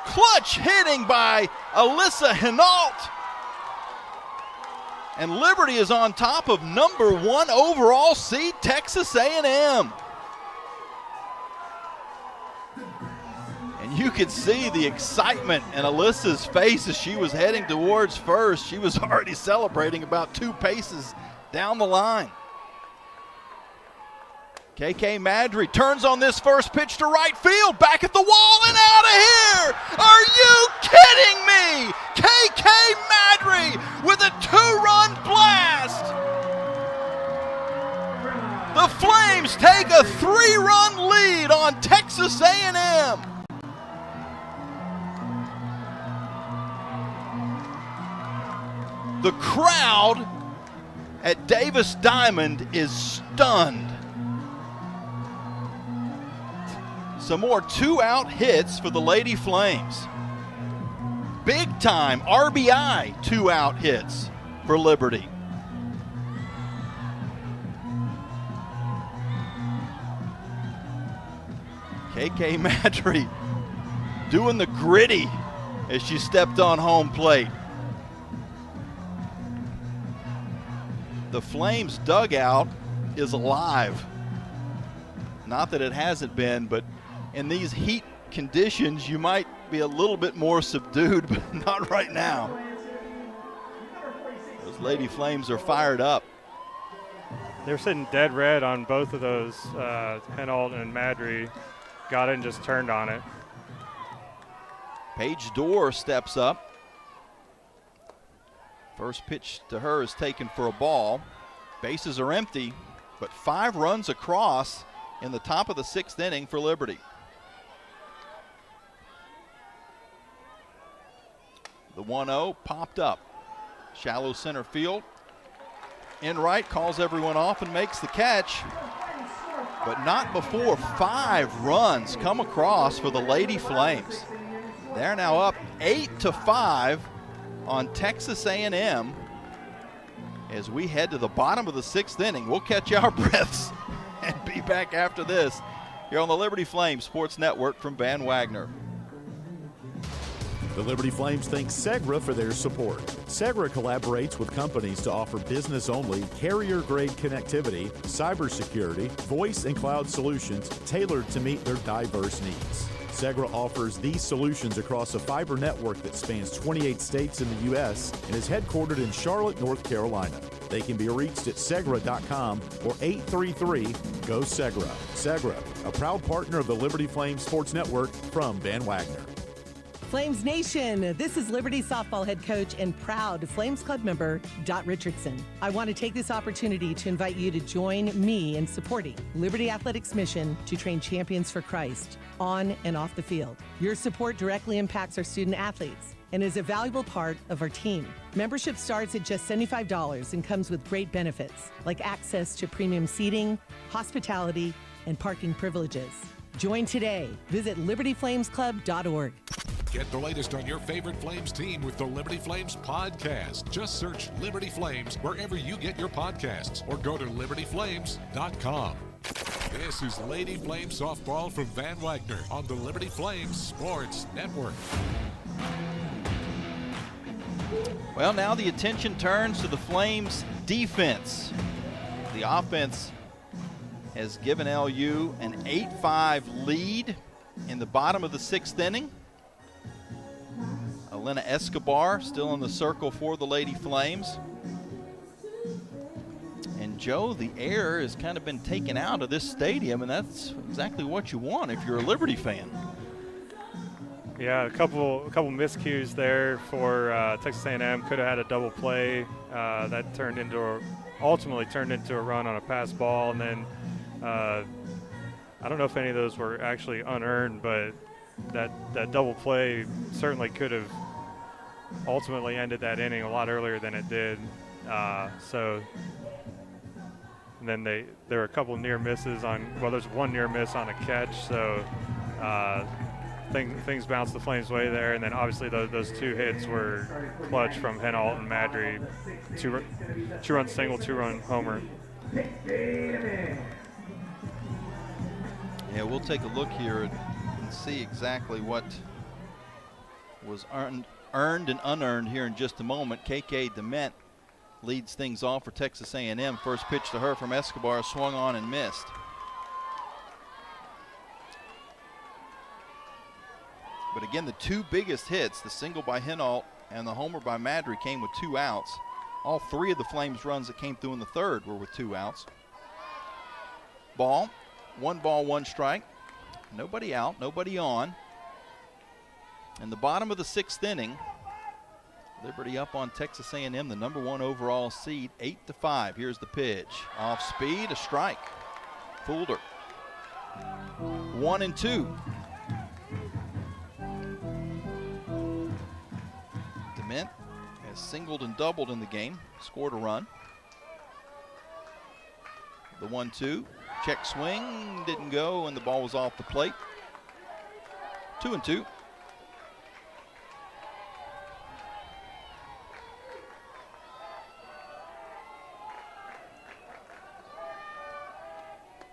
Clutch hitting by Alyssa Hinault. And Liberty is on top of number 1 overall seed Texas A&M. And you could see the excitement in Alyssa's face as she was heading towards first. She was already celebrating about 2 paces down the line. KK Madry turns on this first pitch to right field, back at the wall and out of here. Are you kidding me? KK Madry with a 2-run blast. The Flames take a 3-run lead on Texas A&M. The crowd at Davis Diamond is stunned. Some more 2-out hits for the Lady Flames. Big time RBI 2-out hits for Liberty. KK Madry doing the gritty as she stepped on home plate. The Flames dugout is alive. Not that it hasn't been, but in these heat conditions, you might be a little bit more subdued, but not right now. Those Lady Flames are fired up. They're sitting dead red on both of those. Hinault and Madry got it and just turned on it. Paige Dorr steps up. First pitch to her is taken for a ball. Bases are empty, but 5 runs across in the top of the 6th inning for Liberty. The 1-0 popped up. Shallow center field. Enright calls everyone off and makes the catch, but not before 5 runs come across for the Lady Flames. They're now up 8-5 on Texas A&M as we head to the bottom of the 6th inning. We'll catch our breaths and be back after this here on the Liberty Flames Sports Network from Van Wagner. The Liberty Flames thank Segra for their support. Segra collaborates with companies to offer business-only, carrier-grade connectivity, cybersecurity, voice and cloud solutions tailored to meet their diverse needs. Segra offers these solutions across a fiber network that spans 28 states in the U.S. and is headquartered in Charlotte, North Carolina. They can be reached at segra.com or 833-GO-SEGRA. Segra, a proud partner of the Liberty Flames Sports Network from Van Wagner. Flames Nation, this is Liberty softball head coach and proud Flames Club member, Dot Richardson. I want to take this opportunity to invite you to join me in supporting Liberty Athletics' mission to train champions for Christ on and off the field. Your support directly impacts our student athletes and is a valuable part of our team. Membership starts at just $75 and comes with great benefits like access to premium seating, hospitality, and parking privileges. Join today. Visit libertyflamesclub.org. Get the latest on your favorite Flames team with the Liberty Flames podcast. Just search Liberty Flames wherever you get your podcasts or go to libertyflames.com. This is Lady Flames softball from Van Wagner on the Liberty Flames Sports Network. Well, now the attention turns to the Flames defense. The offense has given LU an 8-5 lead in the bottom of the 6th inning. Elena Escobar still in the circle for the Lady Flames. And Joe, the air has kind of been taken out of this stadium, and that's exactly what you want if you're a Liberty fan. Yeah, a couple miscues there for Texas A&M. Could have had a double play that ultimately turned into a run on a pass ball, and then I don't know if any of those were actually unearned, but that double play certainly could have ultimately ended that inning a lot earlier than it did. And then there were a couple near misses there's one near miss on a catch, so things bounced the Flames' way there. And then obviously those two hits were clutch from Henault and Madry, two-run single, two-run homer. Yeah, we'll take a look here and see exactly what was earned and unearned here in just a moment. KK Dement leads things off for Texas A&M. First pitch to her from Escobar, swung on and missed. But again, the two biggest hits, the single by Henault and the homer by Madry, came with 2 outs. All 3 of the Flames runs that came through in the third were with 2 outs. Ball, 1 strike. Nobody out, nobody on. In the bottom of the 6th inning, Liberty up on Texas A&M, the #1 overall seed, 8-5. Here's the pitch. Off speed, a strike. Fooled her. 1-2. Dement has singled and doubled in the game, scored a run. The 1-2. Check swing, didn't go, and the ball was off the plate. 2-2.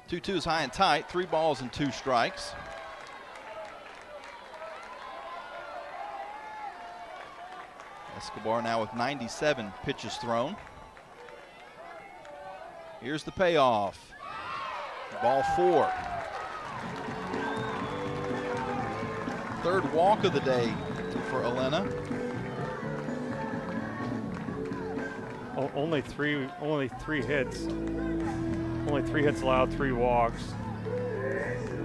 Two-two is high and tight. 3 balls and 2 strikes. Escobar now with 97 pitches thrown. Here's the payoff. Ball 4. Third walk of the day for Elena. Only three hits. Only 3 hits allowed, 3 walks.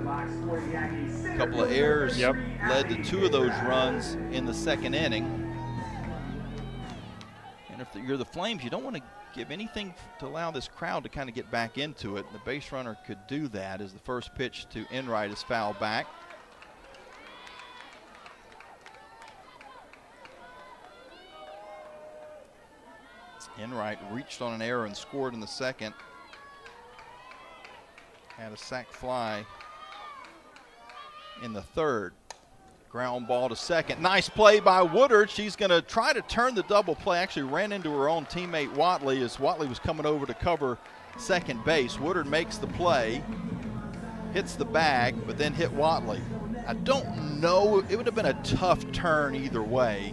A couple of errors led to 2 of those runs in the 2nd inning. And if you're the Flames, you don't want to give anything to allow this crowd to kind of get back into it. The base runner could do that as the first pitch to Enright is fouled back. Enright reached on an error and scored in the 2nd. Had a sac fly in the 3rd. Ground ball to 2nd. Nice play by Woodard. She's going to try to turn the double play. Actually ran into her own teammate Watley as Watley was coming over to cover second base. Woodard makes the play, hits the bag, but then hit Watley. I don't know. It would have been a tough turn either way.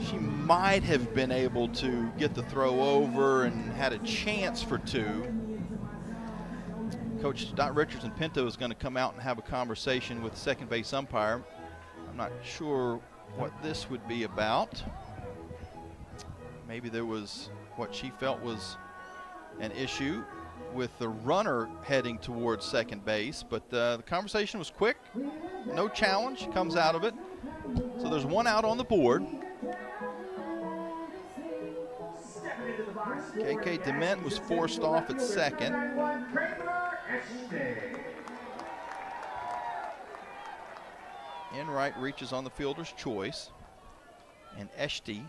She might have been able to get the throw over and had a chance for 2. Coach Dot Richardson Pinto is going to come out and have a conversation with the second base umpire. I'm not sure what this would be about. Maybe there was what she felt was an issue with the runner heading towards second base, but the conversation was quick. No challenge comes out of it. So there's 1 out on the board. KK Dement was forced off at second. Enright reaches on the fielder's choice, and Eshty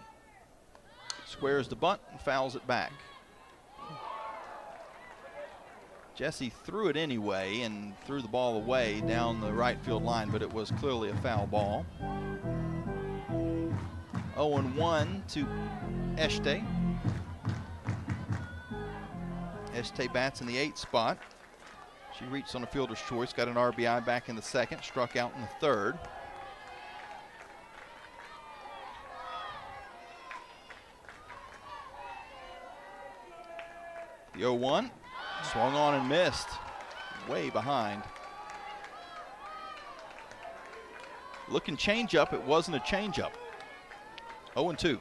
squares the bunt and fouls it back. Jesse threw it anyway and threw the ball away down the right field line, but it was clearly a foul ball. 0-1 to Eshte. Eshte bats in the 8th spot. She reached on a fielder's choice, got an RBI back in the 2nd, struck out in the 3rd. The 0-1, swung on and missed, way behind. Looking changeup, it wasn't a changeup. 0-2.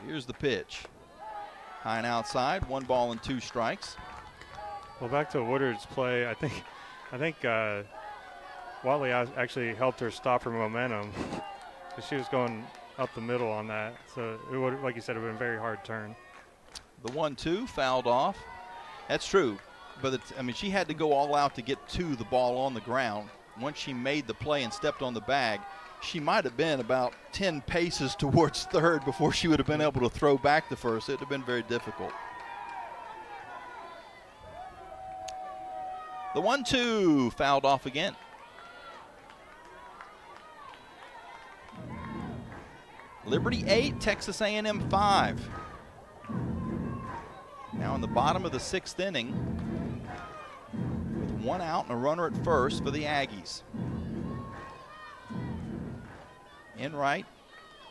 Here's the pitch. High and outside, 1 ball and 2 strikes. Well, back to Woodard's play, I think Watley actually helped her stop her momentum because she was going up the middle on that. So, it would, like you said, it would have been a very hard turn. The 1-2 fouled off. That's true. But, she had to go all out to get to the ball on the ground. Once she made the play and stepped on the bag, she might have been about 10 paces towards third before she would have been able to throw back to first. It would have been very difficult. The 1-2 fouled off again. Liberty 8, Texas A&M 5. Now in the bottom of the 6th inning with 1 out and a runner at first for the Aggies. Enright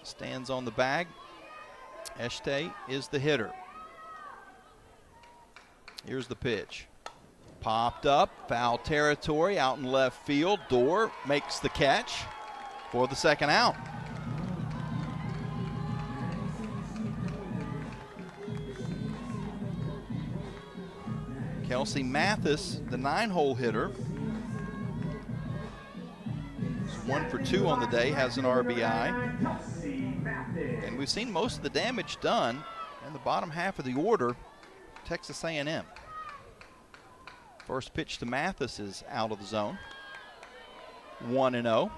stands on the bag. Eshte is the hitter. Here's the pitch. Popped up, foul territory, out in left field. Dorr makes the catch for the 2nd out. Kelsey Mathis, the 9-hole hitter, is 1 for 2 on the day, has an RBI. And we've seen most of the damage done in the bottom half of the order, Texas A&M. First pitch to Mathis is out of the zone. 1-0.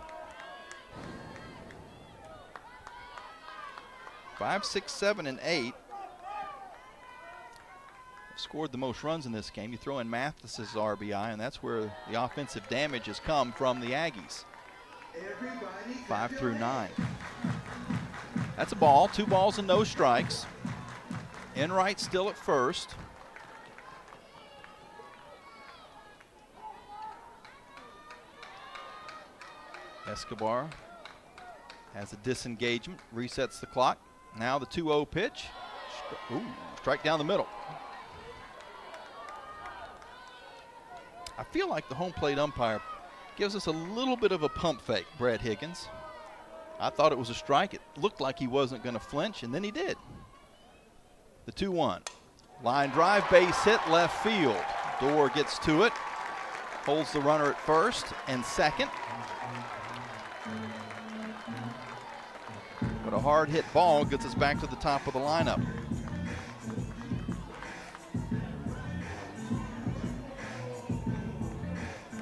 5, 6, 7, and 8. Scored the most runs in this game. You throw in Mathis's RBI, and that's where the offensive damage has come from the Aggies. 5 through 9. That's a ball. 2 balls and no strikes. Enright still at first. Escobar has a disengagement, resets the clock. Now the 2-0 pitch. Strike down the middle. I feel like the home plate umpire gives us a little bit of a pump fake, Brad Higgins. I thought it was a strike. It looked like he wasn't going to flinch, and then he did. The 2-1. Line drive, base hit, left field. Dorr gets to it, holds the runner at first and second. But a hard hit ball gets us back to the top of the lineup.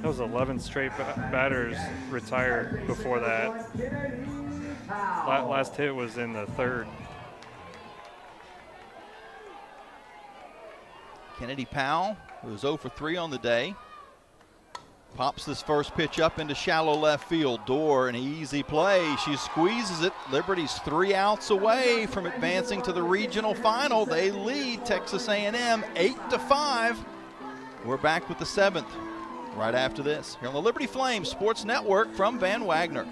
Those 11 straight batters retired before that. Last hit was in the 3rd. Kennedy Powell, who is 0 for 3 on the day, pops this first pitch up into shallow left field. Dorr, an easy play. She squeezes it. Liberty's 3 outs away from advancing to the regional final. They lead Texas A&M 8-5. We're back with the 7th right after this here on the Liberty Flames Sports Network from Van Wagner.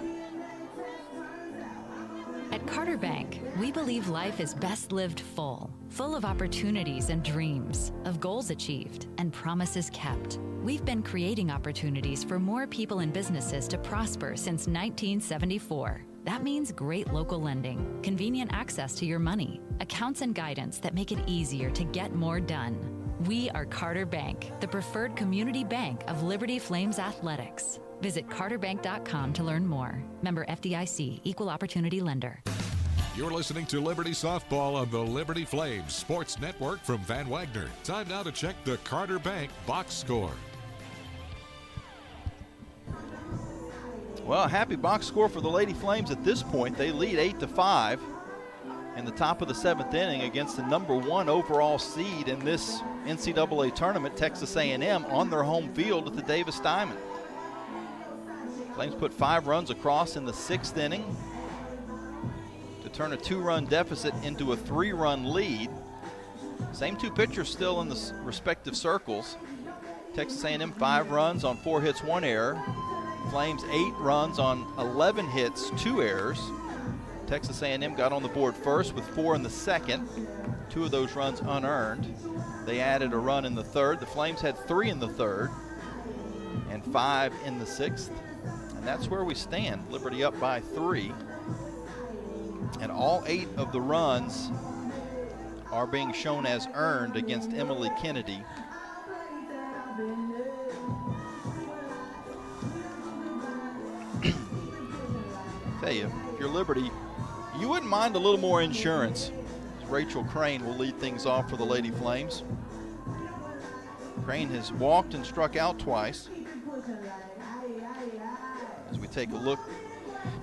At Carter Bank, we believe life is best lived full of opportunities and dreams, of goals achieved and promises kept. We've been creating opportunities for more people and businesses to prosper since 1974. That means great local lending, convenient access to your money, accounts and guidance that make it easier to get more done. We are Carter Bank, the preferred community bank of Liberty Flames Athletics. Visit carterbank.com to learn more. Member FDIC, Equal Opportunity Lender. You're listening to Liberty Softball on the Liberty Flames Sports Network from Van Wagner. Time now to check the Carter Bank box score. Well, happy box score for the Lady Flames at this point. They lead 8-5 in the top of the 7th inning against the #1 overall seed in this NCAA tournament, Texas A&M, on their home field at the Davis Diamond. Flames put 5 runs across in the 6th inning to turn a 2-run deficit into a 3-run lead. Same 2 pitchers still in the respective circles. Texas A&M 5 runs on 4 hits, 1 error. Flames 8 runs on 11 hits, 2 errors. Texas A&M got on the board first with 4 in the 2nd. 2 of those runs unearned. They added a run in the 3rd. The Flames had 3 in the 3rd and 5 in the 6th. And that's where we stand. Liberty up by 3. And all 8 of the runs are being shown as earned against Emily Kennedy. Tell you, if you're Liberty, you wouldn't mind a little more insurance. Rachel Crane will lead things off for the Lady Flames. Crane has walked and struck out twice. As we take a look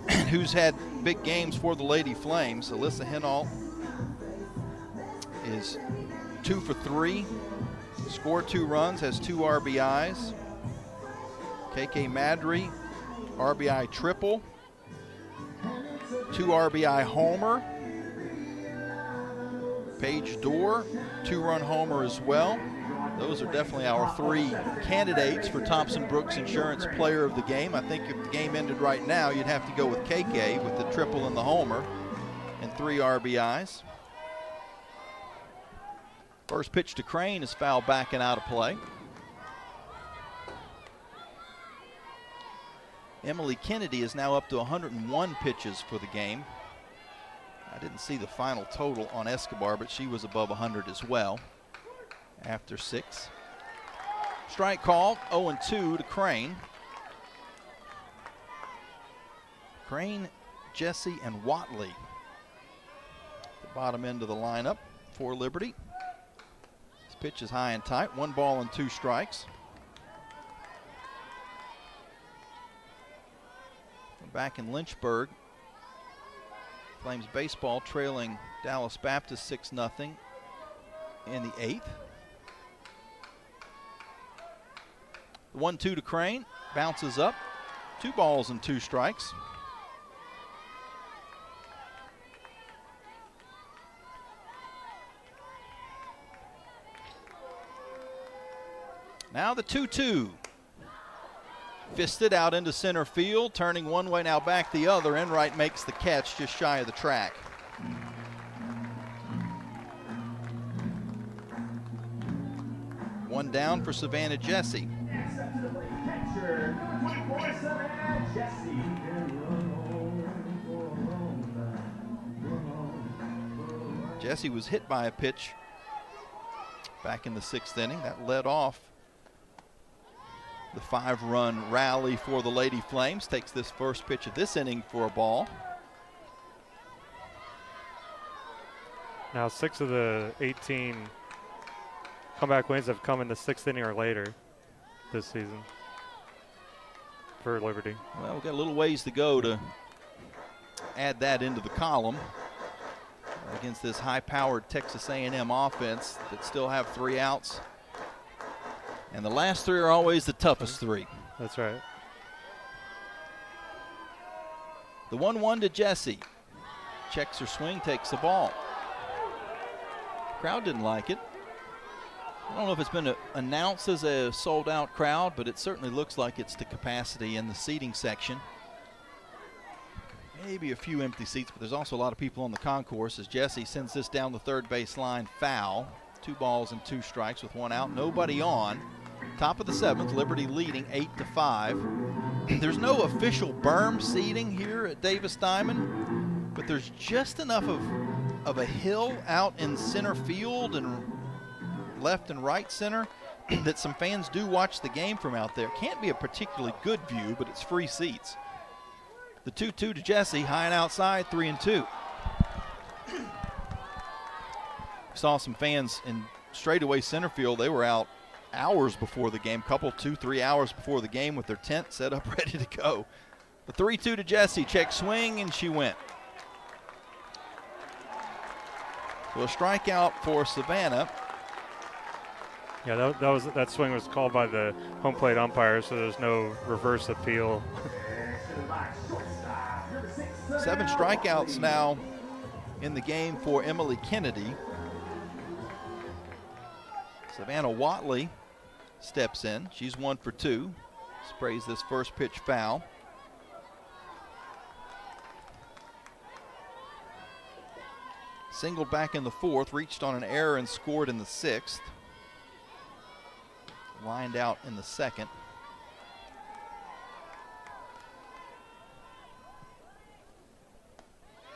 at who's had big games for the Lady Flames, Alyssa Hinault is 2 for 3, scored 2 runs, has 2 RBIs. KK Madry, RBI triple, 2 RBI homer. Paige Dorr, 2-run homer as well. Those are definitely our 3 candidates for Thompson Brooks Insurance Player of the Game. I think if the game ended right now, you'd have to go with KK with the triple and the homer and 3 RBIs. First pitch to Crane is foul back and out of play. Emily Kennedy is now up to 101 pitches for the game. I didn't see the final total on Escobar, but she was above 100 as well after 6. Strike called, 0-2 to Crane. Crane, Jesse, and Watley, the bottom end of the lineup for Liberty. This pitch is high and tight, 1 ball and 2 strikes. Back in Lynchburg, Flames baseball trailing Dallas Baptist 6-0 in the 8th. The 1-2 to Crane, bounces up, 2 balls and 2 strikes. Now the 2-2. Fisted out into center field, turning one way, now back the other. Enright makes the catch just shy of the track. One down for Savannah Jesse. Jesse was hit by a pitch back in the 6th inning. That led off the 5-run rally for the Lady Flames. Takes this first pitch of this inning for a ball. Now 6 of the 18 comeback wins have come in the 6th inning or later this season for Liberty. Well, we've got a little ways to go to add that into the column against this high-powered Texas A&M offense that still have 3 outs. And the last 3 are always the toughest 3. That's right. The 1-1 to Jesse. Checks her swing, takes the ball. Crowd didn't like it. I don't know if it's been announced as a sold-out crowd, but it certainly looks like it's the capacity in the seating section. Maybe a few empty seats, but there's also a lot of people on the concourse as Jesse sends this down the third base line foul. 2 balls and 2 strikes with 1 out, nobody on. Top of the 7th, Liberty leading 8-5. There's no official berm seating here at Davis Diamond, but there's just enough of a hill out in center field and left and right center that some fans do watch the game from out there. Can't be a particularly good view, but it's free seats. The 2-2 to Jesse, high and outside, 3-2. Saw some fans in straightaway center field. They were out hours before the game, 2-3 hours before the game with their tent set up ready to go. The 3-2 to Jesse, check swing, and she went. So a strikeout for Savannah. Yeah, that swing was called by the home plate umpire, so there's no reverse appeal. 7 strikeouts now in the game for Emily Kennedy. Savannah Watley steps in. She's 1 for 2. Sprays this first pitch foul. Singled back in the 4th, reached on an error and scored in the 6th. Lined out in the 2nd.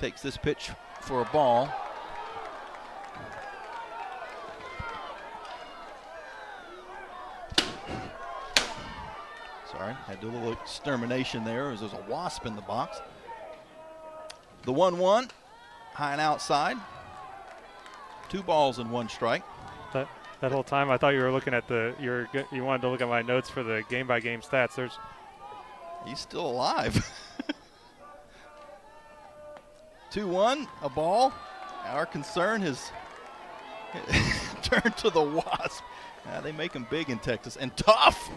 Takes this pitch for a ball. Sorry, had to do a little extermination there as there's a wasp in the box. The 1-1, high and outside. 2 balls and 1 strike. That whole time I thought you were looking at you wanted to look at my notes for the game-by-game stats. He's still alive. 2-1, a ball. Our concern has turned to the Wasp. They make him big in Texas and tough.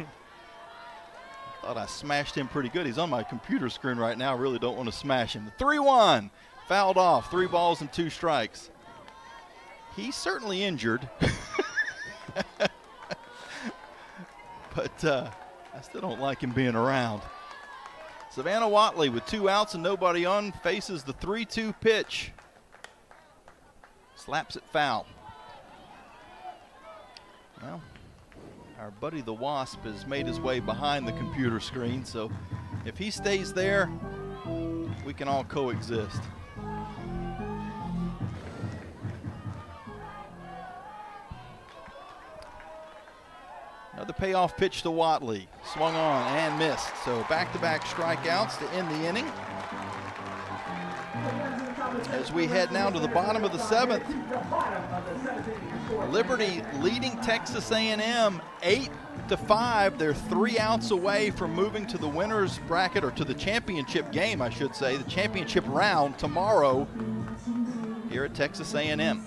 Thought I smashed him pretty good. He's on my computer screen right now. I really don't want to smash him. 3-1, fouled off. 3 balls and 2 strikes. He's certainly injured. But I still don't like him being around. Savannah Watley with 2 outs and nobody on faces the 3-2 pitch. Slaps it foul. Well, our buddy the Wasp has made his way behind the computer screen, so if he stays there, we can all coexist. Another payoff pitch to Watley. Swung on and missed. So back-to-back strikeouts to end the inning. As we head now to the bottom of the 7th. Liberty leading Texas A&M 8-5. They're 3 outs away from moving to the winner's bracket, or to the championship game, I should say, the championship round tomorrow here at Texas A&M.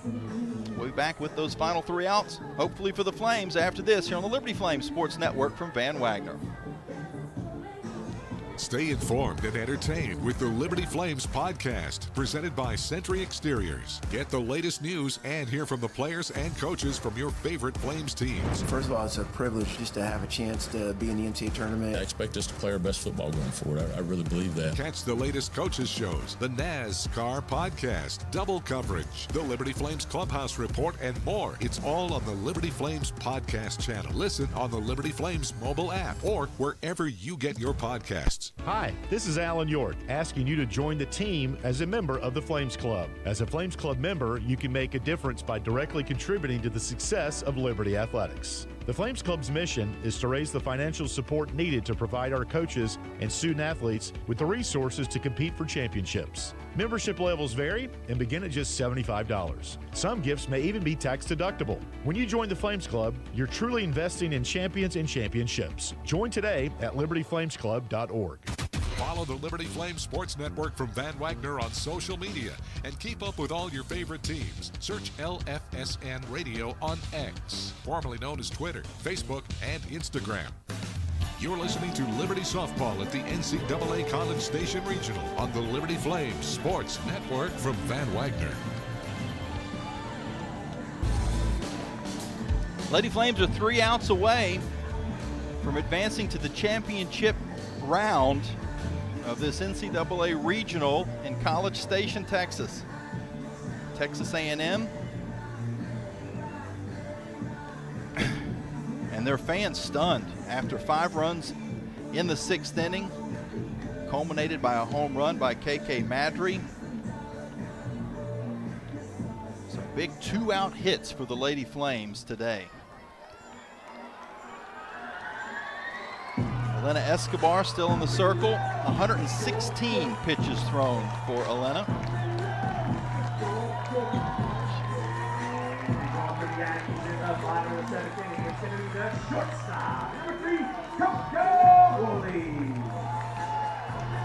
We'll be back with those final 3 outs, hopefully for the Flames, after this here on the Liberty Flames Sports Network from Van Wagner. Stay informed and entertained with the Liberty Flames podcast, presented by Sentry Exteriors. Get the latest news and hear from the players and coaches from your favorite Flames teams. First of all, it's a privilege just to have a chance to be in the NCAA Tournament. I expect us to play our best football going forward. I really believe that. Catch the latest coaches shows, the NASCAR podcast, double coverage, the Liberty Flames Clubhouse Report, and more. It's all on the Liberty Flames podcast channel. Listen on the Liberty Flames mobile app or wherever you get your podcasts. Hi, this is Alan York, asking you to join the team as a member of the Flames Club. As a Flames Club member, you can make a difference by directly contributing to the success of Liberty Athletics. The Flames Club's mission is to raise the financial support needed to provide our coaches and student athletes with the resources to compete for championships. Membership levels vary and begin at just $75. Some gifts may even be tax deductible. When you join the Flames Club, you're truly investing in champions and championships. Join today at libertyflamesclub.org. Follow the Liberty Flames Sports Network from Van Wagner on social media and keep up with all your favorite teams. Search LFSN Radio on X, formerly known as Twitter, Facebook, and Instagram. You're listening to Liberty Softball at the NCAA College Station Regional on the Liberty Flames Sports Network from Van Wagner. Lady Flames are 3 outs away from advancing to the championship round of this NCAA Regional in College Station, Texas. Texas A&M and their fans stunned after 5 runs in the 6th inning, culminated by a home run by KK Madry. Some big 2-out hits for the Lady Flames today. Elena Escobar still in the circle. 116 pitches thrown for Elena.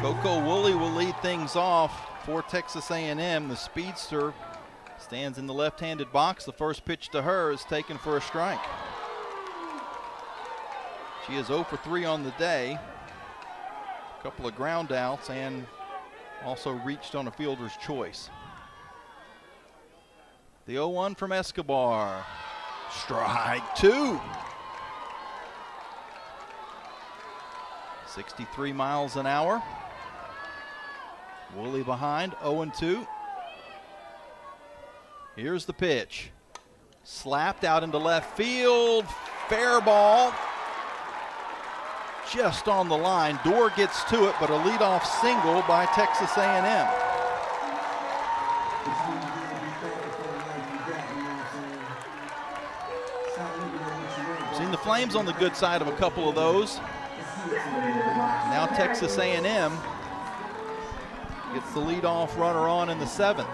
Coco Woolley will lead things off for Texas A&M. The speedster stands in the left-handed box. The first pitch to her is taken for a strike. She is 0 for 3 on the day. A couple of ground outs and also reached on a fielder's choice. The 0-1 from Escobar. Strike 2. 63 miles an hour. Woolley behind, 0-2. Here's the pitch. Slapped out into left field. Fair ball. Just on the line. Dorr gets to it, but a leadoff single by Texas A&M. Seen the Flames on the good side of a couple of those. Now Texas A&M gets the leadoff runner on in the 7th.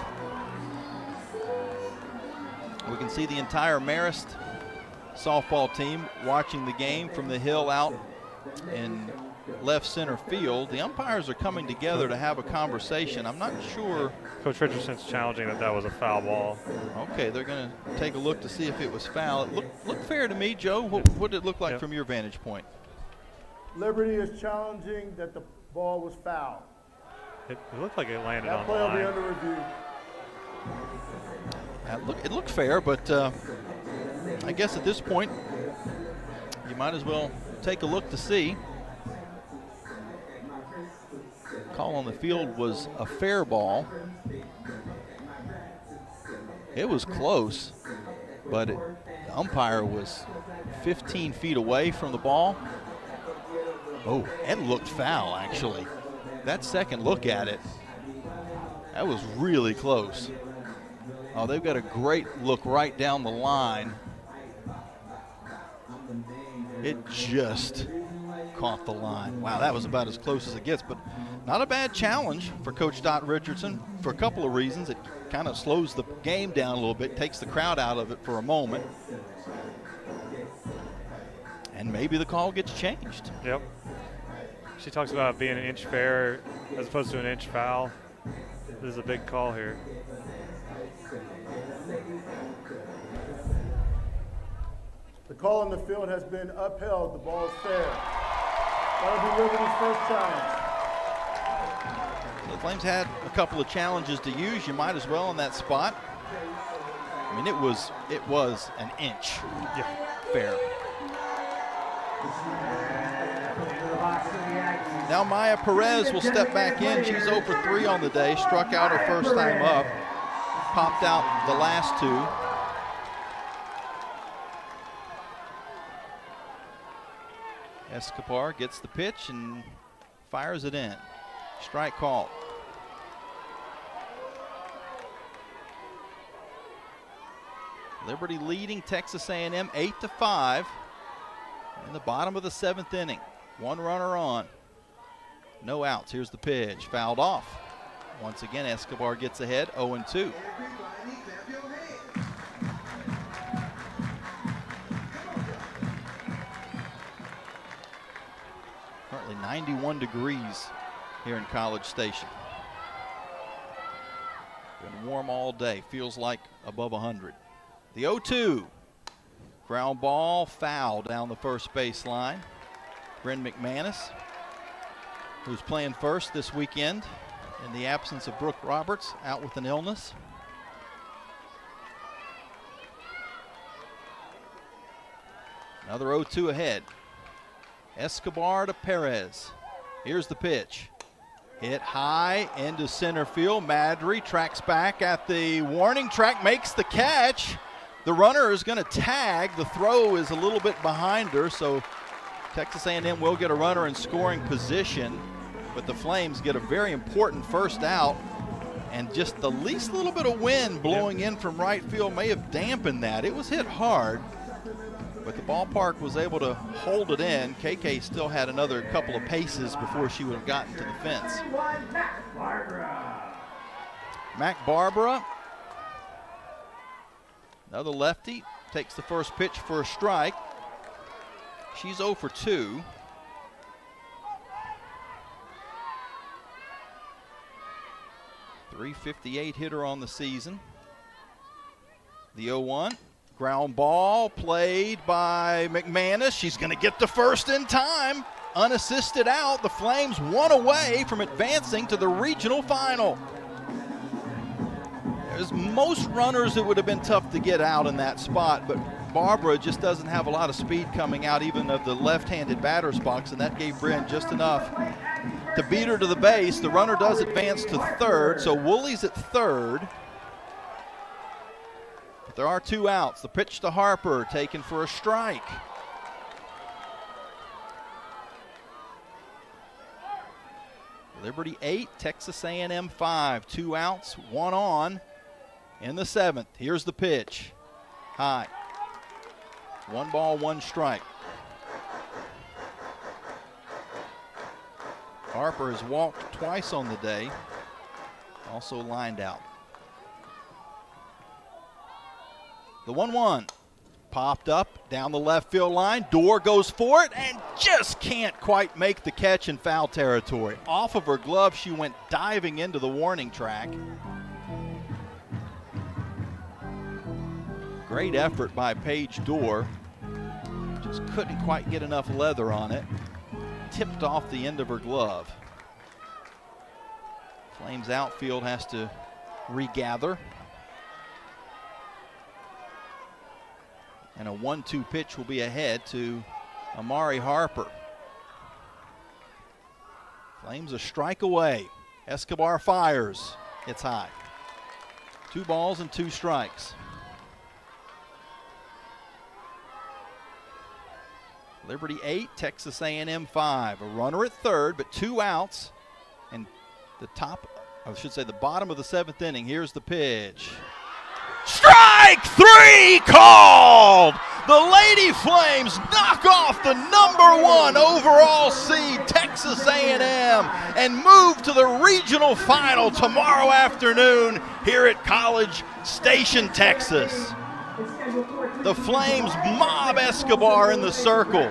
We can see the entire Marist softball team watching the game from the hill out in left center field. The umpires are coming together to have a conversation. I'm not sure. Coach Richardson's challenging that was a foul ball. Okay, they're going to take a look to see if it was foul. It looked fair to me, Joe. What did it look like from your vantage point? Liberty is challenging that the ball was foul. It looked like it landed that on play the line. will be under review. It looked fair, but I guess at this point, you might as well take a look to see. Call on the field was a fair ball. It was close, but the umpire was 15 feet away from the ball. Oh, it looked foul, actually. That second look at it, that was really close. Oh, they've got a great look right down the line. It just caught the line. Wow, that was about as close as it gets, but not a bad challenge for Coach Dot Richardson for a couple of reasons. It kind of slows the game down a little bit, takes the crowd out of it for a moment. And maybe the call gets changed. Yep. She talks about being an inch fair as opposed to an inch foul. This is a big call here. The call on the field has been upheld. The ball is fair. That'll be Liberty's first challenge. The Flames had a couple of challenges to use. You might as well in that spot. I mean, it was an inch fair. Now Maya Perez will step back in. She's 0 for 3 on the day. Struck out her first time up. Popped out the last 2. Escobar gets the pitch and fires it in. Strike call. Liberty leading Texas A&M 8-5 in the bottom of the 7th inning. 1 runner on. No outs. Here's the pitch. Fouled off. Once again, Escobar gets ahead, 0-2. Currently 91 degrees here in College Station. Been warm all day. Feels like above 100. The 0-2. Ground ball, foul down the first baseline. Bryn McManus, who's playing first this weekend in the absence of Brooke Roberts, out with an illness. Another 0-2 ahead. Escobar to Perez. Here's the pitch. Hit high into center field. Madry tracks back at the warning track, makes the catch. The runner is going to tag. The throw is a little bit behind her, so Texas A&M will get a runner in scoring position, but the Flames get a very important first out, and just the least little bit of wind blowing in from right field may have dampened that. It was hit hard, but the ballpark was able to hold it in. KK still had another couple of paces before she would have gotten to the fence. Mac Barbara, another lefty, takes the first pitch for a strike. She's 0 for 2. .358 hitter on the season. The 0-1. Ground ball played by McManus. She's going to get to first in time. Unassisted out. The Flames 1 away from advancing to the regional final. There's most runners that would have been tough to get out in that spot, but Barbara just doesn't have a lot of speed coming out even of the left-handed batter's box, and that gave Bryn just enough to beat her to the base. The runner does advance to third, so Woolley's at third. But there are 2 outs. The pitch to Harper, taken for a strike. Liberty 8, Texas A&M 5. 2 outs, 1 on in the 7th. Here's the pitch. High. 1 ball, 1 strike. Harper has walked twice on the day. also lined out. The 1-1 popped up down the left field line. Dorr goes for it and just can't quite make the catch in foul territory. Off of her glove, she went diving into the warning track. Great effort by Paige Dorr. Just couldn't quite get enough leather on it. Tipped off the end of her glove. Flames outfield has to regather. And a 1-2 pitch will be ahead to Amari Harper. Flames a strike away. Escobar fires. It's high. 2 balls and 2 strikes. Liberty 8, Texas A&M 5. A runner at third, but 2 outs. And the bottom of the 7th inning. Here's the pitch. Strike 3 called! The Lady Flames knock off the #1 overall seed, Texas A&M, and move to the regional final tomorrow afternoon here at College Station, Texas. The Flames mob Escobar in the circle.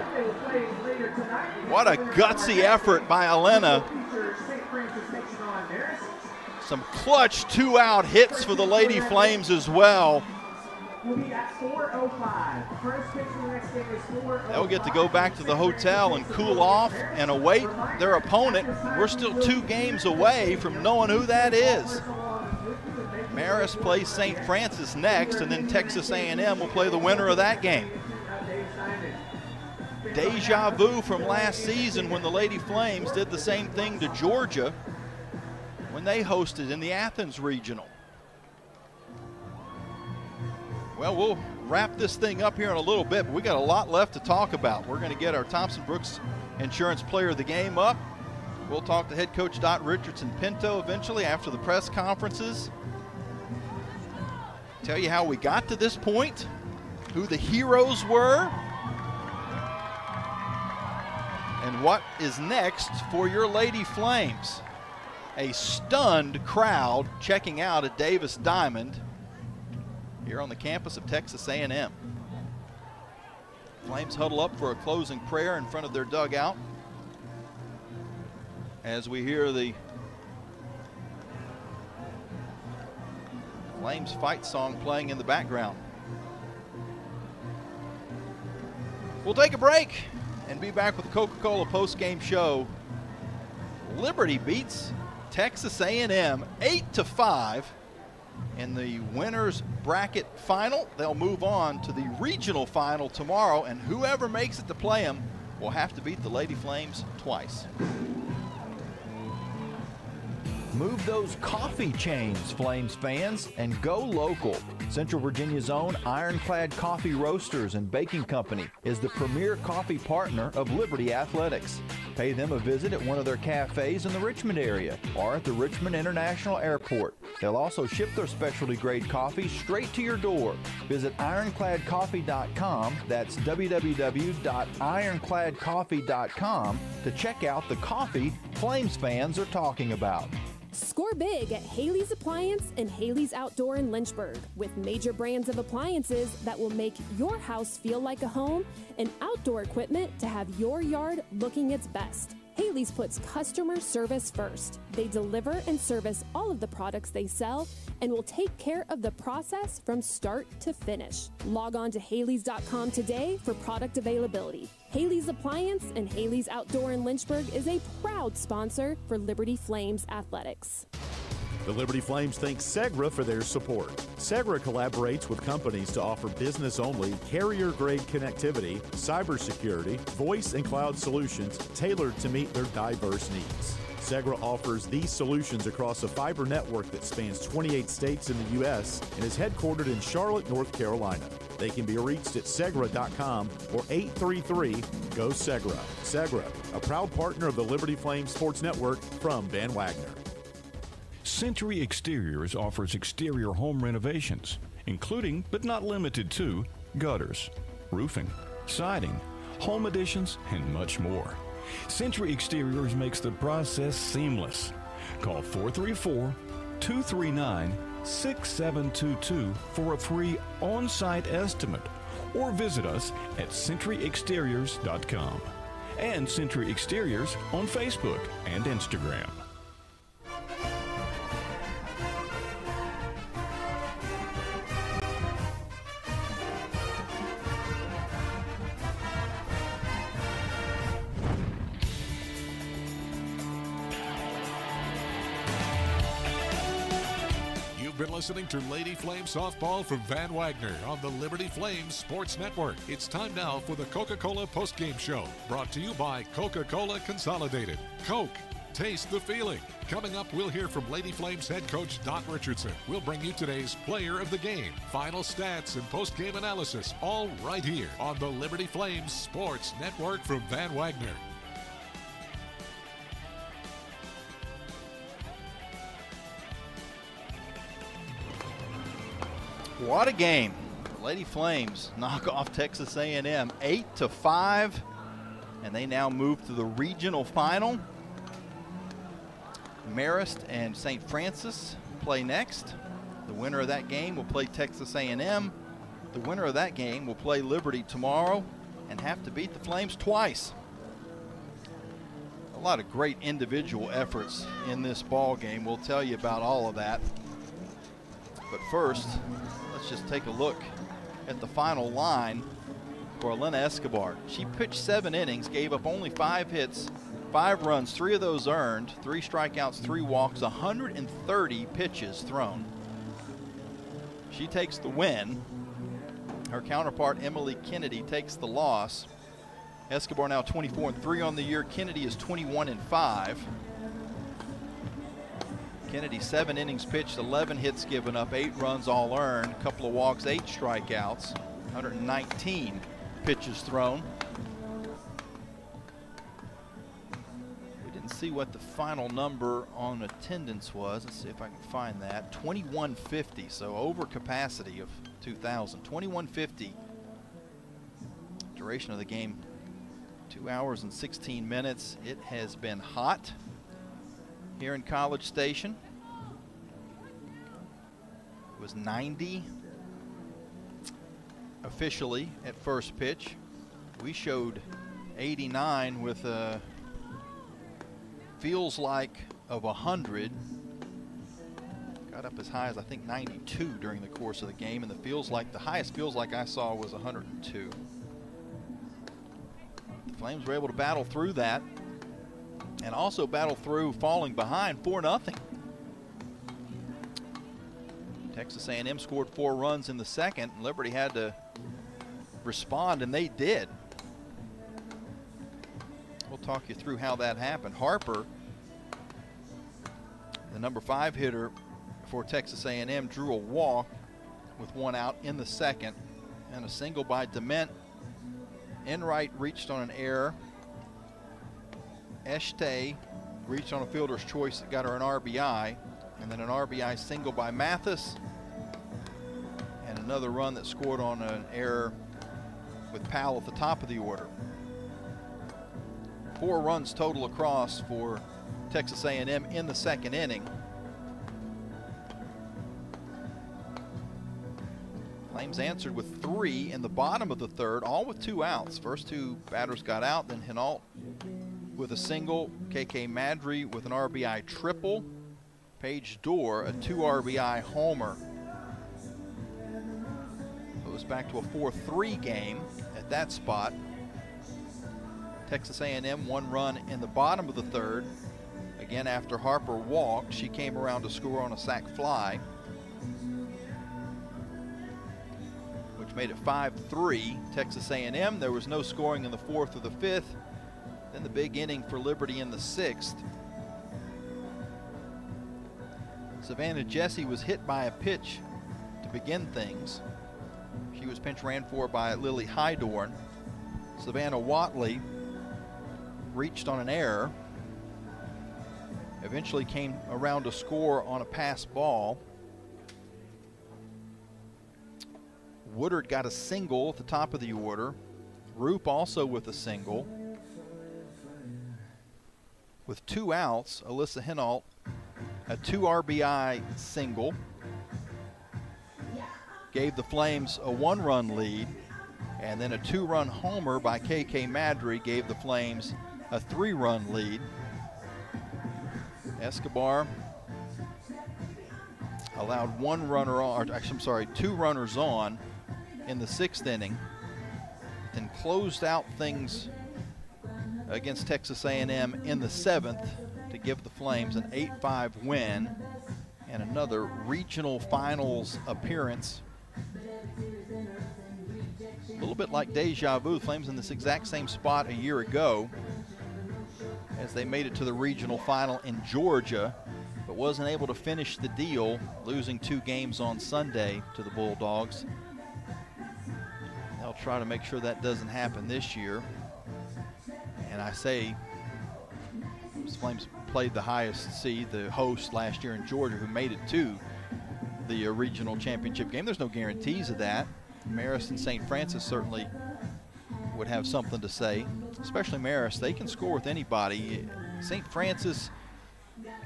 What a gutsy effort by Elena. Some clutch 2-out hits for the Lady Flames as well. They'll get to go back to the hotel and cool off and await their opponent. We're still 2 games away from knowing who that is. Marist plays St. Francis next, and then Texas A&M will play the winner of that game. Deja vu from last season when the Lady Flames did the same thing to Georgia when they hosted in the Athens Regional. Well, we'll wrap this thing up here in a little bit, but we got a lot left to talk about. We're going to get our Thompson Brooks Insurance Player of the Game up. We'll talk to head coach Dot Richardson Pinto eventually after the press conferences. Tell you how we got to this point, who the heroes were, and what is next for your Lady Flames. A stunned crowd checking out at Davis Diamond here on the campus of Texas A&M. Flames huddle up for a closing prayer in front of their dugout as we hear the Flames fight song playing in the background. We'll take a break and be back with the Coca-Cola post-game show. Liberty beats Texas A&M 8-5 in the winners bracket final. They'll move on to the regional final tomorrow, and whoever makes it to play them will have to beat the Lady Flames twice. Move those coffee chains, Flames fans, and go local. Central Virginia's own Ironclad Coffee Roasters and Baking Company is the premier coffee partner of Liberty Athletics. Pay them a visit at one of their cafes in the Richmond area or at the Richmond International Airport. They'll also ship their specialty grade coffee straight to your door. Visit ironcladcoffee.com, that's www.ironcladcoffee.com, to check out the coffee Flames fans are talking about. Score big at Haley's Appliance and Haley's Outdoor in Lynchburg with major brands of appliances that will make your house feel like a home and outdoor equipment to have your yard looking its best. Haley's puts customer service first. They deliver and service all of the products they sell and will take care of the process from start to finish. Log on to Haley's.com today for product availability. Haley's Appliance and Haley's Outdoor in Lynchburg is a proud sponsor for Liberty Flames Athletics. The Liberty Flames thank Segra for their support. Segra collaborates with companies to offer business-only, carrier-grade connectivity, cybersecurity, voice and cloud solutions tailored to meet their diverse needs. Segra offers these solutions across a fiber network that spans 28 states in the U.S. and is headquartered in Charlotte, North Carolina. They can be reached at Segra.com or 833-GO-SEGRA. Segra, a proud partner of the Liberty Flames Sports Network from Van Wagner. Century Exteriors offers exterior home renovations, including but not limited to gutters, roofing, siding, home additions, and much more. Century Exteriors makes the process seamless. Call 239-6722 for a free on-site estimate, or visit us at centuryexteriors.com and Century Exteriors on Facebook and Instagram. You've been listening to Lady Flame Softball from Van Wagner on the Liberty Flames Sports Network. It's time now for the Coca-Cola Postgame Show, brought to you by Coca-Cola Consolidated. Coke, taste the feeling. Coming up, we'll hear from Lady Flames head coach Dot Richardson. We'll bring you today's player of the game, final stats, and post-game analysis, all right here on the Liberty Flames Sports Network from Van Wagner. What a game. The Lady Flames knock off Texas A&M 8-5, and they now move to the regional final. Marist and St. Francis play next. The winner of that game will play Texas A&M. The winner of that game will play Liberty tomorrow and have to beat the Flames twice. A lot of great individual efforts in this ball game. We'll tell you about all of that. But first, let's just take a look at the final line for Elena Escobar. She pitched 7 innings, gave up only 5 hits, 5 runs, 3 of those earned, 3 strikeouts, 3 walks, 130 pitches thrown. She takes the win. Her counterpart, Emily Kennedy, takes the loss. Escobar now 24-3 on the year. Kennedy is 21-5. Kennedy 7 innings pitched, 11 hits given up, 8 runs all earned, a couple of walks, 8 strikeouts, 119 pitches thrown. We didn't see what the final number on attendance was. Let's see if I can find that. 2150, so over capacity of 2,000. 2150. Duration of the game, 2 hours and 16 minutes. It has been hot here in College Station. It was 90 officially at first pitch. We showed 89 with a feels like of 100. Got up as high as I think 92 during the course of the game, and the highest feels like I saw was 102. The Flames were able to battle through that, and also battle through falling behind 4-0. Texas A&M scored 4 runs in the second. Liberty had to respond, and they did. We'll talk you through how that happened. Harper, the number 5 hitter for Texas A&M, drew a walk with 1 out in the second, and a single by Dement. Enright reached on an error. Eshte reached on a fielder's choice that got her an RBI, and then an RBI single by Mathis, and another run that scored on an error with Powell at the top of the order. 4 runs total across for Texas A&M in the second inning. Flames answered with 3 in the bottom of the third, all with 2 outs. First 2 batters got out, then Hinault with a single, KK Madry with an RBI triple, Paige Dorr a 2 RBI homer. It was back to a 4-3 game at that spot. Texas A&M 1 run in the bottom of the third. Again, after Harper walked, she came around to score on a sac fly, which made it 5-3 Texas A&M. There was no scoring in the 4th or the 5th. Then the big inning for Liberty in the 6th. Savannah Jesse was hit by a pitch to begin things. She was pinch ran for by Lily Hydorn. Savannah Watley reached on an error. Eventually came around to score on a pass ball. Woodard got a single at the top of the order. Roop also with a single. With 2 outs, Alyssa Hinault a 2 RBI single, gave the Flames a 1-run lead, and then a 2-run homer by KK Madry gave the Flames a 3-run lead. Escobar allowed 2 runners on in the 6th inning, then closed out things against Texas A&M in the 7th to give the Flames an 8-5 win and another regional finals appearance. A little bit like deja vu, the Flames in this exact same spot a year ago as they made it to the regional final in Georgia, but wasn't able to finish the deal, losing 2 games on Sunday to the Bulldogs. They'll try to make sure that doesn't happen this year. And I say, the Flames played the highest seed, the host last year in Georgia, who made it to the regional championship game. There's no guarantees of that. Marist and St. Francis certainly would have something to say, especially Marist. They can score with anybody. St. Francis,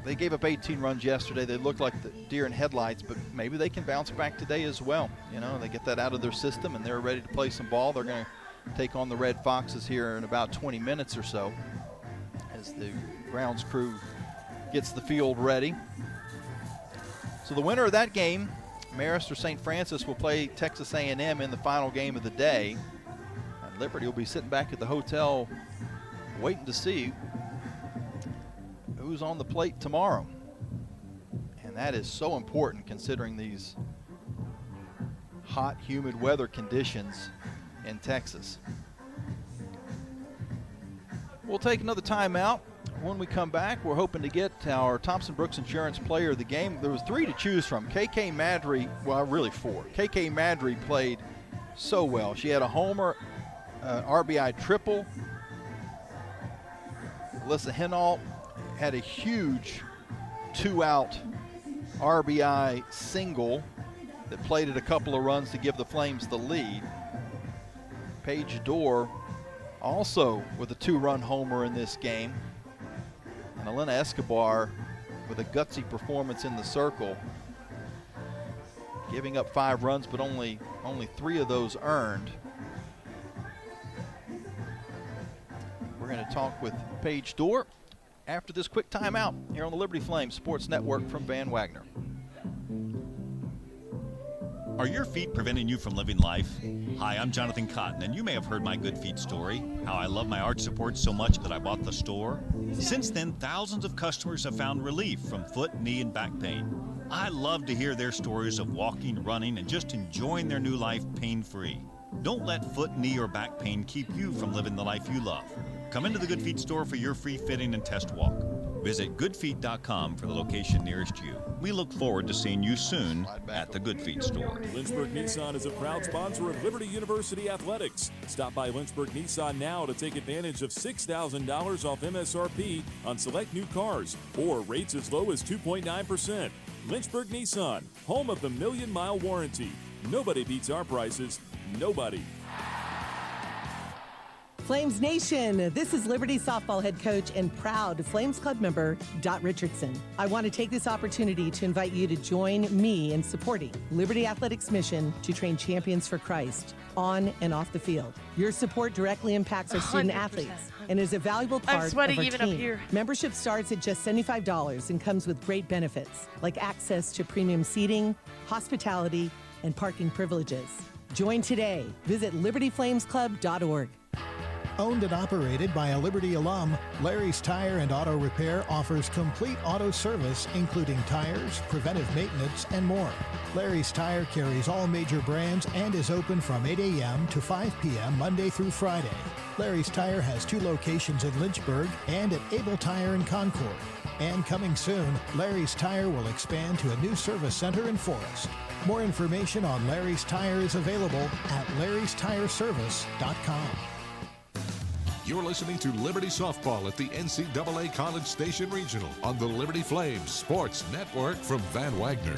they gave up 18 runs yesterday. They looked like the deer in headlights, but maybe they can bounce back today as well. You know, they get that out of their system and they're ready to play some ball. They're going to take on the Red Foxes here in about 20 minutes or so as the grounds crew gets the field ready. So the winner of that game, Marist or St. Francis, will play Texas A&M in the final game of the day. And Liberty will be sitting back at the hotel waiting to see who's on the plate tomorrow. And that is so important considering these hot, humid weather conditions in Texas. We'll take another timeout. When we come back, we're hoping to get our Thompson Brooks Insurance Player of the Game. There was 3 to choose from. KK Madry, well, really 4. KK Madry played so well. She had a homer, RBI triple. Alyssa Hinault had a huge 2-out RBI single that plated a couple of runs to give the Flames the lead. Paige Dorr also with a 2-run homer in this game. And Elena Escobar with a gutsy performance in the circle, giving up 5 runs, but only 3 of those earned. We're going to talk with Paige Dorr after this quick timeout here on the Liberty Flames Sports Network from Van Wagner. Are your feet preventing you from living life? Hi, I'm Jonathan Cotton, and you may have heard my good feet story, how I love my arch support so much that I bought the store. Since then, thousands of customers have found relief from foot, knee, and back pain. I love to hear their stories of walking, running, and just enjoying their new life pain-free. Don't let foot, knee, or back pain keep you from living the life you love. Come into the Good Feet store for your free fitting and test walk. Visit goodfeet.com for the location nearest you. We look forward to seeing you soon at the Good Feet store. Lynchburg Nissan is a proud sponsor of Liberty University Athletics. Stop by Lynchburg Nissan now to take advantage of $6,000 off MSRP on select new cars or rates as low as 2.9%. Lynchburg Nissan, home of the million-mile warranty. Nobody beats our prices. Nobody. Flames Nation, this is Liberty softball head coach and proud Flames Club member, Dot Richardson. I want to take this opportunity to invite you to join me in supporting Liberty Athletics' mission to train champions for Christ on and off the field. Your support directly impacts our student 100%, athletes and is a valuable part of sweating our even team. up here. Membership starts at just $75 and comes with great benefits like access to premium seating, hospitality, and parking privileges. Join today. Visit libertyflamesclub.org. Owned and operated by a Liberty alum, Larry's Tire and Auto Repair offers complete auto service, including tires, preventive maintenance, and more. Larry's Tire carries all major brands and is open from 8 a.m. to 5 p.m. Monday through Friday. Larry's Tire has 2 locations in Lynchburg and at Able Tire in Concord. And coming soon, Larry's Tire will expand to a new service center in Forest. More information on Larry's Tire is available at larrystireservice.com. You're listening to Liberty Softball at the NCAA College Station Regional on the Liberty Flames Sports Network from Van Wagner.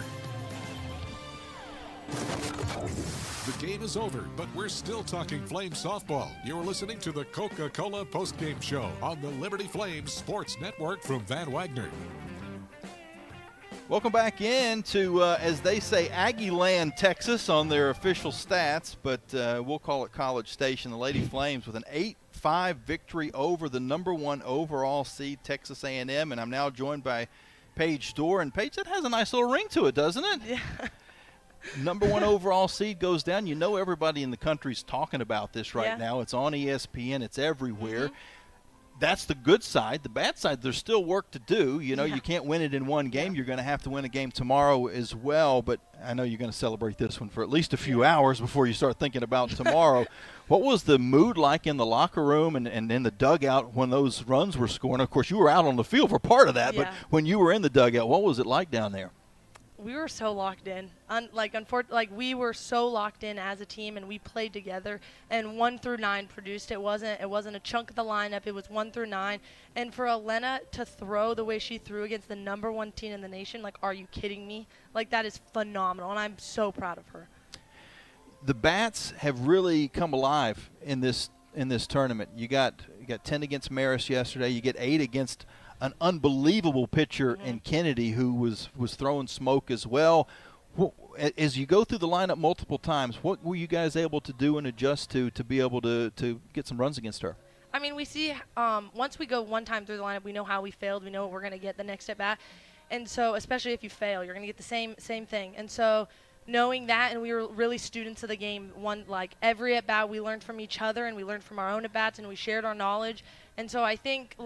The game is over, but we're still talking Flames softball. You're listening to the Coca-Cola postgame show on the Liberty Flames Sports Network from Van Wagner. Welcome back in to, as they say, Aggie Land, Texas on their official stats, but we'll call it College Station. The Lady Flames with an 8-5 victory over the #1 overall seed, Texas A&M, and I'm now joined by Paige Storr. And Paige, that has a nice little ring to it, doesn't it? Yeah. #1 overall seed goes down. You know everybody in the country's talking about this right now. It's on ESPN. It's everywhere. That's the good side. The bad side, there's still work to do. You know, you can't win it in one game. You're going to have to win a game tomorrow as well. But I know you're going to celebrate this one for at least a few hours before you start thinking about tomorrow. What was the mood like in the locker room and in the dugout when those runs were scoring? Of course, you were out on the field for part of that. But when you were in the dugout, what was it like down there? We were so locked in. We were so locked in as a team, and we played together. And 1 through 9 produced. It wasn't a chunk of the lineup. It was 1 through 9. And for Elena to throw the way she threw against the #1 team in the nation, like, are you kidding me? Like, that is phenomenal, and I'm so proud of her. The Bats have really come alive in this tournament. You got 10 against Marist yesterday. You get 8 against an unbelievable pitcher in Kennedy who was throwing smoke as well. As you go through the lineup multiple times, what were you guys able to do and adjust to be able to get some runs against her? I mean, we see once we go one time through the lineup, we know how we failed. We know what we're going to get the next at bat. And so especially if you fail, you're going to get the same thing. And so knowing that, and we were really students of the game. Every at bat, we learned from each other and we learned from our own at bats, and we shared our knowledge. And so I think,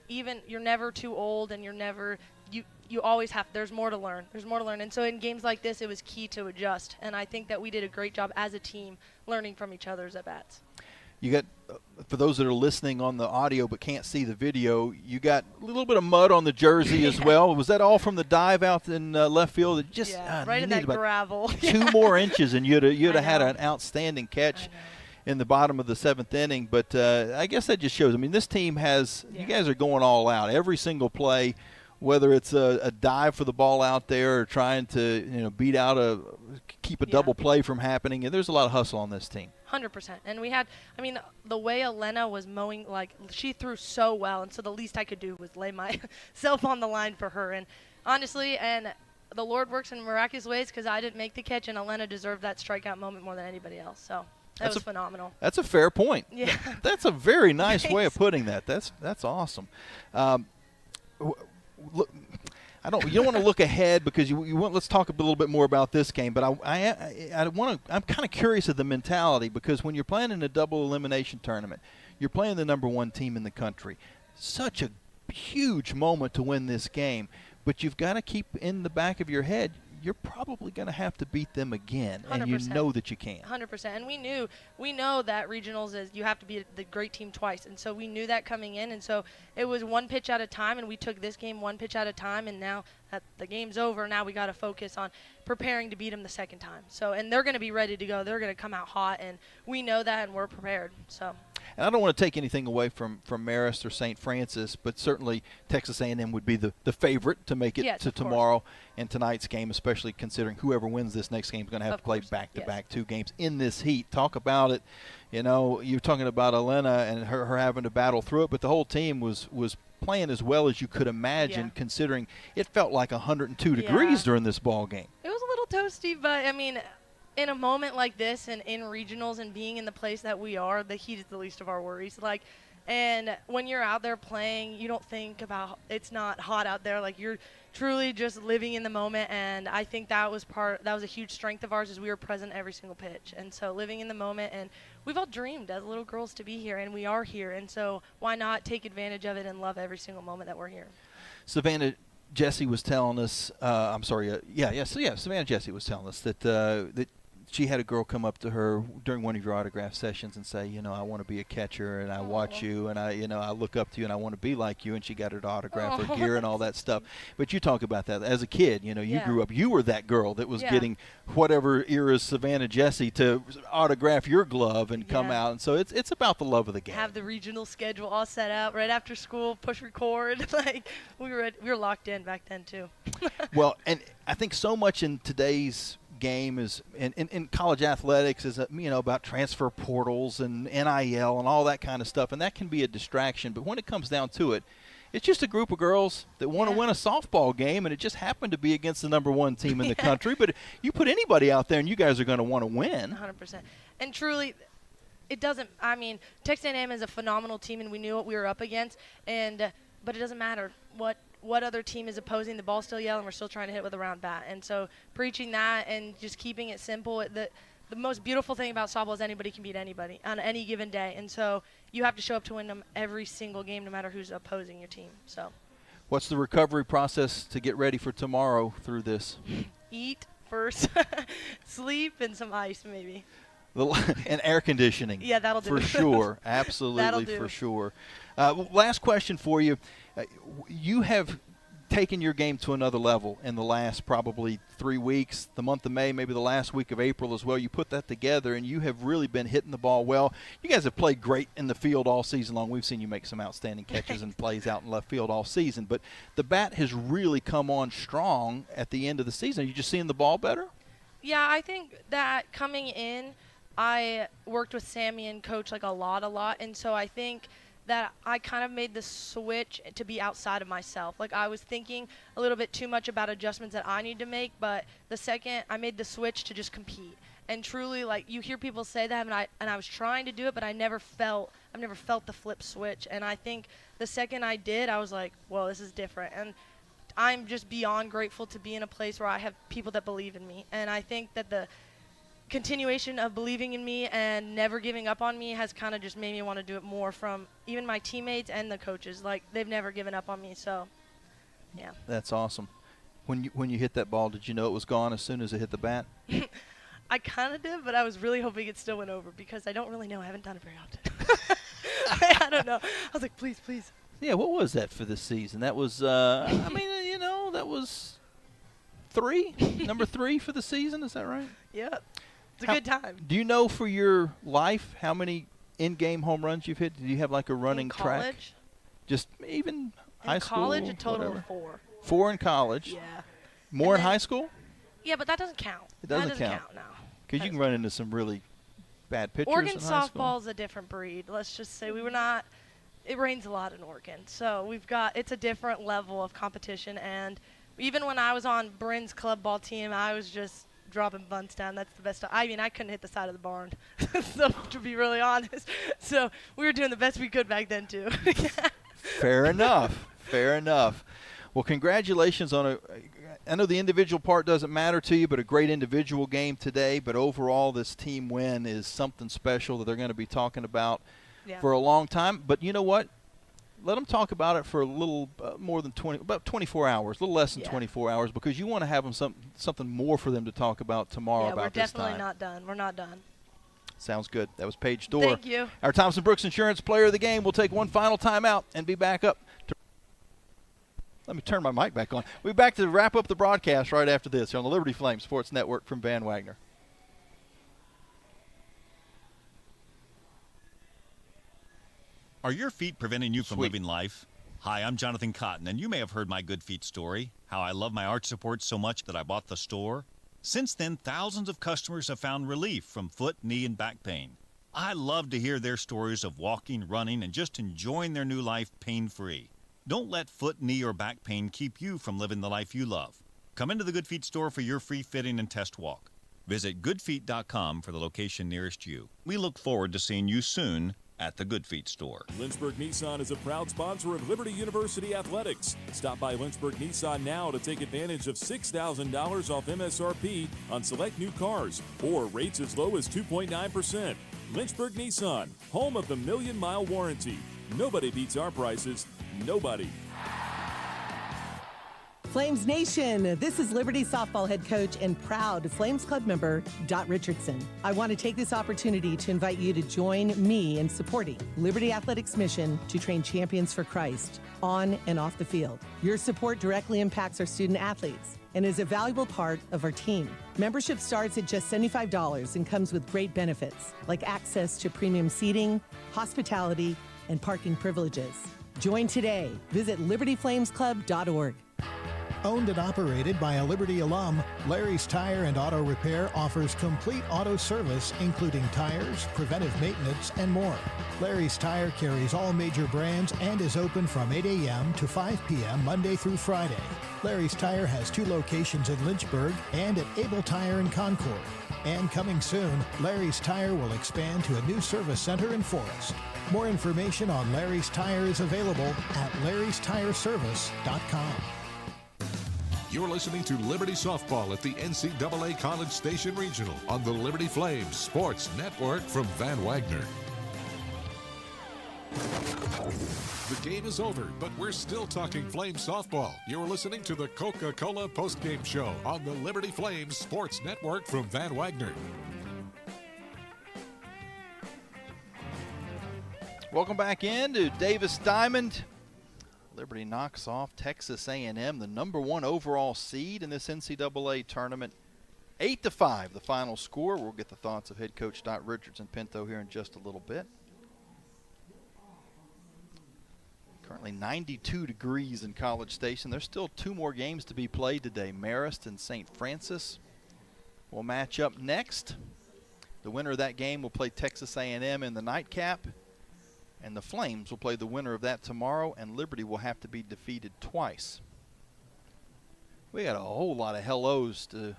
even you're never too old, and you always have, there's more to learn. There's more to learn. And so in games like this, it was key to adjust. And I think that we did a great job as a team learning from each other's at bats. You got, for those that are listening on the audio but can't see the video, you got a little bit of mud on the jersey as well. Was that all from the dive out in left field? It just right in that gravel. 2 more inches, and you'd have had an outstanding catch in the bottom of the 7th inning. But I guess that just shows. I mean, this team has you guys are going all out every single play, whether it's a dive for the ball out there or trying to beat out keep a double play from happening. And there's a lot of hustle on this team. 100%. And we had, the way Elena was mowing, she threw so well, and so the least I could do was lay myself on the line for her. And honestly, the Lord works in miraculous ways, because I didn't make the catch, and Elena deserved that strikeout moment more than anybody else. So that was phenomenal. That's a fair point. Yeah. That's a very nice way of putting that. That's awesome. Look, you don't want to look ahead because you want. Let's talk a little bit more about this game. But I'm kind of curious of the mentality, because when you're playing in a double elimination tournament, you're playing the #1 team in the country. Such a huge moment to win this game, but you've got to keep in the back of your head, you're probably going to have to beat them again, 100%. And you know that you can. 100%. And we know that regionals is you have to beat the great team twice, and so we knew that coming in, and so it was one pitch at a time, and we took this game one pitch at a time, and now that the game's over, now we got to focus on preparing to beat them the second time. So, and they're going to be ready to go. They're going to come out hot, and we know that, and we're prepared. So. And I don't want to take anything away from Marist or St. Francis, but certainly Texas A&M would be the favorite to make it to tomorrow and tonight's game, especially considering whoever wins this next game is going to have to play back-to-back 2 games in this heat. Talk about it. You're talking about Elena and her having to battle through it, but the whole team was playing as well as you could imagine, considering it felt like 102 degrees during this ball game. It was a little toasty, but, in a moment like this and in regionals and being in the place that we are, the heat is the least of our worries. And when you're out there playing, you don't think about it's not hot out there. You're truly just living in the moment. And I think that was a huge strength of ours, is we were present every single pitch. And so living in the moment, and we've all dreamed as little girls to be here, and we are here. And so why not take advantage of it and love every single moment that we're here? Savannah Jessie was telling us, Savannah Jessie was telling us that she had a girl come up to her during one of your autograph sessions and say, I want to be a catcher, and I watch you, and I look up to you, and I want to be like you, and she got her to autograph her gear and all that stuff. But you talk about that as a kid. You grew up, you were that girl that was getting whatever era's Savannah Jessie to autograph your glove and come out. And so it's about the love of the game. Have the regional schedule all set out right after school, push record. We were locked in back then too. Well, and I think so much in today's game is in college athletics is about transfer portals and NIL and all that kind of stuff, and that can be a distraction. But when it comes down to it, It's just a group of girls that want to win a softball game, and it just happened to be against the number one team in the country. But you put anybody out there, and you guys are going to want to win. 100%. And truly, it doesn't – I mean, Texas A&M is a phenomenal team, and we knew what we were up against. But it doesn't matter what other team is opposing. The ball's still yelling. We're still trying to hit with a round bat. And so preaching that and just keeping it simple, the most beautiful thing about softball is anybody can beat anybody on any given day. And so you have to show up to win them every single game no matter who's opposing your team. So, what's the recovery process to get ready for tomorrow through this? Eat first, sleep, and some ice maybe. And air conditioning. Yeah, that'll do. For sure. Absolutely, for sure. Last question for you. You have taken your game to another level in the last probably 3 weeks, the month of May, maybe the last week of April as well. You put that together, and you have really been hitting the ball well. You guys have played great in the field all season long. We've seen you make some outstanding catches and plays out in left field all season. But the bat has really come on strong at the end of the season. Are you just seeing the ball better? Yeah, I think that coming in, I worked with Sammy and Coach a lot. And so I think that I kind of made the switch to be outside of myself. I was thinking a little bit too much about adjustments that I need to make, but the second I made the switch to just compete. And truly, you hear people say that, and I was trying to do it, but I've never felt the flip switch. And I think the second I did, I was like, whoa, this is different. And I'm just beyond grateful to be in a place where I have people that believe in me. And I think that the continuation of believing in me and never giving up on me has kind of just made me want to do it more from even my teammates and the coaches. They've never given up on me, so yeah. That's awesome. When you hit that ball, did you know it was gone as soon as it hit the bat? I kind of did, but I was really hoping it still went over because I don't really know. I haven't done it very often. I don't know. I was like, please. Yeah, what was that for this season? That was, that was number 3 for the season. Is that right? Yeah. It's a good time. Do you know for your life how many in-game home runs you've hit? Do you have a running track? College? Just even high school? In college, a total of 4. 4 in college? Yeah. More in high school? Yeah, but that doesn't count. It doesn't count. No. Because you can run into some really bad pitchers Oregon in high school. softball's a different breed. Let's just say it rains a lot in Oregon. So it's a different level of competition. And even when I was on Bryn's club ball team, I was just dropping bunts down. That's the best. I couldn't hit the side of the barn, so, to be really honest. So we were doing the best we could back then, too. Fair enough. Well, congratulations on I know the individual part doesn't matter to you, but a great individual game today. But overall, this team win is something special that they're going to be talking about for a long time. But you know what? Let them talk about it for a little more than 24 hours, a little less than 24 hours, because you want to have them something more for them to talk about tomorrow about this time. Yeah, we're definitely not done. We're not done. Sounds good. That was Paige Dorr. Thank you. Our Thompson Brooks Insurance Player of the Game. We'll take one final timeout and be back up. Let me turn my mic back on. We'll be back to wrap up the broadcast right after this here on the Liberty Flame Sports Network from Van Wagner. Are your feet preventing you from living life? Hi, I'm Jonathan Cotton, and you may have heard my good feet story, how I love my arch support so much that I bought the store. Since then, thousands of customers have found relief from foot, knee, and back pain. I love to hear their stories of walking, running, and just enjoying their new life pain-free. Don't let foot, knee, or back pain keep you from living the life you love. Come into the Good Feet store for your free fitting and test walk. Visit goodfeet.com for the location nearest you. We look forward to seeing you soon at the Good Feet store. Lynchburg Nissan is a proud sponsor of Liberty University Athletics. Stop by Lynchburg Nissan now to take advantage of $6,000 off MSRP on select new cars or rates as low as 2.9%. Lynchburg Nissan, home of the million-mile warranty. Nobody beats our prices. Nobody. Flames Nation, this is Liberty softball head coach and proud Flames Club member, Dot Richardson. I want to take this opportunity to invite you to join me in supporting Liberty Athletics' mission to train champions for Christ on and off the field. Your support directly impacts our student athletes and is a valuable part of our team. Membership starts at just $75 and comes with great benefits like access to premium seating, hospitality, and parking privileges. Join today. Visit libertyflamesclub.org. Owned and operated by a Liberty alum, Larry's Tire and Auto Repair offers complete auto service, including tires, preventive maintenance, and more. Larry's Tire carries all major brands and is open from 8 a.m. to 5 p.m. Monday through Friday. Larry's Tire has 2 locations in Lynchburg and at Able Tire in Concord. And coming soon, Larry's Tire will expand to a new service center in Forest. More information on Larry's Tire is available at larrystireservice.com. You're listening to Liberty Softball at the NCAA College Station Regional on the Liberty Flames Sports Network from Van Wagner. The game is over, but we're still talking Flames softball. You're listening to the Coca-Cola postgame show on the Liberty Flames Sports Network from Van Wagner. Welcome back in to Davis Diamond. Liberty knocks off Texas A&M, the #1 overall seed in this NCAA tournament. 8-5, the final score. We'll get the thoughts of head coach Dot Richardson Pinto here in just a little bit. Currently 92 degrees in College Station. There's still 2 more games to be played today. Marist and St. Francis will match up next. The winner of that game will play Texas A&M in the nightcap. And the Flames will play the winner of that tomorrow, and Liberty will have to be defeated twice. We got a whole lot of hellos to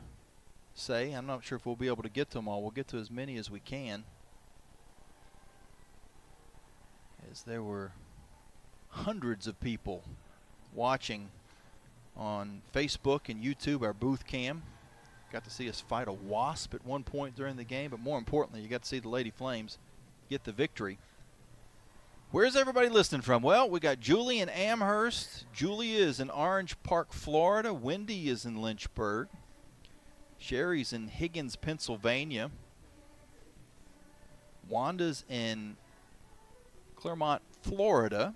say. I'm not sure if we'll be able to get to them all. We'll get to as many as we can. As there were hundreds of people watching on Facebook and YouTube, our booth cam. Got to see us fight a wasp at one point during the game, but more importantly, you got to see the Lady Flames get the victory. Where's everybody listening from? Well, we got Julie in Amherst. Julia is in Orange Park, Florida. Wendy is in Lynchburg. Sherry's in Higgins, Pennsylvania. Wanda's in Claremont, Florida.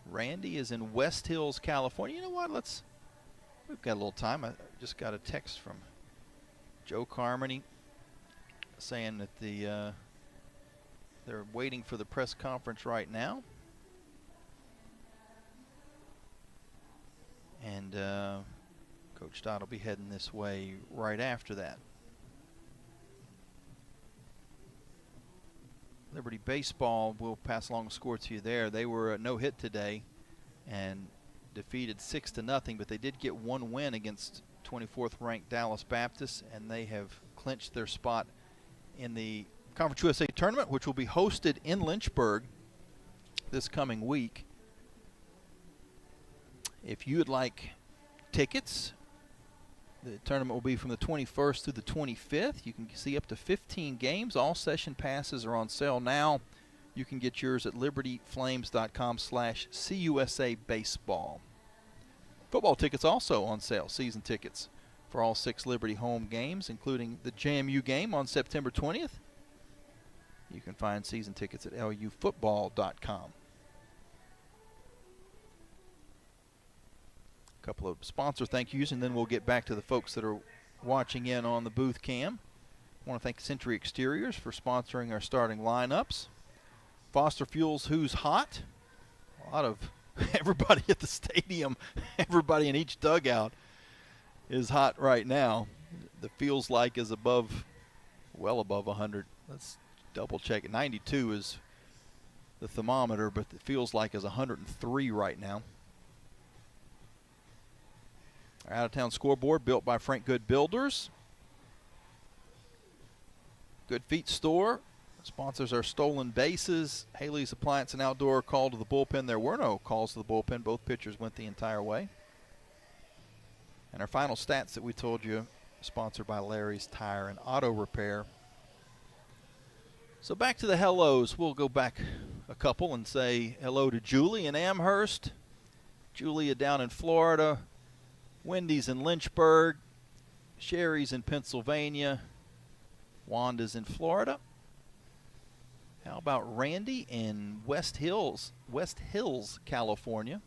Randy is in West Hills, California. You know what? We've got a little time. I just got a text from Joe Carmany saying that they're waiting for the press conference right now. And Coach Dodd will be heading this way right after that. Liberty Baseball will pass along the score to you there. They were no hit today and defeated 6-0, but they did get 1 win against 24th ranked Dallas Baptist, and they have clinched their spot in the Conference USA Tournament, which will be hosted in Lynchburg this coming week. If you would like tickets, the tournament will be from the 21st through the 25th. You can see up to 15 games. All session passes are on sale now. You can get yours at libertyflames.com/CUSA Baseball. Football tickets also on sale, season tickets for all 6 Liberty home games, including the JMU game on September 20th. You can find season tickets at lufootball.com. A couple of sponsor thank yous, and then we'll get back to the folks that are watching in on the booth cam. I want to thank Century Exteriors for sponsoring our starting lineups. Foster Fuels, who's hot? A lot of everybody at the stadium, everybody in each dugout is hot right now. The feels like is well above 100. Let's double check it. 92 is the thermometer, but it feels like is 103 right now. Our out-of-town scoreboard built by Frank Good Builders. Good Feet Store sponsors our stolen bases. Haley's Appliance and Outdoor call to the bullpen. There were no calls to the bullpen. Both pitchers went the entire way. And our final stats that we told you, sponsored by Larry's Tire and Auto Repair. So back to the hellos. We'll go back a couple and say hello to Julie in Amherst, Julia down in Florida, Wendy's in Lynchburg, Sherry's in Pennsylvania, Wanda's in Florida. How about Randy in West Hills, California?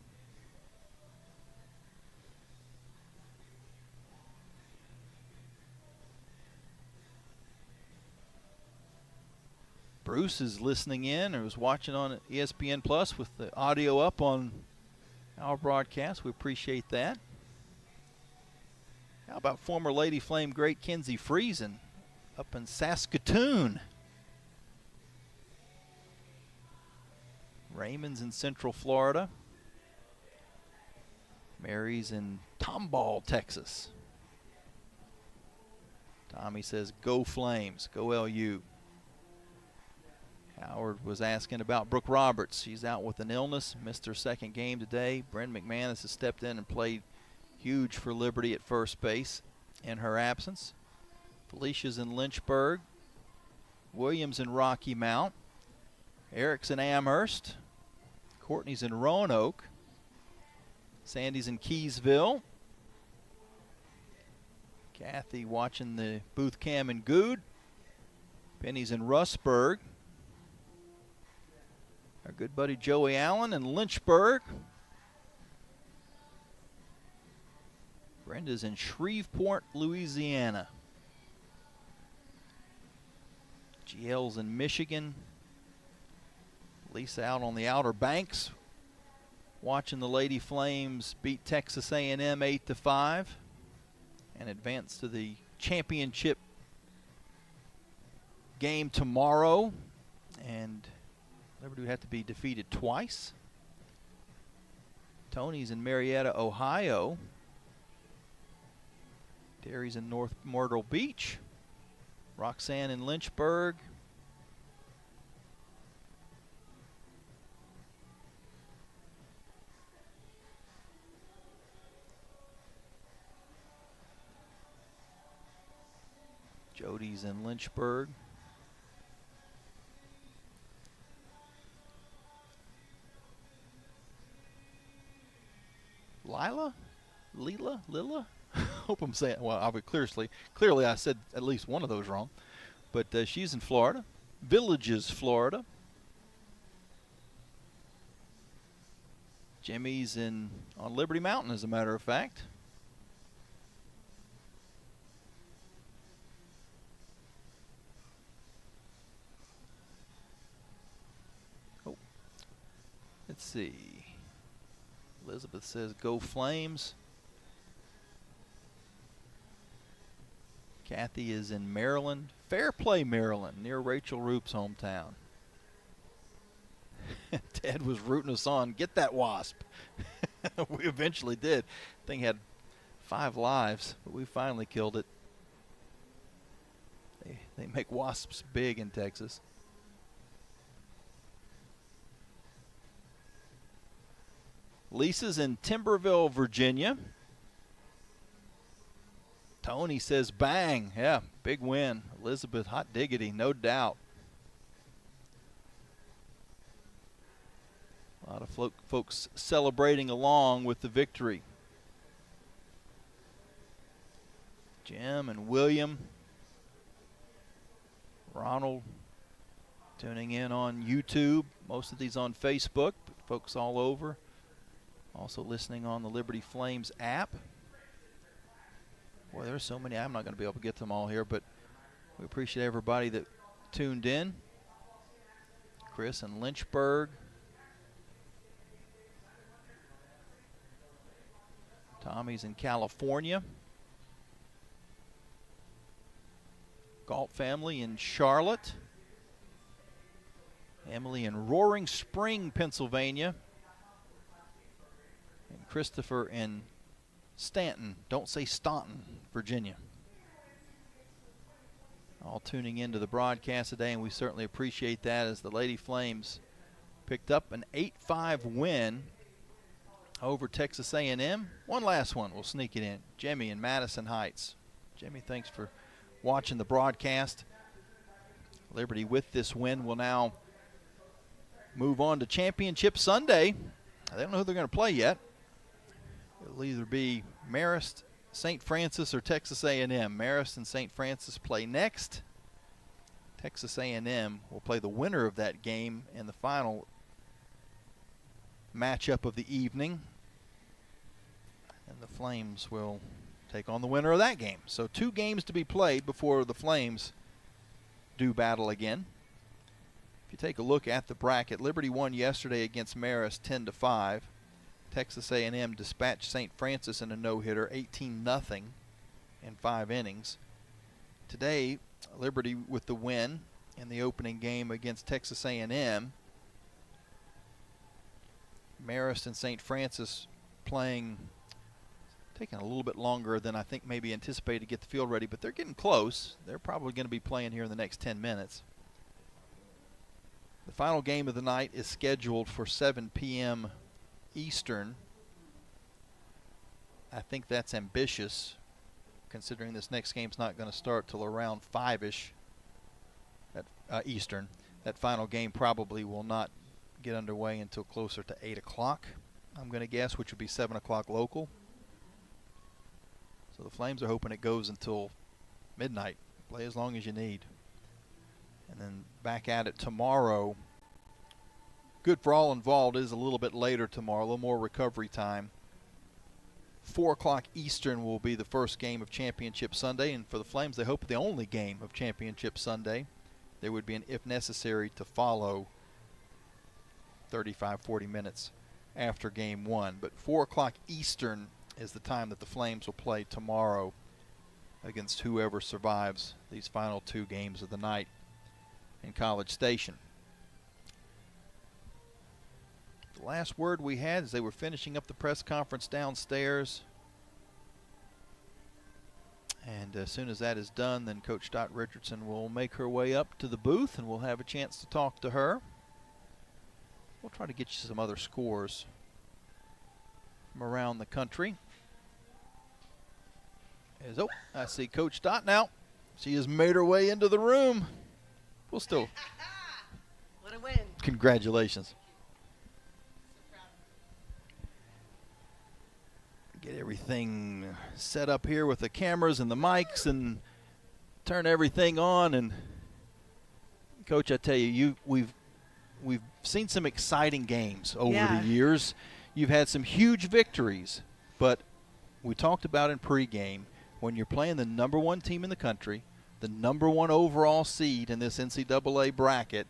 Bruce is listening in or was watching on ESPN Plus with the audio up on our broadcast. We appreciate that. How about former Lady Flame great Kenzie Friesen up in Saskatoon? Raymond's in Central Florida. Mary's in Tomball, Texas. Tommy says, go Flames, go LU. Howard was asking about Brooke Roberts. She's out with an illness, missed her second game today. Bryn McManus has stepped in and played huge for Liberty at first base in her absence. Felicia's in Lynchburg. Williams in Rocky Mount. Eric's in Amherst. Courtney's in Roanoke. Sandy's in Keysville. Kathy watching the booth cam in Good. Penny's in Russburg. Our good buddy Joey Allen in Lynchburg. Brenda's in Shreveport, Louisiana. GL's in Michigan. Lisa out on the Outer Banks, watching the Lady Flames beat Texas A&M 8-5 and advance to the championship game tomorrow. And Liberty would have to be defeated twice. Tony's in Marietta, Ohio. Terry's in North Myrtle Beach. Roxanne in Lynchburg. Jody's in Lynchburg. Lila? Hope I'm saying, well, I'll be clearly I said at least one of those wrong. But she's in Florida. Villages, Florida. Jimmy's on Liberty Mountain, as a matter of fact. Oh, let's see. Elizabeth says, go Flames. Kathy is in Maryland. Fairplay, Maryland, near Rachel Roop's hometown. Ted was rooting us on. Get that wasp. We eventually did. Thing had 5 lives, but we finally killed it. They make wasps big in Texas. Lisa's in Timberville, Virginia. Tony says bang. Yeah, big win. Elizabeth, hot diggity, no doubt. A lot of folks celebrating along with the victory. Jim and William. Ronald tuning in on YouTube. Most of these on Facebook, but folks all over. Also listening on the Liberty Flames app. Boy, there's so many. I'm not going to be able to get them all here, but we appreciate everybody that tuned in. Chris in Lynchburg. Tommy's in California. Galt family in Charlotte. Emily in Roaring Spring, Pennsylvania. And Christopher in Stanton, don't say Staunton, Virginia. All tuning into the broadcast today, and we certainly appreciate that as the Lady Flames picked up an 8-5 win over Texas A&M. One last one, we'll sneak it in. Jimmy in Madison Heights. Jimmy, thanks for watching the broadcast. Liberty with this win will now move on to Championship Sunday. They don't know who they're going to play yet. It'll either be Marist, St. Francis, or Texas A&M. Marist and St. Francis play next. Texas A&M will play the winner of that game in the final matchup of the evening. And the Flames will take on the winner of that game. So 2 games to be played before the Flames do battle again. If you take a look at the bracket, Liberty won yesterday against Marist 10-5. Texas A&M dispatched St. Francis in a no-hitter 18-0. in 5 innings. Today, Liberty with the win in the opening game against Texas A&M. Marist and St. Francis taking a little bit longer than I think maybe anticipated to get the field ready, but they're getting close. They're probably going to be playing here in the next 10 minutes. The final game of the night is scheduled for 7 p.m. Eastern. I think that's ambitious, considering this next game's not going to start till around 5-ish at Eastern. That final game probably will not get underway until closer to 8 o'clock, I'm going to guess, which would be 7 o'clock local. So the Flames are hoping it goes until midnight. Play as long as you need. And then back at it tomorrow. Good for all involved. It is a little bit later tomorrow, a little more recovery time. 4 o'clock Eastern will be the first game of Championship Sunday, and for the Flames, they hope the only game of Championship Sunday. There would be an if necessary to follow 35-40 minutes after game 1. But 4 o'clock Eastern is the time that the Flames will play tomorrow against whoever survives these final 2 games of the night in College Station. The last word we had as they were finishing up the press conference downstairs. And as soon as that is done, then Coach Dot Richardson will make her way up to the booth and we'll have a chance to talk to her. We'll try to get you some other scores from around the country. I see Coach Dot now. She has made her way into the room. We'll still. What a win. Congratulations. Get everything set up here with the cameras and the mics and turn everything on. And Coach, I tell you, we've seen some exciting games over the years. You've had some huge victories, but we talked about in pregame, when you're playing the number 1 team in the country, the number 1 overall seed in this NCAA bracket,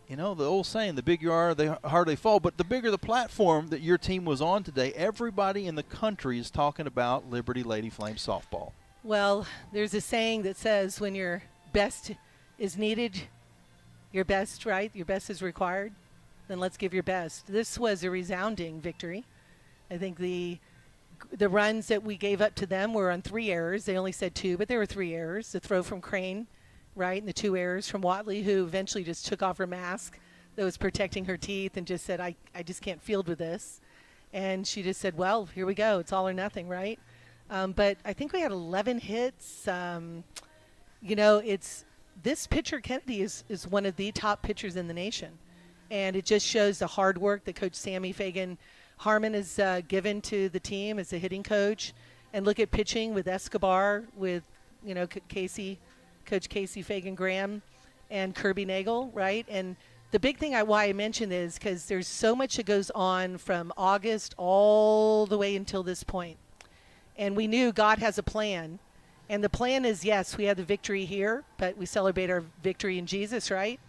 you know, the old saying, the bigger you are, the harder they fall. But the bigger the platform that your team was on today, everybody in the country is talking about Liberty Lady Flames softball. Well, there's a saying that says when your best is needed, your best, right? Your best is required. Then let's give your best. This was a resounding victory. I think the runs that we gave up to them were on 3 errors. They only said 2, but there were 3 errors. The throw from Crane, right, and the 2 errors from Watley, who eventually just took off her mask that was protecting her teeth and just said, I just can't field with this. And she just said, well, here we go. It's all or nothing, right? But I think we had 11 hits. You know, this pitcher, Kennedy, is one of the top pitchers in the nation. And it just shows the hard work that Coach Sammy Fagan-Harmon has given to the team as a hitting coach. And look at pitching with Escobar, with, you know, Coach Casey Fagan-Graham and Kirby Nagel, right? And the big thing why I mention is because there's so much that goes on from August all the way until this point. And we knew God has a plan. And the plan is, yes, we had the victory here, but we celebrate our victory in Jesus, right?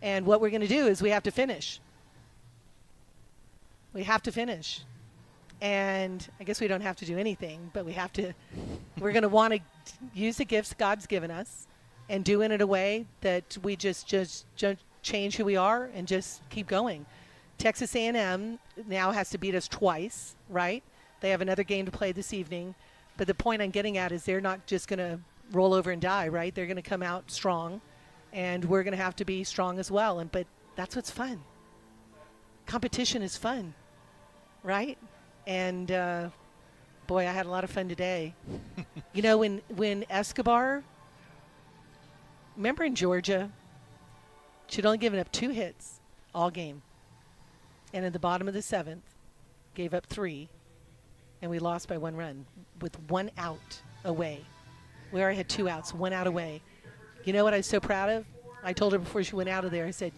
And what we're going to do is we have to finish. We have to finish. And I guess we don't have to do anything, but we're going to want to use the gifts God's given us and do it in a way that we just change who we are and just keep going. Texas A&M now has to beat us twice, right? They have another game to play this evening. But the point I'm getting at is they're not just going to roll over and die, right? They're going to come out strong, and we're going to have to be strong as well. But that's what's fun. Competition is fun, right? And, boy, I had a lot of fun today. You know, when Escobar, remember in Georgia, she'd only given up 2 hits all game. And at the bottom of the 7th, gave up 3. And we lost by 1 run with 1 out away. We already had 2 outs, 1 out away. You know what I was so proud of? I told her before she went out of there, I said,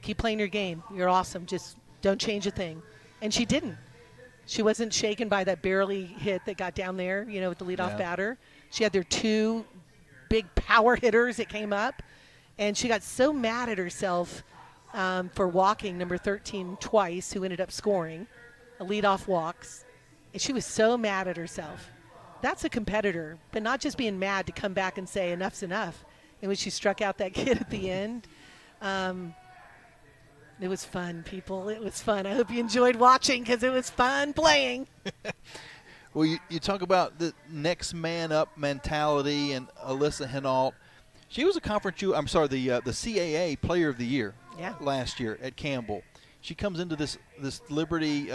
keep playing your game. You're awesome. Just don't change a thing. And she didn't. She wasn't shaken by that barely hit that got down there, you know, with the leadoff batter. She had their 2 big power hitters that came up. And she got so mad at herself for walking number 13 twice, who ended up scoring a leadoff walks. And she was so mad at herself. that's a competitor, but not just being mad to come back and say enough's enough. And when she struck out that kid at the end, it was fun, people. It was fun. I hope you enjoyed watching because it was fun playing. Well, you talk about the next man up mentality, and Alyssa Hinault. She was a the CAA Player of the Year last year at Campbell. She comes into this Liberty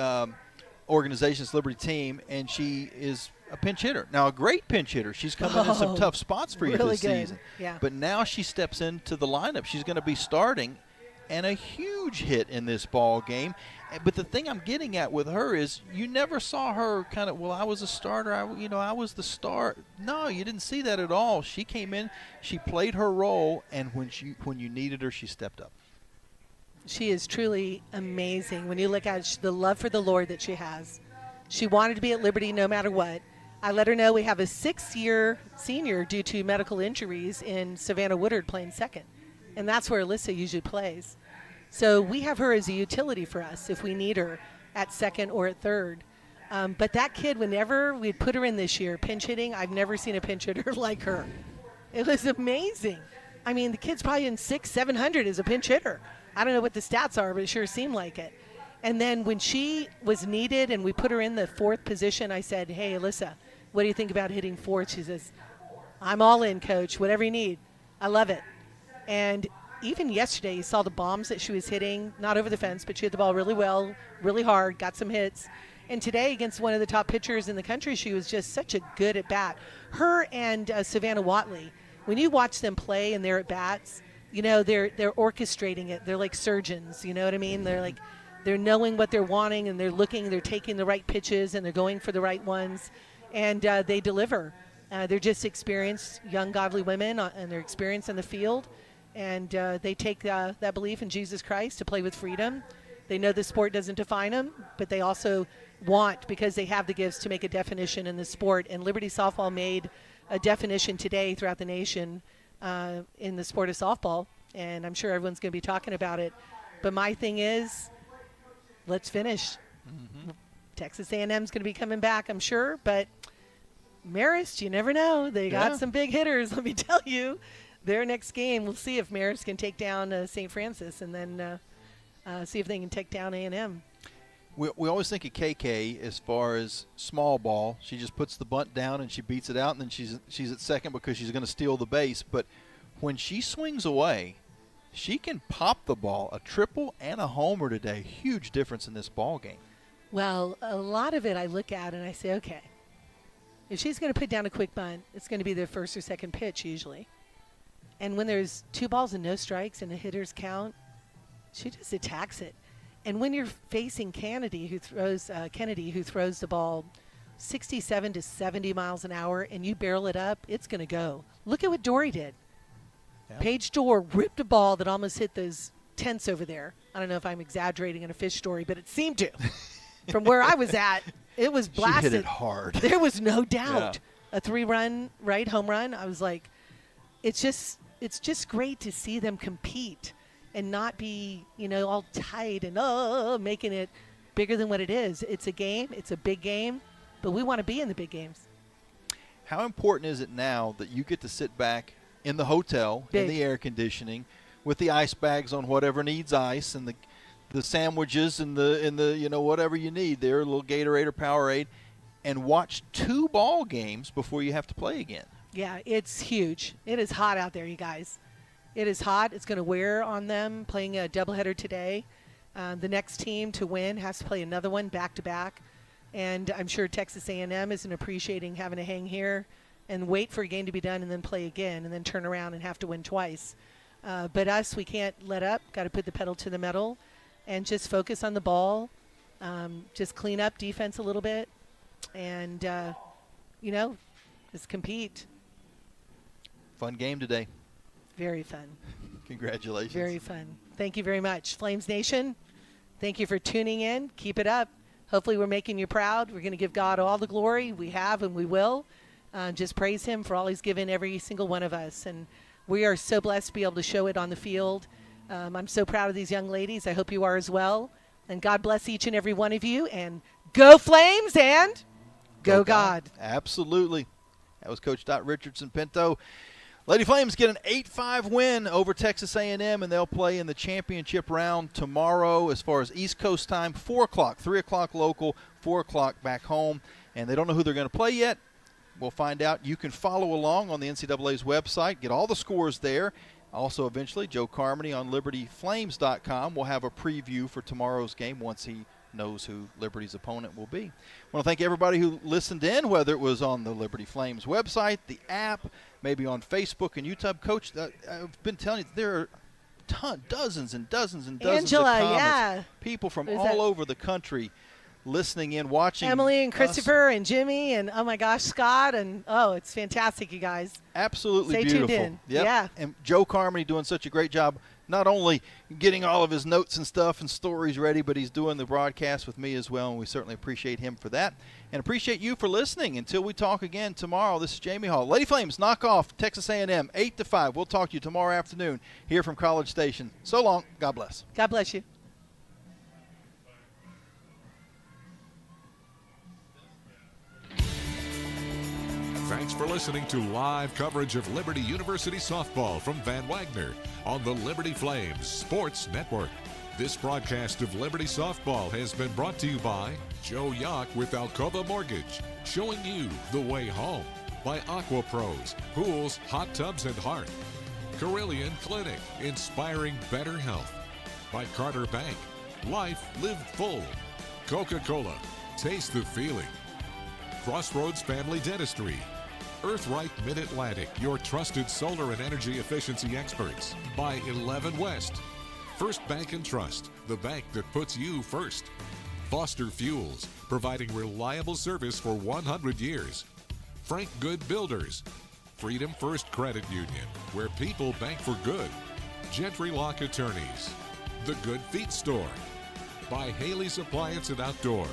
organization, this Liberty team, and she is a pinch hitter. Now, a great pinch hitter. She's come in some tough spots for you really this good. season. Yeah. But now she steps into the lineup. She's going to be starting, and a huge hit in this ball game. But the thing I'm getting at with her is you never saw her kind of, well, I was a starter, I was the star. No, you didn't see that at all. She came in, she played her role, and when you needed her, she stepped up. She is truly amazing. When you look at the love for the Lord that she has, she wanted to be at Liberty no matter what. I let her know we have a 6-year senior due to medical injuries in Savannah Woodard playing second, and that's where Alyssa usually plays. So we have her as a utility for us if we need her at second or at third. But that kid, whenever we'd put her in this year, pinch hitting, I've never seen a pinch hitter like her. It was amazing. I mean, the kid's probably in 600-700 as a pinch hitter. I don't know what the stats are, but it sure seemed like it. And then when she was needed and we put her in the fourth position, I said, hey, Alyssa, what do you think about hitting fourth? She says, I'm all in, Coach, whatever you need. I love it. And even yesterday, you saw the bombs that she was hitting, not over the fence, but she hit the ball really well, really hard, got some hits. And today, against one of the top pitchers in the country, she was just such a good at-bat. Her and Savannah Watley, when you watch them play and they're at-bats, they're orchestrating it. They're like surgeons, you know what I mean? They're knowing what they're wanting, and they're taking the right pitches, and they're going for the right ones, and they deliver. They're just experienced, young, godly women, and they're experienced in the field. And they take that belief in Jesus Christ to play with freedom. They know the sport doesn't define them, but they also want, because they have the gifts, to make a definition in the sport. And Liberty Softball made a definition today throughout the nation in the sport of softball. And I'm sure everyone's going to be talking about it. But my thing is, let's finish. Mm-hmm. Texas A&M is going to be coming back, I'm sure. But Marist, you never know. They got some big hitters, let me tell you. Their next game, we'll see if Marist can take down St. Francis, and then see if they can take down A&M. We always think of KK as far as small ball. She just puts the bunt down and she beats it out, and then she's at second because she's going to steal the base. But when she swings away, she can pop the ball, a triple and a homer today. Huge difference in this ball game. Well, a lot of it I look at and I say, okay, if she's going to put down a quick bunt, it's going to be the first or second pitch usually. And when there's 2 balls and no strikes and the hitters count, she just attacks it. And when you're facing Kennedy, who throws the ball 67 to 70 miles an hour, and you barrel it up, it's going to go. Look at what Dory did. Yeah. Paige Dorr ripped a ball that almost hit those tents over there. I don't know if I'm exaggerating in a fish story, but it seemed to. From where I was at, it was blasted. She hit it hard. There was no doubt. Yeah. A 3-run, home run. I was like, it's just great to see them compete and not be, all tight and making it bigger than what it is. It's a game. It's a big game, but we want to be in the big games. How important is it now that you get to sit back in the hotel in the air conditioning with the ice bags on whatever needs ice and the sandwiches and the whatever you need there, a little Gatorade or Powerade, and watch 2 ball games before you have to play again? Yeah, it's huge. It is hot out there, you guys. It is hot. It's going to wear on them playing a doubleheader today. The next team to win has to play another one back-to-back. And I'm sure Texas A&M isn't appreciating having to hang here and wait for a game to be done and then play again and then turn around and have to win twice. But us, we can't let up. Got to put the pedal to the metal and just focus on the ball. Just clean up defense a little bit and, just compete. Fun game today. Very fun. Congratulations. Very fun. Thank you very much. Flames Nation, thank you for tuning in. Keep it up. Hopefully we're making you proud. We're going to give God all the glory. We have and we will. Just praise him for all he's given every single one of us. And we are so blessed to be able to show it on the field. I'm so proud of these young ladies. I hope you are as well. And God bless each and every one of you. And go Flames and Go God. Absolutely. That was Coach Dot Richardson Pinto. Lady Flames get an 8-5 win over Texas A&M, and they'll play in the championship round tomorrow as far as East Coast time, 4 o'clock, 3 o'clock local, 4 o'clock back home. And they don't know who they're going to play yet. We'll find out. You can follow along on the NCAA's website, get all the scores there. Also, eventually, Joe Carmany on LibertyFlames.com will have a preview for tomorrow's game once he knows who Liberty's opponent will be. I want to thank everybody who listened in, whether it was on the Liberty Flames website, the app, maybe on Facebook and YouTube. Coach, I've been telling you, there are dozens and dozens and dozens Angela, of comments. yeah. People from Is all that over the country listening in, watching. Emily and us. Christopher and Jimmy and, oh my gosh, Scott. And, it's fantastic, you guys. Absolutely Stay beautiful. tuned in. Yep. Yeah. And Joe Carmany doing such a great job, not only getting all of his notes and stuff and stories ready, but he's doing the broadcast with me as well, and we certainly appreciate him for that. And appreciate you for listening. Until we talk again tomorrow, this is Jamie Hall. Lady Flames knock off Texas A&M 8-5. We'll talk to you tomorrow afternoon here from College Station. So long. God bless. God bless you. Thanks for listening to live coverage of Liberty University softball from Van Wagner on the Liberty Flames Sports Network. This broadcast of Liberty softball has been brought to you by Joe Yock with Alcova Mortgage, showing you the way home. By Aqua Pros, pools, hot tubs, and hearth. Carillion Clinic, inspiring better health. By Carter Bank, life lived full. Coca-Cola, taste the feeling. Crossroads Family Dentistry. Earthright Mid-Atlantic, your trusted solar and energy efficiency experts. By 11 West. First Bank and Trust, the bank that puts you first. Foster Fuels, providing reliable service for 100 years. Frank Good Builders. Freedom First Credit Union, where people bank for good. Gentry Lock Attorneys. The Good Feet Store. By Haley's Appliance and Outdoor.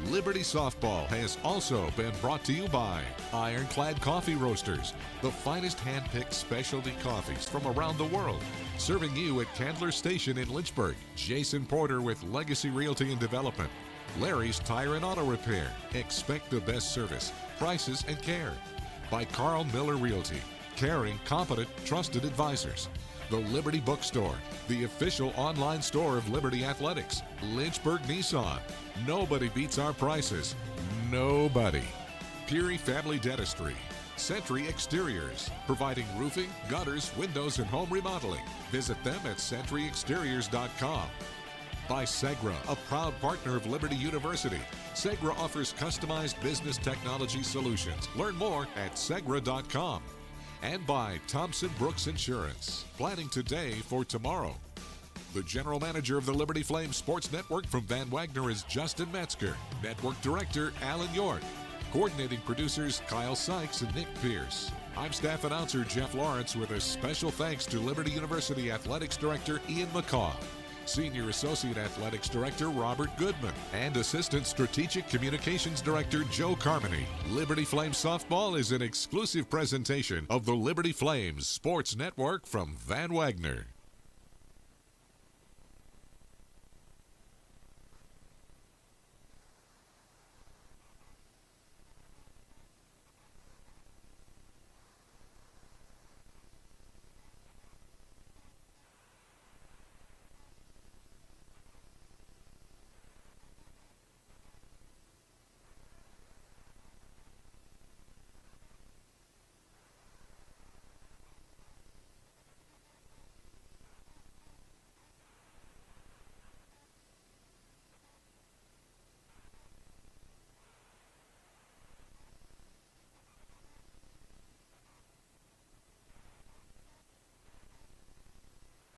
Liberty Softball has also been brought to you by Ironclad Coffee Roasters, the finest hand-picked specialty coffees from around the world. Serving you at Candler Station in Lynchburg. Jason Porter with Legacy Realty and Development. Larry's Tire and Auto Repair. Expect the best service, prices, and care. By Carl Miller Realty. Caring, competent, trusted advisors. The Liberty Bookstore, the official online store of Liberty Athletics. Lynchburg Nissan. Nobody beats our prices. Nobody. Peary Family Dentistry. Century Exteriors, providing roofing, gutters, windows, and home remodeling. Visit them at centuryexteriors.com. By Segra, a proud partner of Liberty University. Segra offers customized business technology solutions. Learn more at segra.com. And by Thompson Brooks Insurance, planning today for tomorrow. The general manager of the Liberty Flames Sports Network from Van Wagner is Justin Metzger. Network director Alan York. Coordinating producers Kyle Sykes and Nick Pierce. I'm staff announcer Jeff Lawrence with a special thanks to Liberty University Athletics Director Ian McCaw, Senior Associate Athletics Director Robert Goodman, and Assistant Strategic Communications Director Joe Carmany. Liberty Flames Softball is an exclusive presentation of the Liberty Flames Sports Network from Van Wagner.